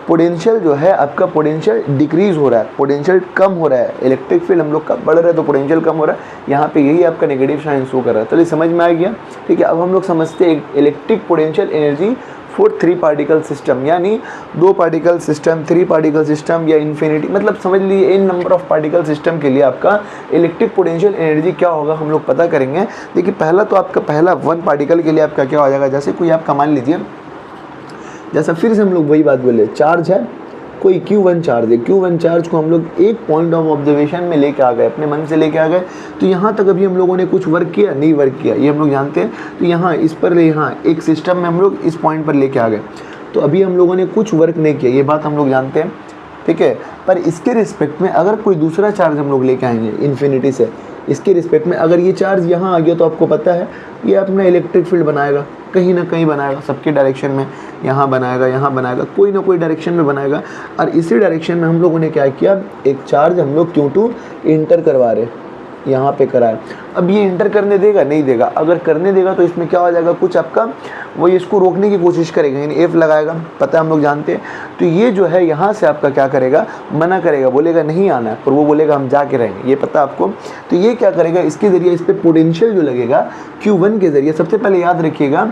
पोटेंशियल जो है, आपका पोटेंशियल डिक्रीज हो रहा है, पोटेंशियल कम हो रहा है। इलेक्ट्रिक फील्ड हम लोग का बढ़ रहा है तो पोटेंशियल कम हो रहा है। यहाँ पे यही आपका नेगेटिव साइन शो कर रहा है। तो ये समझ में आ गया, ठीक है। अब हम लोग समझते हैं electric potential energy for 3 particle system, यानी 2 पार्टिकल सिस्टम, 3 पार्टिकल सिस्टम या इन्फिनिटी, मतलब समझ लीजिए इन नंबर ऑफ पार्टिकल सिस्टम के लिए आपका इलेक्ट्रिक पोटेंशियल एनर्जी क्या होगा हम लोग पता करेंगे। देखिए पहला तो आपका पहला 1 पार्टिकल के लिए आपका क्या हो जाएगा, जैसे कोई आपका मान लीजिए, जैसा फिर से हम लोग वही बात बोले, चार्ज है, कोई Q1 चार्ज है। Q1 चार्ज को हम लोग एक पॉइंट ऑफ ऑब्जर्वेशन में लेके आ गए, अपने मन से लेके आ गए। तो यहाँ तक अभी हम लोगों ने कुछ वर्क किया, नहीं वर्क किया, ये हम लोग जानते हैं। तो यहाँ इस पर यहाँ एक सिस्टम में हम लोग इस पॉइंट पर लेके आ गए, तो अभी हम लोगों ने कुछ वर्क नहीं किया, ये बात हम लोग जानते हैं, ठीक है। पर इसके रिस्पेक्ट में अगर कोई दूसरा चार्ज हम लोग लेके आएंगे इन्फिनिटी से, इसके रिस्पेक्ट में अगर ये चार्ज यहाँ आ गया तो आपको पता है ये अपना इलेक्ट्रिक फील्ड बनाएगा, कहीं ना कहीं बनाएगा, सबके डायरेक्शन में, यहाँ बनाएगा, कोई ना कोई डायरेक्शन में बनाएगा। और इसी डायरेक्शन में हम लोगों ने क्या किया, एक चार्ज हम लोग Q2 इंटर करवा रहे, यहाँ पे करा है। अब ये इंटर करने देगा, नहीं देगा। अगर करने देगा तो इसमें क्या हो जाएगा, कुछ आपका वो इसको रोकने की कोशिश करेगा, यानी एफ लगाएगा, पता है हम लोग जानते हैं। तो ये जो है यहाँ से आपका क्या करेगा, मना करेगा, बोलेगा नहीं आना है, पर वो बोलेगा हम जाके रहेंगे, ये पता आपको। तो ये क्या करेगा, इसके ज़रिए इस पर पोटेंशियल जो लगेगा Q1 के ज़रिए, सबसे पहले याद रखिएगा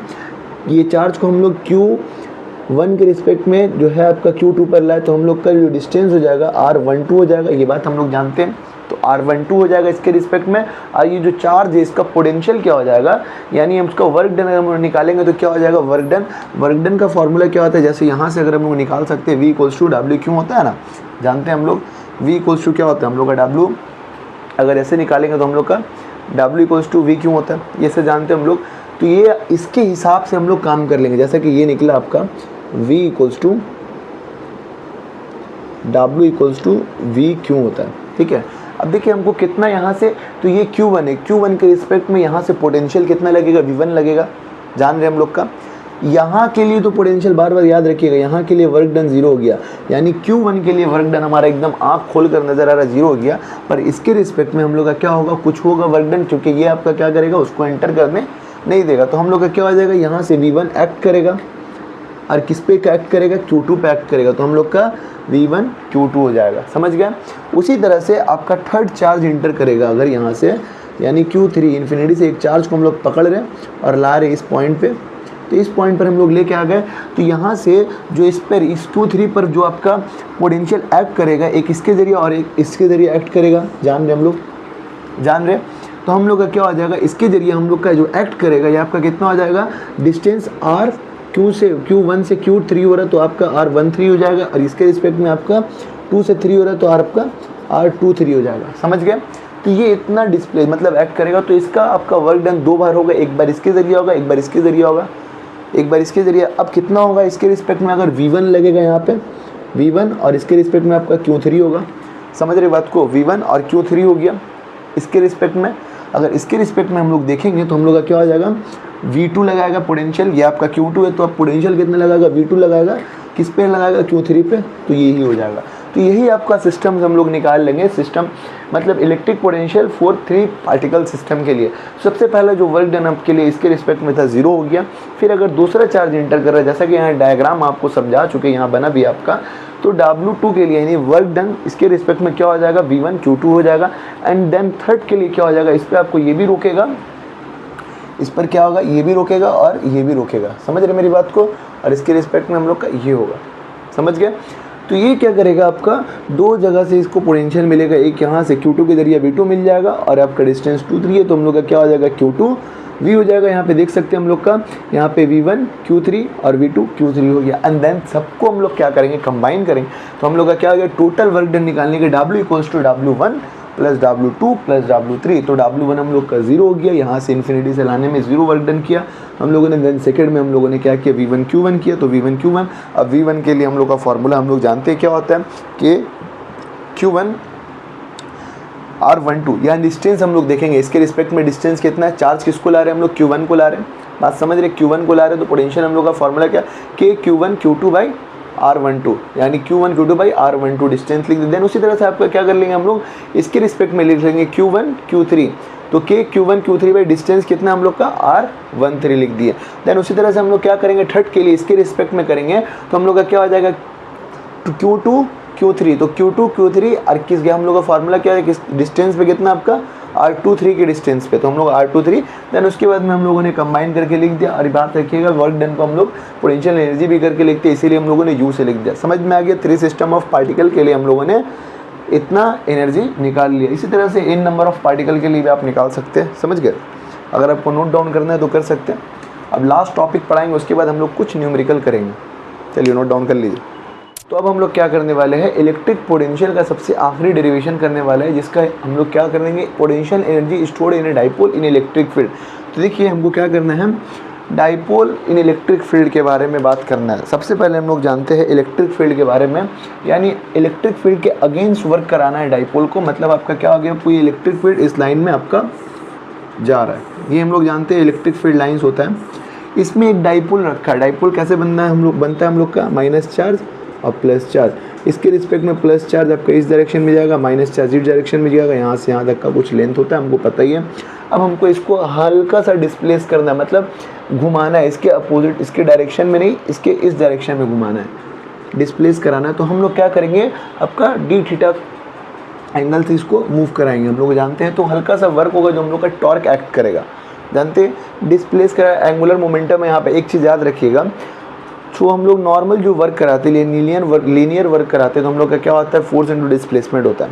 ये चार्ज को हम लोग Q1 के रिस्पेक्ट में जो है आपका Q2 पर लाए, तो हम लोग का जो डिस्टेंस हो जाएगा R12 हो जाएगा, ये बात हम लोग जानते हैं। तो R12 हो जाएगा इसके रिस्पेक्ट में, और ये जो चार्ज है इसका पोटेंशियल क्या हो जाएगा, यानी हम उसका वर्क डन अगर हम निकालेंगे तो क्या हो जाएगा, वर्क डन। वर्क डन का फॉर्मूला क्या होता है, जैसे यहाँ से अगर हम लोग निकाल सकते हैं V = W क्यों होता है ना, जानते हैं हम लोग। V = क्या होता है हम लोग का W, अगर ऐसे निकालेंगे तो हम लोग का W = V क्यों होता है, ये से जानते हैं हम लोग। तो ये इसके हिसाब से हम लोग काम कर लेंगे, जैसा कि ये निकला आपका V = W = V क्यों होता है, ठीक है। अब देखिए हमको कितना यहाँ से, तो ये Q1 है, Q1 के रिस्पेक्ट में यहाँ से पोटेंशियल कितना लगेगा, V1 लगेगा, जान रहे हम लोग का। यहाँ के लिए तो पोटेंशियल बार बार याद रखिएगा, यहाँ के लिए वर्क डन 0 हो गया, यानी Q1 के लिए वर्क डन हमारा एकदम आँख खोल कर नजर आ रहा है 0 हो गया। पर इसके रिस्पेक्ट में हम लोग का क्या होगा, कुछ होगा वर्क डन, क्योंकि ये आपका क्या करेगा, उसको एंटर करने नहीं देगा। तो हम लोग का क्या हो जाएगा, यहाँ से V1 एक्ट करेगा, और किस पे एक्ट करेगा, Q2 पे एक्ट करेगा, तो हम लोग का V1 Q2 हो जाएगा, समझ गया। उसी तरह से आपका थर्ड चार्ज इंटर करेगा अगर यहाँ से, यानी Q3 इन्फिनिटी से एक चार्ज को हम लोग पकड़ रहे हैं और ला रहे इस पॉइंट पे, तो इस पॉइंट पर हम लोग लेके आ गए। तो यहाँ से जो इस पर, इस Q3 पर जो आपका पोटेंशियल एक्ट करेगा, एक इसके ज़रिए और एक इसके ज़रिए एक्ट करेगा, जान रहे हम लोग, जान रहे। तो हम लोग का क्या हो जाएगा, इसके ज़रिए हम लोग का जो एक्ट करेगा ये आपका कितना हो जाएगा, डिस्टेंस R Q1 से Q3 हो रहा है तो आपका R13 हो जाएगा, और इसके रिस्पेक्ट में आपका 2 से 3 हो रहा है तो आपका R23 हो जाएगा, समझ गए। तो ये इतना डिस्प्ले मतलब एक्ट करेगा, तो इसका आपका वर्क डन 2 बार होगा, एक बार इसके ज़रिए होगा, एक बार इसके ज़रिए होगा, एक बार इसके ज़रिए। अब कितना होगा इसके रिस्पेक्ट में, अगर V1 लगेगा यहाँ पे V1, और इसके रिस्पेक्ट में आपका Q3 होगा, समझ रहे बात को, V1 और Q3 हो गया इसके रिस्पेक्ट में। अगर इसके रिस्पेक्ट में हम लोग देखेंगे तो हम लोग का क्या हो जाएगा, V2 लगाएगा पोटेंशियल, ये आपका Q2 है, तो अब पोटेंशियल कितना लगाएगा, V2 लगाएगा, किस पे लगाएगा, Q3 पे, तो यही हो जाएगा। तो यही आपका सिस्टम हम लोग निकाल लेंगे, सिस्टम मतलब electric potential for 3 particle system के लिए। सबसे पहला जो वर्क डन आपके लिए इसके रिस्पेक्ट में था 0 हो गया। फिर अगर दूसरा चार्ज इंटर कर रहा है, जैसा कि यहाँ डायग्राम आपको समझा चुके, यहाँ बना भी आपका, तो W2 के लिए यानी वर्क डन इसके रिस्पेक्ट में क्या हो जाएगा, V1 Q2 हो जाएगा। एंड देन थर्ड के लिए क्या हो जाएगा, इस पर आपको ये भी रोकेगा, इस पर क्या होगा, ये भी रोकेगा और ये भी रोकेगा, समझ रहे मेरी बात को। और इसके रिस्पेक्ट में हम लोग का ये होगा, समझ गए। तो ये क्या करेगा, आपका 2 जगह से इसको पोटेंशियल मिलेगा, एक यहाँ से Q2 के जरिए V2 मिल जाएगा, और आपका डिस्टेंस 2 3 है, तो हम लोग का क्या हो जाएगा, Q2 V हो जाएगा। यहाँ पे देख सकते हैं हम लोग का, यहाँ पे V1 Q3 और V2 Q3 हो गया। एंड देन सबको हम लोग क्या करेंगे, कंबाइन करेंगे, तो हम लोग का क्या हो गया, टोटल वर्क डन निकालने के W = W1 + W2 + W3। तो W1 हम लोग का 0 हो गया, यहाँ से इन्फिनिटी से लाने में 0 वर्क डन किया हम लोगों ने। देन सेकेंड में हम लोगों ने क्या किया, V1 Q1 किया, तो V1 Q1। अब V1 के लिए हम लोग का फॉर्मूला हम लोग जानते हैं क्या होता है, कि Q1 R12, या डिस्टेंस हम लोग देखेंगे इसके रिस्पेक्ट में, डिस्टेंस कितना है, चार्ज किसको ला रहे हैं हम लोग, Q1 को ला रहे हैं, बात समझ रहे, Q1 को ला रहे हैं। तो पोटेंशियल हम लोग का फॉर्मूला क्या, कि Q1 Q2/R12, यानी Q1 Q2/R12 डिस्टेंस लिख दें। उसी तरह से आपका क्या कर लेंगे हम लोग, इसके रिस्पेक्ट में लिख लेंगे Q1 Q3, तो Q1 Q3 डिस्टेंस कितना हम लोग का, R13 लिख दिए। देन उसी तरह से हम लोग क्या करेंगे, थर्ड के लिए इसके रिस्पेक्ट में करेंगे, तो हम लोग का क्या हो जाएगा, Q2 Q3, तो Q2 Q3 और किस गया हम लोग का फार्मूला क्या है, किस डिस्टेंस पे कितना आपका, R23 के डिस्टेंस पे, तो हम लोग R23। देन उसके बाद में हम लोगों ने कंबाइन करके लिख दिया। और बात रखिएगा वर्क डन को हम लोग पोटेंशियल एनर्जी भी करके लिखते हैं, इसीलिए हम लोगों ने U से लिख दिया। समझ में आ गया, 3 सिस्टम ऑफ पार्टिकल के लिए हम लोगों ने इतना एनर्जी निकाल लिया। इसी तरह से इन नंबर ऑफ पार्टिकल के लिए भी आप निकाल सकते हैं, समझ गए। अगर आपको नोट डाउन करना है तो कर सकते हैं। अब लास्ट टॉपिक पढ़ाएंगे, उसके बाद हम लोग कुछ न्यूमेरिकल करेंगे। चलिए नोट डाउन कर लीजिए। तो अब हम लोग क्या करने वाले हैं, इलेक्ट्रिक पोटेंशियल का सबसे आखिरी डेरिवेशन करने वाले हैं, जिसका हम लोग क्या करेंगे, potential energy stored in a dipole in electric field. तो देखिए हमको क्या करना है, डाइपोल इन इलेक्ट्रिक फील्ड के बारे में बात करना है। सबसे पहले हम लोग जानते हैं इलेक्ट्रिक फील्ड के बारे में, यानी इलेक्ट्रिक फील्ड के अगेंस्ट वर्क कराना है डाइपोल को। मतलब आपका क्या हो गया, पूरी इलेक्ट्रिक फील्ड इस लाइन में आपका जा रहा है, ये हम लोग जानते हैं इलेक्ट्रिक फील्ड लाइन्स होता है। इसमें एक डाइपोल रखा है। डाइपोल कैसे बनना है, बनता है हम लोग का माइनस चार्ज और प्लस चार्ज। इसके रिस्पेक्ट में प्लस चार्ज आपका इस डायरेक्शन में जाएगा, माइनस चार्ज इस डायरेक्शन में जाएगा, यहाँ से यहाँ तक का कुछ लेंथ होता है, हमको पता ही है। अब हमको इसको हल्का सा डिस्प्लेस करना है, मतलब घुमाना है, इसके अपोजिट, इसके डायरेक्शन में नहीं, इसके इस डायरेक्शन में घुमाना है, डिस्प्लेस कराना है। तो हम लोग क्या करेंगे, आपका डी थीटा एंगल से इसको मूव कराएंगे, हम लोग जानते हैं। तो हल्का सा वर्क होगा जो हम लोग का टॉर्क एक्ट करेगा, जानते हैं। डिस्प्लेस करा एंगुलर मोमेंटम है यहाँ पे, एक चीज़ याद रखिएगा, जो हम लोग नॉर्मल जो वर्क कराते हैं, लीनियर वर्क कराते हैं, तो हम लोग का क्या होता है, फोर्स इंटू डिस्प्लेसमेंट होता है,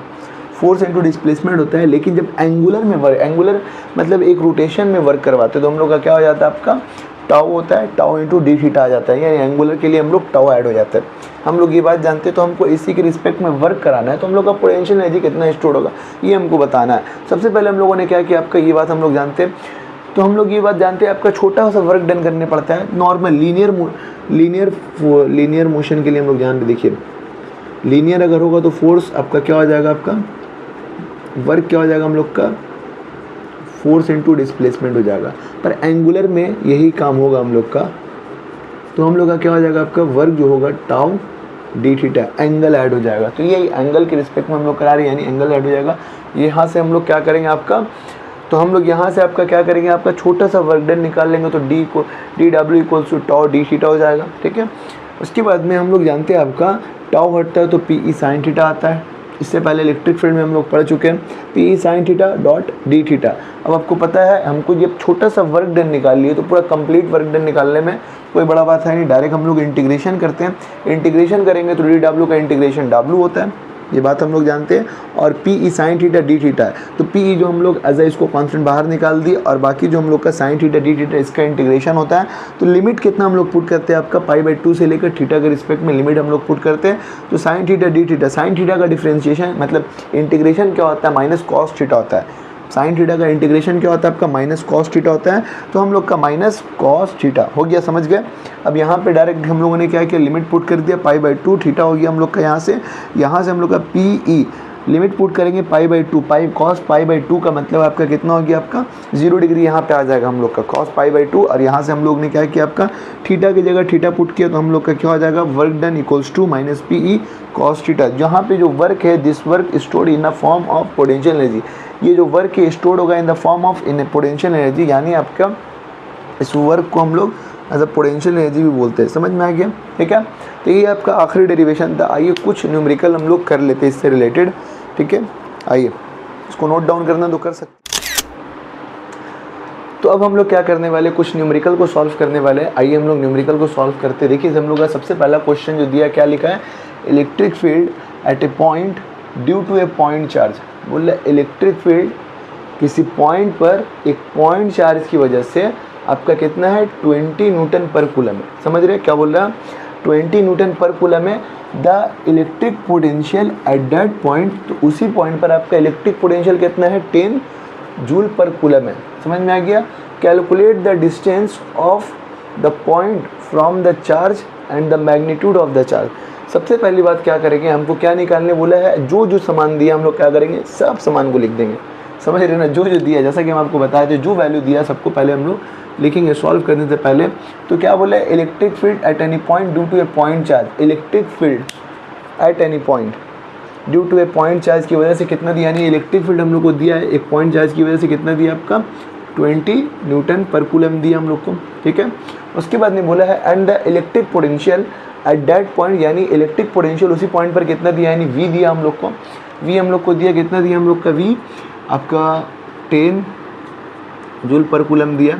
फोर्स इंटू डिस्प्लेसमेंट होता है। लेकिन जब एंगुलर में वर्क, एंगुलर मतलब एक रोटेशन में वर्क करवाते हैं, तो हम लोग का क्या हो जाता है, आपका टाउ होता है, टाउ इंटू डी थीटा आ जाता है, यानी एंगुलर के लिए हम लोग टाउ ऐड हो जाता है। हम लोग ये बात जानते हैं। तो हमको इसी के रिस्पेक्ट में वर्क कराना है, तो हम लोग का पोटेंशियल एनर्जी कितना स्टोर होगा ये हमको बताना है। सबसे पहले हम लोगों ने क्या किया, आपका ये बात हम लोग जानते हैं। तो हम लोग ये बात जानते हैं, आपका छोटा सा वर्क डन करने पड़ता है नॉर्मल लीनियर मोशन के लिए। हम लोग ध्यान देखिए, लीनियर अगर होगा तो फोर्स आपका क्या हो जाएगा, आपका वर्क क्या हो जाएगा, हम लोग का फोर्स इंटू डिस्प्लेसमेंट हो जाएगा। पर एंगुलर में यही काम होगा हम लोग का, तो हम लोग का क्या हो जाएगा, आपका वर्क जो होगा tau D theta, angle add हो जाएगा। तो ये एंगल के रिस्पेक्ट में हम लोग करा रहे हैं, यानी एंगल ऐड हो जाएगा। यहाँ से हम लोग क्या करेंगे आपका, तो हम लोग यहाँ से आपका क्या करेंगे, आपका छोटा सा वर्क डन निकाल लेंगे, तो D W equals to tau D theta हो जाएगा, ठीक है। उसके बाद में हम लोग जानते हैं, आपका टाउ हटता है तो पी ई साइन थीटा आता है। इससे पहले इलेक्ट्रिक फील्ड में हम लोग पढ़ चुके हैं, P E sine theta dot D theta. अब आपको पता है, हमको जब छोटा सा वर्क डन निकाल लिए, तो पूरा कंप्लीट वर्क डन निकालने में कोई बड़ा बात है नहीं, डायरेक्ट हम लोग इंटीग्रेशन करते हैं। इंटीग्रेशन करेंगे तो डी डब्ल्यू का इंटीग्रेशन डब्ल्यू होता है, ये बात हम लोग जानते हैं। और P E sine theta D theta है, तो पी ई जो हम लोग एज ए इसको कांस्टेंट बाहर निकाल दिए, और बाकी जो हम लोग का साइन थीटा डी थीटा इसका इंटीग्रेशन होता है। तो लिमिट कितना हम लोग पुट करते हैं, आपका पाई/2 से लेकर थीटा के रिस्पेक्ट में लिमिट हम लोग पुट करते हैं। तो sine theta D theta, sine theta का डिफ्रेंशिएशन मतलब इंटीग्रेशन क्या होता है, माइनस कॉस थीटा होता है। साइन थीटा का इंटीग्रेशन क्या होता है, आपका माइनस कॉस थीटा होता है। तो हम लोग का माइनस कॉस थीटा हो गया, समझ गए। अब यहाँ पे डायरेक्ट हम लोगों ने क्या किया, लिमिट पुट कर दिया, पाई/2 थीटा हो गया हम लोग का। यहाँ से हम लोग का पी ई लिमिट पुट करेंगे पाई/2, पाई कॉस पाई/2 का मतलब आपका कितना हो गया, आपका 0 डिग्री यहाँ पे आ जाएगा हम लोग का कॉस पाई/2। और यहाँ से हम लोग ने क्या किया, आपका थीटा की जगह थीटा पुट किया, तो हम लोग का क्या हो जाएगा, work done equals to minus P E cos theta. जहाँ पे जो वर्क है, this work stored in the form of potential energy, ये जो वर्क है स्टोर्ड होगा in the form of in potential energy, यानी आपका इस वर्क को हम लोग एज अ पोटेंशियल एनर्जी भी बोलते हैं। समझ में आ गया, ठीक है। तो ये आपका आखिरी डेरिवेशन था। आइए कुछ न्यूमेरिकल हम लोग कर लेते हैं इससे रिलेटेड, ठीक है। आइए इसको नोट डाउन करना तो कर सकते। तो अब हम लोग क्या करने वाले, कुछ न्यूमेरिकल को सॉल्व करने वाले हैं। आइए हम लोग न्यूमेरिकल को सॉल्व करते। देखिए हम लोग का सबसे पहला क्वेश्चन जो दिया, क्या लिखा है, electric field at a point due to a point charge. बोल रहा इलेक्ट्रिक फील्ड किसी पॉइंट पर एक पॉइंट चार्ज की वजह से आपका कितना है, 20 न्यूटन पर कूलम है। समझ रहे क्या बोल रहा है, 20 न्यूटन पर कूलम है। The electric potential at that point, तो उसी पॉइंट पर आपका इलेक्ट्रिक पोटेंशियल कितना है, 10 जूल पर कूलम है। समझ में आ गया। Calculate the distance of the point from the charge and the magnitude of the charge. सबसे पहली बात क्या करेंगे, हमको क्या निकालने बोला है, जो जो सामान दिया हम लोग क्या करेंगे, सब सामान को लिख देंगे। समझ रहे ना, जो जो दिया, जैसा कि हम आपको बताए थे, जो वैल्यू दिया सबको पहले हम लोग लिखेंगे सॉल्व करने से पहले। तो क्या बोला है, electric field at any point due to a point charge. Electric field at any point due to a point charge की वजह से कितना दिया, यानी इलेक्ट्रिक फील्ड हम लोग को दिया है एक पॉइंट चार्ज की वजह से कितना दिया, आपका 20 न्यूटन पर कूलम दिया हम लोग को, ठीक है। उसके बाद में बोला है and the electric potential at that point, यानी इलेक्ट्रिक पोटेंशियल उसी पॉइंट पर कितना दिया, यानी वी दिया हम लोग को। वी हम लोग को दिया, कितना दिया हम लोग का, वी आपका 10 जूल पर कूलम दिया।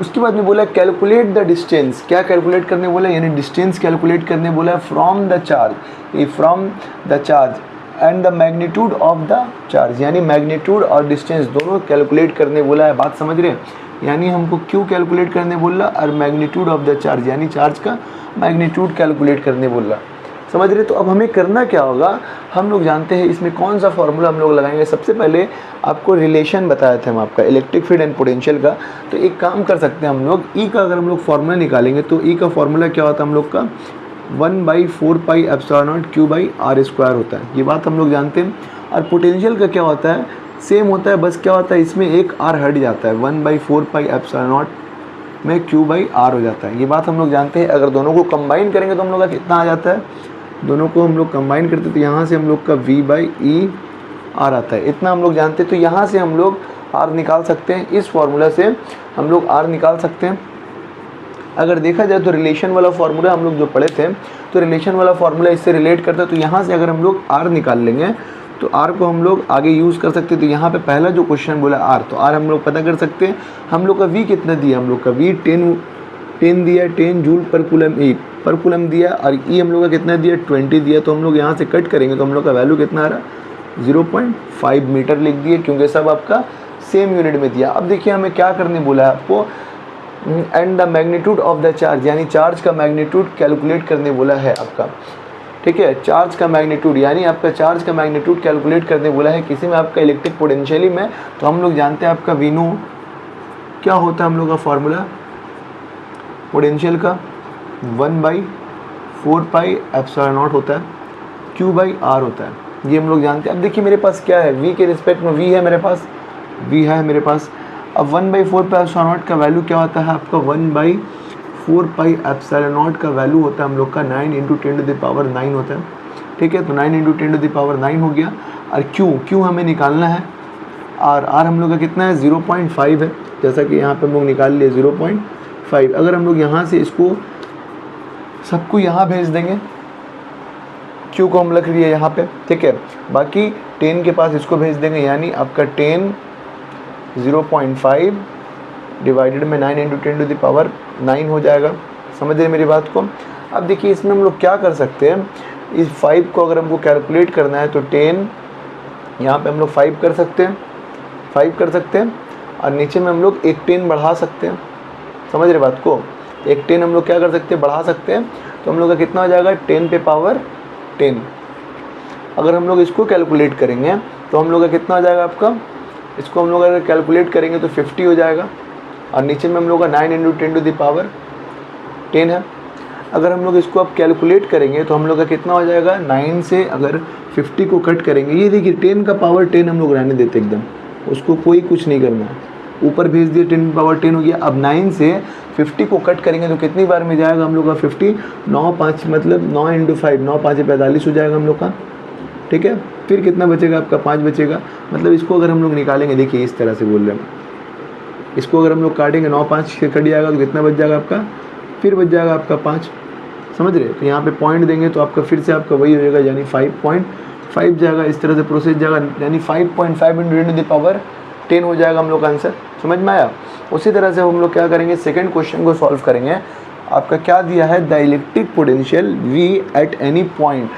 उसके बाद में बोला कैलकुलेट द डिस्टेंस, क्या कैलकुलेट करने बोला, यानी डिस्टेंस कैलकुलेट करने बोला फ्रॉम द चार्ज, ये from the charge and the magnitude of the charge, यानी मैग्नीट्यूड और डिस्टेंस दोनों कैलकुलेट करने बोला है। बात समझ रहे हैं, यानी हमको क्यों कैलकुलेट करने बोल रहा, और मैग्नीट्यूड ऑफ द चार्ज, यानी चार्ज का मैग्नीट्यूड कैलकुलेट करने बोल रहा। समझ रहे। तो अब हमें करना क्या होगा, हम लोग जानते हैं इसमें कौन सा फॉर्मूला हम लोग लगाएंगे। सबसे पहले आपको रिलेशन बताया था हम आपका इलेक्ट्रिक फील्ड एंड पोटेंशियल का। तो एक काम कर सकते हैं हम लोग, ई का अगर हम लोग फॉर्मूला निकालेंगे, तो ई का फॉर्मूला क्या होता है हम लोग का, 1/4 pi epsilon naught Q by R square होता है। ये बात हम लोग जानते हैं। और पोटेंशियल का क्या होता है, सेम होता है, बस क्या होता है इसमें एक R हट जाता है, 1/4 पाई एप्सिलॉन नॉट में Q बाई R हो जाता है। ये बात हम लोग जानते हैं। अगर दोनों को कंबाइन करेंगे तो हम लोग का कितना आ जाता है, दोनों को हम लोग कंबाइन करते तो यहाँ से हम लोग का V/E R आता है, इतना हम लोग जानते हैं। तो यहाँ से हम लोग R निकाल सकते हैं, इस फॉर्मूला से हम लोग R निकाल सकते हैं। अगर देखा जाए तो रिलेशन वाला फार्मूला हम लोग जो पढ़े थे, तो रिलेशन वाला फार्मूला इससे रिलेट करता है। तो यहाँ से अगर हम लोग R निकाल लेंगे तो R को हम लोग आगे यूज़ कर सकते हैं। तो यहाँ पे पहला जो क्वेश्चन बोला R, तो R हम लोग पता कर सकते हैं। हम लोग का V कितना दिया, हम लोग का V 10 दिया, 10 जूल पर कूलम दिया, और E हम लोग का कितना दिया, 20 दिया। तो हम लोग यहाँ से कट करेंगे तो हम लोग का वैल्यू कितना आ रहा, 0.5 मीटर लिख दिए, क्योंकि सब आपका सेम यूनिट में दिया। अब देखिए हमें क्या करने बोला है आपको, and the magnitude of the charge, यानी चार्ज का मैग्नीट्यूड कैलकुलेट करने बोला है आपका। ठीक है, चार्ज का मैग्नीट्यूड, यानी आपका चार्ज का मैग्नीट्यूड कैलकुलेट करने बोला है किसी में आपका इलेक्ट्रिक पोटेंशियली में। तो हम लोग जानते हैं आपका वी नो क्या होता है, हम लोग का फार्मूला पोटेंशियल का 1/4πε0 होता है, Q/R होता है, ये हम लोग जानते हैं। अब देखिए मेरे पास क्या है, V के रिस्पेक्ट में V है मेरे पास, V है मेरे पास। अब 1/4πε0 का वैल्यू क्या होता है आपका, 1/4πε0 का वैल्यू होता है हम लोग का 9 × 10⁹ होता है। ठीक है, तो 9 × 10⁹ हो गया। और Q हमें निकालना है, R हम लोग का कितना है, 0.5 है, जैसा कि यहाँ पे हम लोग निकाल लिए 0.5। अगर हम लोग यहाँ से इसको सबको यहाँ भेज देंगे, Q को हम लिख लिए यहाँ पे, ठीक है, बाकी 10 के पास इसको भेज देंगे, यानी आपका 10 0.5 डिवाइडेड में 9 × 10⁹ हो जाएगा। समझ रहे मेरी बात को। अब देखिए इसमें हम लोग क्या कर सकते हैं, इस 5 को अगर हमको कैलकुलेट करना है तो 10 यहाँ पे हम लोग 5 कर सकते हैं, 5 कर सकते हैं, और नीचे में हम लोग एक 10 बढ़ा सकते हैं। समझ रहे बात को, एक 10 हम लोग क्या कर सकते हैं, बढ़ा सकते हैं। तो हम लोग का कितना हो जाएगा, 10 पे पावर 10। अगर हम लोग इसको कैलकुलेट करेंगे तो हम लोग का कितना हो जाएगा आपका, इसको हम लोग अगर कैलकुलेट करेंगे तो 50 हो जाएगा, और नीचे में हम लोग का 9 × 10⁻10 है। अगर हम लोग इसको अब कैलकुलेट करेंगे तो हम लोग का कितना हो जाएगा, 9 से अगर 50 को कट करेंगे, ये देखिए 10 का पावर 10 हम लोग रहने देते एकदम, उसको कोई कुछ नहीं करना है, ऊपर भेज दिए 10 पावर 10 हो गया। अब 9 से 50 को कट करेंगे तो कितनी बार में जाएगा हम लोग का 50, 9 5 मतलब 9 × 5, 9 5 45 हो जाएगा हम लोग का। ठीक है, फिर कितना बचेगा आपका, 5 बचेगा। मतलब इसको अगर हम लोग निकालेंगे, देखिए इस तरह से बोल रहे हैं, इसको अगर हम लोग काटेंगे 9 5 से कट जाएगा तो कितना बच जाएगा आपका, फिर बच जाएगा आपका 5। समझ रहे, तो यहाँ पे पॉइंट देंगे तो आपका फिर से आपका वही हो जाएगा, यानी 5.5 जाएगा। इस तरह से प्रोसेस जाएगा, यानी 5.5 × 10⁻10 हो जाएगा हम लोग का आंसर। समझ में आया। उसी तरह से हम लोग क्या करेंगे, सेकंड क्वेश्चन को सॉल्व करेंगे। आपका क्या दिया है, the electric potential V at any point,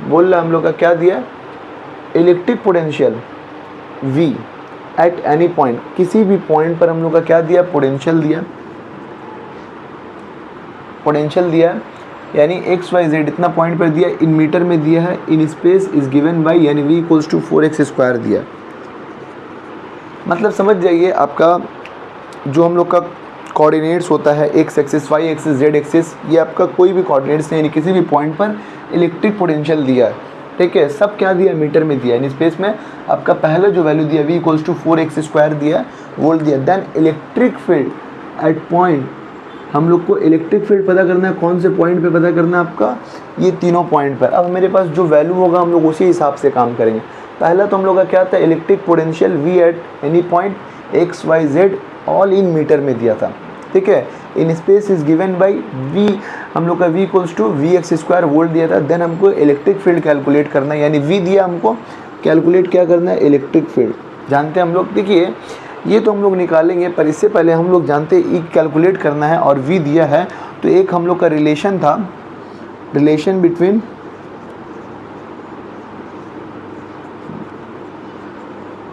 बोल रहा हम लोग का क्या दिया, electric potential V at any point, किसी भी पॉइंट पर हम लोग का क्या दिया, पोटेंशियल दिया, पोटेंशियल दिया, यानी XYZ इतना पॉइंट पर दिया, इन मीटर में दिया है, in space is given bye, यानी V = 4x² दिया। मतलब समझ जाइए आपका जो हम लोग का कोऑर्डिनेट्स होता है, x axis, y axis, z axis, ये आपका कोई भी कोऑर्डिनेट्स नहीं, यानी किसी भी पॉइंट पर इलेक्ट्रिक पोटेंशियल दिया है। ठीक है, सब क्या दिया, मीटर में दिया, यानी स्पेस में आपका पहला जो वैल्यू दिया V = 4x² दिया, वोल्ट दिया। Then electric field at point, हम लोग को इलेक्ट्रिक फील्ड पता करना है, कौन से पॉइंट पे पता करना है आपका, ये तीनों पॉइंट पर। अब मेरे पास जो वैल्यू होगा हम लोग उसी हिसाब से काम करेंगे। पहला तो हम लोग का क्या था, electric potential V at any point XYZ all in metre में दिया था। ठीक है, in space is given by V, हम लोग का V = Vx² वोल्ट दिया था। देन हमको इलेक्ट्रिक फील्ड कैलकुलेट करना है, यानी V दिया हमको, कैलकुलेट क्या करना है, इलेक्ट्रिक फील्ड जानते हैं हम लोग। देखिए ये तो हम लोग निकालेंगे, पर इससे पहले हम लोग जानते हैं E कैलकुलेट करना है और V दिया है। तो एक हम लोग का रिलेशन था, relation between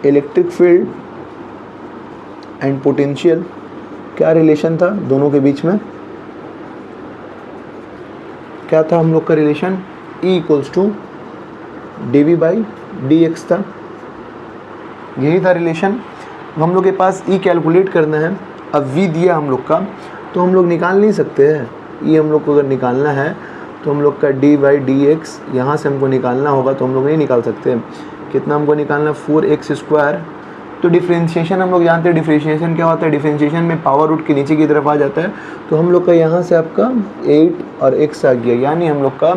electric field and potential, क्या रिलेशन था दोनों के बीच में, क्या था हम लोग का रिलेशन, E = dV/dx था, यही था रिलेशन। हम लोग के पास E कैलकुलेट करना है। अब V दिया हम लोग का, तो हम लोग निकाल नहीं सकते हैं, E हम लोग को अगर निकालना है तो हम लोग का d/dx यहाँ से हमको निकालना होगा, तो हम लोग नहीं निकाल सकते। कितना हमको निकालना, 4x²। तो डिफ्रेंशिएशन हम लोग जानते हैं, डिफ्रेंशिएशन क्या होता है, डिफ्रेंशिएशन में पावर रूट के नीचे की तरफ आ जाता है। तो हम लोग का यहाँ से आपका 8 और x आ गया, यानी हम लोग का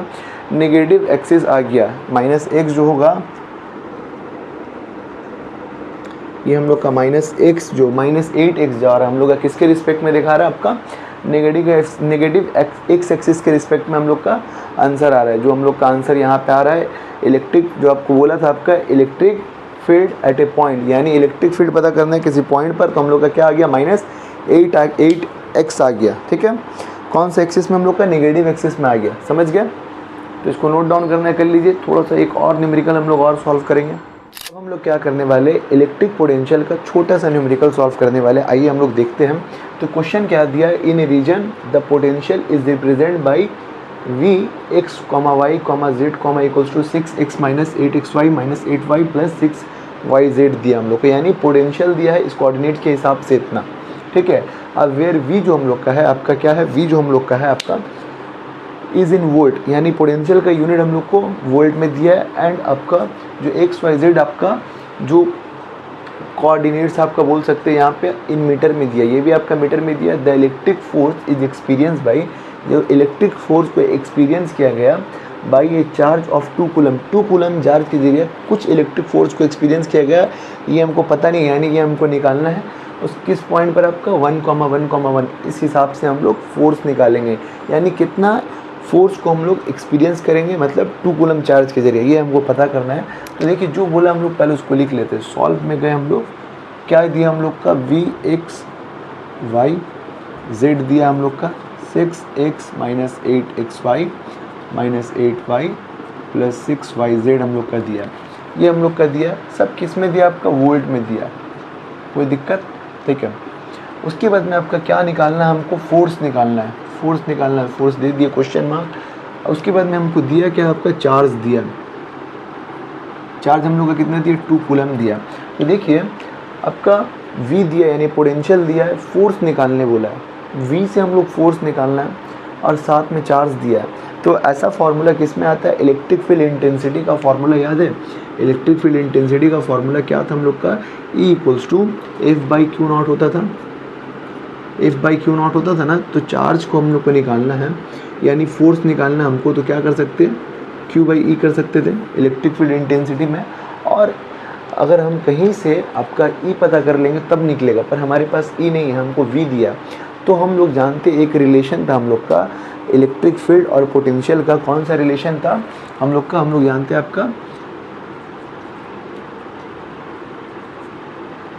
नेगेटिव एक्सिस आ गया, माइनस एक्स जो होगा ये हम लोग का माइनस एक्स जो माइनस 8x जा रहा है हम लोग का किसके रिस्पेक्ट में दिखा रहा है आपका नेगेटिव एक्स एक्सिस के रिस्पेक्ट में हम लोग का आंसर आ रहा है। जो हम लोग का आंसर यहाँ पे आ रहा है इलेक्ट्रिक, जो आपको बोला था आपका electric field at a point, यानी इलेक्ट्रिक फील्ड पता करना है किसी पॉइंट पर, तो हम लोग का क्या आ गया माइनस 8x आ गया। ठीक है, कौन सा एक्सिस में हम लोग का नेगेटिव एक्सिस में आ गया, समझ गया। तो इसको नोट डाउन करना है, कर लीजिए। थोड़ा सा एक और न्यूमेरिकल हम लोग और सॉल्व करेंगे। अब हम लोग क्या करने वाले इलेक्ट्रिक पोटेंशियल का छोटा सा न्यूमेरिकल सॉल्व करने वाले। आइए हम लोग देखते हैं। तो क्वेश्चन क्या दिया है, in a region the potential is represent by V X comma Y comma Z comma equals to 6x minus 8xy minus 8y plus 6yz दिया हम लोग को, यानी पोटेंशियल दिया है इस कोऑर्डिनेट के हिसाब से इतना। ठीक है, अब वेयर वी जो हम लोग का है आपका क्या है, वी जो हम लोग का है आपका इज़ इन वोल्ट, यानी पोटेंशियल का यूनिट हम लोग को वोल्ट में दिया है। एंड आपका जो एक्स वाई जेड आपका जो कोऑर्डिनेट्स आपका बोल सकते हैं यहाँ पे इन मीटर में दिया, ये भी आपका मीटर में दिया। The electric force is experience by, जो इलेक्ट्रिक फोर्स को एक्सपीरियंस किया गया by A charge of 2 coulomb, 2 coulomb charge के जरिए कुछ इलेक्ट्रिक फोर्स को एक्सपीरियंस किया गया। ये हमको पता नहीं, यानी ये हमको निकालना है उस किस पॉइंट पर आपका 1,1,1 इस हिसाब से हम लोग फोर्स निकालेंगे, यानी कितना फोर्स को हम लोग एक्सपीरियंस करेंगे, मतलब 2 कूलम चार्ज के जरिए, ये हमको पता करना है। तो देखिए जो बोला हम लोग पहले उसको लिख लेते हैं। सॉल्व में गए हम लोग, क्या दिया हम लोग का वी एक्स वाई जेड दिया हम लोग का 6x minus 8xy minus 8y plus 6yz हम लोग का दिया, ये हम लोग का दिया। सब किस में दिया आपका वोल्ट में दिया, कोई दिक्कत। ठीक है, उसके बाद में आपका क्या निकालना है, हमको फोर्स निकालना है, फोर्स निकालना है, फोर्स दे दिया क्वेश्चन मार्क। उसके बाद में हमको दिया क्या आपका चार्ज दिया, चार्ज हम लोग का कितना दिया 2 कूलम दिया। तो देखिए आपका v दिया यानी पोटेंशियल दिया है, फोर्स निकालने बोला है, v से हम लोग फोर्स निकालना है और साथ में चार्ज दिया है। तो ऐसा फार्मूला किस में आता है, इलेक्ट्रिक फील्ड इंटेंसिटी का फार्मूला याद है। इलेक्ट्रिक फील्ड इंटेंसिटी का फार्मूला क्या था हम लोग का, E इक्वल्स टू F/Q0 होता था, F/Q0 होता था ना। तो चार्ज को हम लोग को निकालना है, यानी फोर्स निकालना है हमको, तो क्या कर सकते हैं Q/E कर सकते थे इलेक्ट्रिक फील्ड इंटेंसिटी में। और अगर हम कहीं से आपका E पता कर लेंगे तब निकलेगा, पर हमारे पास E नहीं है, हमको V दिया। तो हम लोग जानते एक रिलेशन था हम लोग का इलेक्ट्रिक फील्ड और पोटेंशियल का, कौन सा रिलेशन था हम लोग का, हम लोग जानते हैं आपका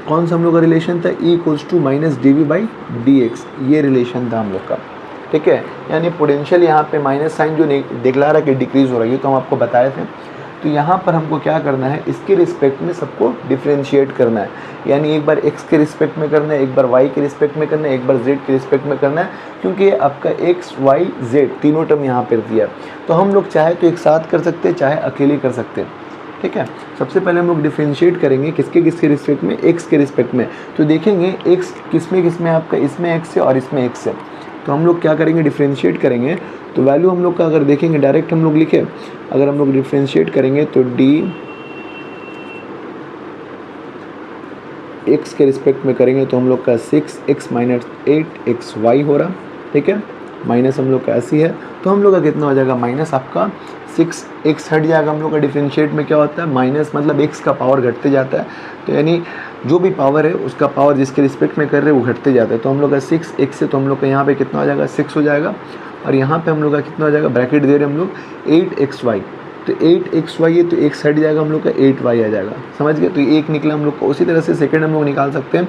कौन सा हम लोग का रिलेशन था, E equals to minus dV/dx, ये रिलेशन था हम लोग का। ठीक है, यानी पोटेंशियल यहाँ पे माइनस साइन जो दिखला रहा है कि डिक्रीज हो रही है, तो हम आपको बताए थे। तो यहाँ पर हमको क्या करना है, इसके रिस्पेक्ट में सबको डिफ्रेंशिएट करना है, यानी एक बार x के रिस्पेक्ट में करना है, एक बार y के रिस्पेक्ट में करना है, एक बार z के रिस्पेक्ट में करना है, क्योंकि आपका x y z तीनों टर्म यहाँ पर दिया है। तो हम लोग चाहे तो एक साथ कर सकते हैं, चाहे अकेले कर सकते हैं। ठीक है, सबसे पहले हम लोग डिफ्रेंशिएट करेंगे किसके रिस्पेक्ट में, x के रिस्पेक्ट में। तो देखेंगे x किसमें आपका, इसमें x है और इसमें x है। तो हम लोग क्या करेंगे, डिफ्रेंशिएट करेंगे। तो वैल्यू हम लोग का अगर देखेंगे डायरेक्ट हम लोग लिखे, अगर हम लोग डिफ्रेंशिएट करेंगे तो d x के रिस्पेक्ट में करेंगे तो हम लोग का 6x माइनस 8xy हो रहा। ठीक है, माइनस हम लोग का ऐसी है, तो हम लोग का कितना हो जाएगा, माइनस आपका 6x हट जाएगा। हम लोग का डिफरेंशिएट में क्या होता है, माइनस मतलब x का पावर घटते जाता है। तो यानी जो भी पावर है उसका पावर जिसके रिस्पेक्ट में कर रहे हैं वो घटते जाता है। तो हम लोग का 6x से तो हम लोग का यहाँ पे कितना हो जाएगा 6 हो जाएगा, और यहाँ पे हम लोग का कितना हो जाएगा, ब्रैकेट दे रहे हैं हम लोग 8xy। तो 8xy है तो x हट जाएगा, हम लोग का 8y आ जाएगा, समझ गए। तो एक निकला हम लोग का। उसी तरह से सेकेंड हम लोग निकाल सकते हैं।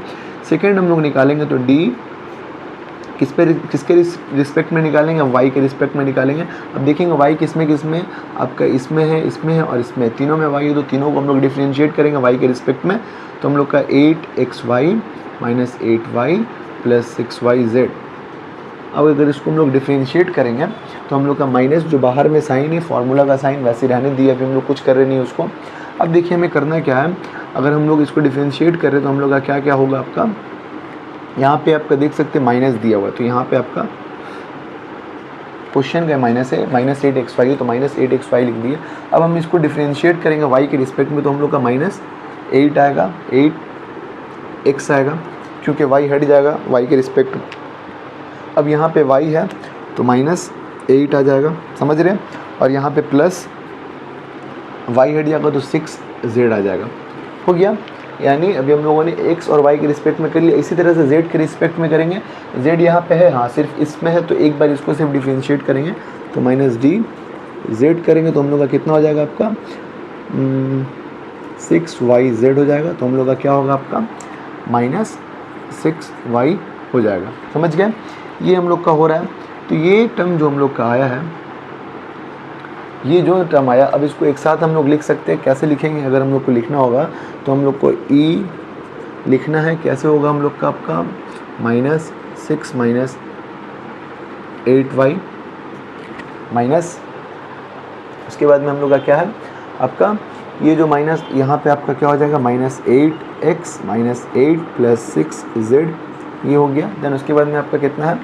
सेकेंड हम लोग निकालेंगे तो d किसके रिस्पेक्ट में निकालेंगे, y के रिस्पेक्ट में निकालेंगे। अब देखेंगे y किसमें आपका इसमें है और इसमें, तीनों में y है, तो तीनों को हम लोग डिफ्रेंशिएट करेंगे y के रिस्पेक्ट में। तो हम लोग का 8xy minus 8y plus 6yz। अब अगर इसको हम लोग डिफ्रेंशिएट करेंगे तो हम लोग का माइनस जो बाहर में साइन है, फार्मूला का साइन वैसे रहने दिया, अभी हम लोग कुछ कर रहे नहीं उसको। अब देखिए हमें करना क्या है, अगर हम लोग इसको डिफ्रेंशिएट कर रहे तो हम लोग का क्या क्या होगा, आपका यहाँ पे आपका देख सकते हैं माइनस दिया हुआ है, तो यहाँ पे आपका क्वेश्चन का माइनस है, माइनस 8xy है तो माइनस 8xy लिख दिए। अब हम इसको डिफ्रेंशिएट करेंगे y के रिस्पेक्ट में, तो हम लोग का माइनस 8 आएगा, 8x आएगा, क्योंकि y हट जाएगा y के रिस्पेक्ट में। अब यहाँ पे y है तो माइनस 8 आ जाएगा, समझ रहे हैं। और यहाँ पे प्लस y हट जाएगा तो 6z आ जाएगा। हो गया। यानी अभी हम लोगों ने x और y के रिस्पेक्ट में कर लिया। इसी तरह से z के रिस्पेक्ट में करेंगे। z यहाँ पे है, हाँ सिर्फ इसमें है, तो एक बार इसको सिर्फ डिफ्रेंशिएट करेंगे तो -d z करेंगे तो हम लोग का कितना हो जाएगा आपका 6yz हो जाएगा। तो हम लोग का क्या होगा आपका -6y हो जाएगा। समझ गए। ये हम लोग का हो रहा है। तो ये टर्म जो हम लोग का आया है, ये जो टर्म आया, अब इसको एक साथ हम लोग लिख सकते हैं। कैसे लिखेंगे? अगर हम लोग को लिखना होगा तो हम लोग को e लिखना है। कैसे होगा हम लोग का आपका -6 -8y माइनस, उसके बाद में हम लोग का क्या है आपका ये जो माइनस, यहाँ पे आपका क्या हो जाएगा -8x -8 + 6z, ये हो गया। देन उसके बाद में आपका कितना है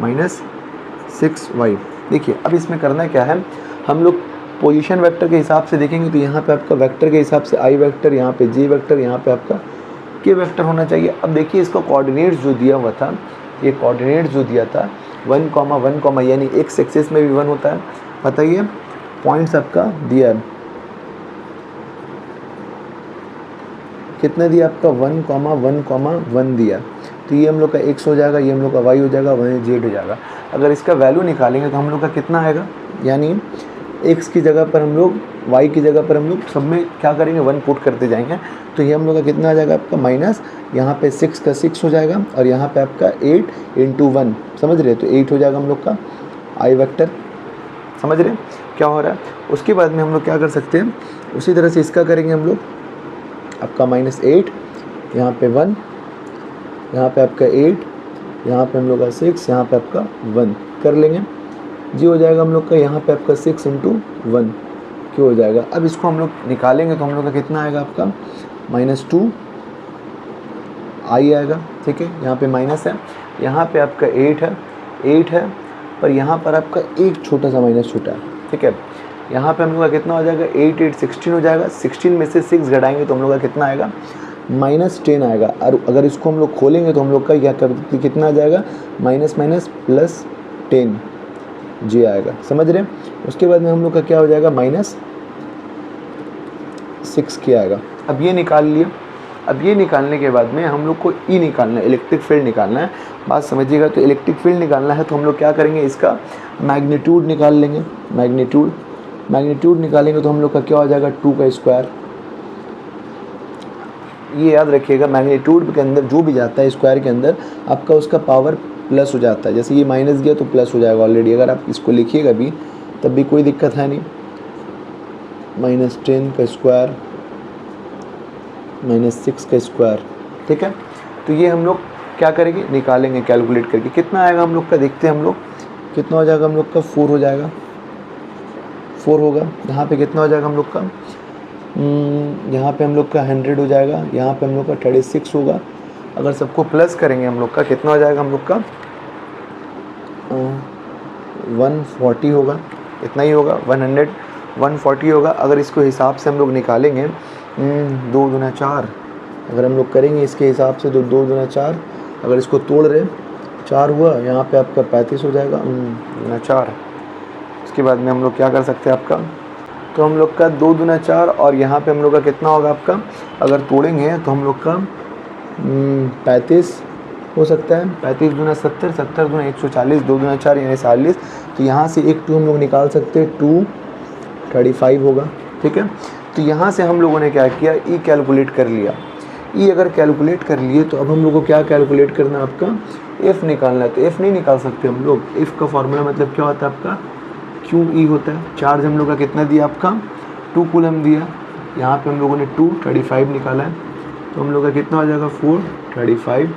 -6y। देखिए अब इसमें करना क्या है, हम लोग पोजीशन वेक्टर के हिसाब से देखेंगे तो यहाँ पे आपका वेक्टर के हिसाब से i वेक्टर, यहाँ पे j वेक्टर, यहाँ पे आपका k वेक्टर होना चाहिए। अब देखिए इसका कोऑर्डिनेट्स जो दिया हुआ था, ये कोऑर्डिनेट्स जो दिया था 1, 1, यानी x एक्सिस में भी 1 होता है। बताइए पॉइंट्स आपका दिया है कितना दिया आपका 1, 1, 1 दिया। तो ये हम लोग का x हो जाएगा, ये हम लोग का y हो जाएगा, वहीं z हो जाएगा। अगर इसका वैल्यू निकालेंगे तो हम लोग का कितना आएगा, यानी x की जगह पर हम लोग y की जगह पर हम लोग सब में क्या करेंगे 1 पुट करते जाएंगे। तो ये हम लोग का कितना आ जाएगा आपका माइनस, यहाँ पे 6 का 6 हो जाएगा और यहाँ पे आपका 8 × 1, समझ रहे, तो 8 हो जाएगा हम लोग का i वेक्टर। समझ रहे क्या हो रहा है। उसके बाद में हम लोग क्या कर सकते हैं, उसी तरह से इसका करेंगे हम लोग आपका -8, यहाँ पे 1, यहाँ पे आपका 8, यहाँ पे हम लोग का 6, यहाँ पे आपका 1 कर लेंगे। जी हो जाएगा हम लोग का यहाँ पे आपका 6 × 1 क्यों हो जाएगा। अब इसको हम लोग निकालेंगे तो हम लोग का कितना आएगा आपका -2 i आएगा। ठीक है, यहाँ पे माइनस है, यहाँ पे आपका 8 है, पर यहाँ पर आपका एक छोटा सा माइनस छूटा है। ठीक है, यहाँ पे हम लोग का कितना हो जाएगा 8, 8 16 हो जाएगा। 16 में से 6 घटाएंगे तो हम लोग का कितना आएगा -10 आएगा। और अगर इसको हम लोग खोलेंगे तो हम लोग का यह कितना आ जाएगा -10 जी आएगा। समझ रहे हैं। उसके बाद में हम लोग का क्या हो जाएगा -6 क्या आएगा। अब ये निकाल लिए। अब ये निकालने के बाद में हम लोग को ई निकालना है, इलेक्ट्रिक फील्ड निकालना है। बात समझिएगा। तो इलेक्ट्रिक फील्ड निकालना है तो हम लोग क्या करेंगे, इसका मैग्नीट्यूड निकाल लेंगे। मैग्नीट्यूड निकालेंगे तो हम लोग का क्या हो जाएगा 2 का स्क्वायर। ये याद रखिएगा, मैग्नीट्यूड के अंदर जो भी जाता है स्क्वायर के अंदर आपका उसका पावर प्लस हो जाता है। जैसे ये माइनस गया तो प्लस हो जाएगा ऑलरेडी। अगर आप इसको लिखिएगा भी तब भी कोई दिक्कत है नहीं। -10 का स्क्वायर -6 का स्क्वायर। ठीक है, तो ये हम लोग क्या करेंगे, निकालेंगे कैलकुलेट करके। कितना आएगा हम लोग का, देखते हैं हम लोग कितना हो जाएगा। हम लोग का 4 हो जाएगा, 4 होगा। यहाँ पे कितना हो जाएगा हम लोग का, यहाँ पे हम लोग का 100 हो जाएगा। यहाँ पे हम लोग का 36 होगा। अगर सबको प्लस करेंगे हम लोग का कितना हो जाएगा, हम लोग का 140 होगा। इतना ही होगा, 140 होगा। अगर इसको हिसाब से हम लोग निकालेंगे 2 दूना 4, अगर हम लोग करेंगे इसके हिसाब से तो 2 दूना 4, अगर इसको तोड़ रहे 4 हुआ, यहाँ पे आपका 35 हो जाएगा 2 4। उसके बाद में हम लोग क्या कर सकते हैं आपका, तो हम लोग का 2 दूना 4 और यहाँ पे हम लोग का कितना होगा आपका, अगर तोड़ेंगे तो हम लोग का 35 हो सकता है। 35 दूना 70, 70 दूना 140, 2 दूना 4 यानी 40। तो यहाँ से एक 2 हम लोग निकाल सकते हैं, 235 होगा। ठीक है, तो यहाँ से हम लोगों ने क्या किया, ई कैलकुलेट कर लिया। ई अगर कैलकुलेट कर लिए तो अब हम लोग को क्या कैलकुलेट करना है, आपका एफ़ निकालना है। तो एफ़ नहीं निकाल सकते हम लोग। एफ़ का फॉर्मूला मतलब क्या होता है आपका, क्यू ई होता है। चार्ज हम लोग का कितना दिया आपका 2 कूलम दिया। यहाँ पे हम लोगों ने 235 निकाला है। तो हम लोग का कितना हो जाएगा 435।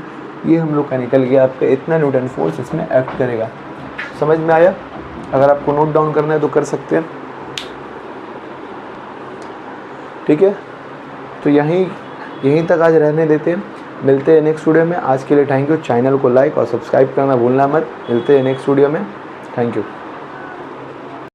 ये हम लोग का निकल गया आपका, इतना न्यूटन फोर्स इसमें एक्ट करेगा। समझ में आया। अगर आपको नोट डाउन करना है तो कर सकते हैं। ठीक है, तो यहीं तक आज रहने देते हैं। मिलते हैं नेक्स्ट वीडियो में। आज के लिए थैंक यू। चैनल को लाइक और सब्सक्राइब करना भूलना मत। मिलते हैं नेक्स्ट वीडियो में। Thank you.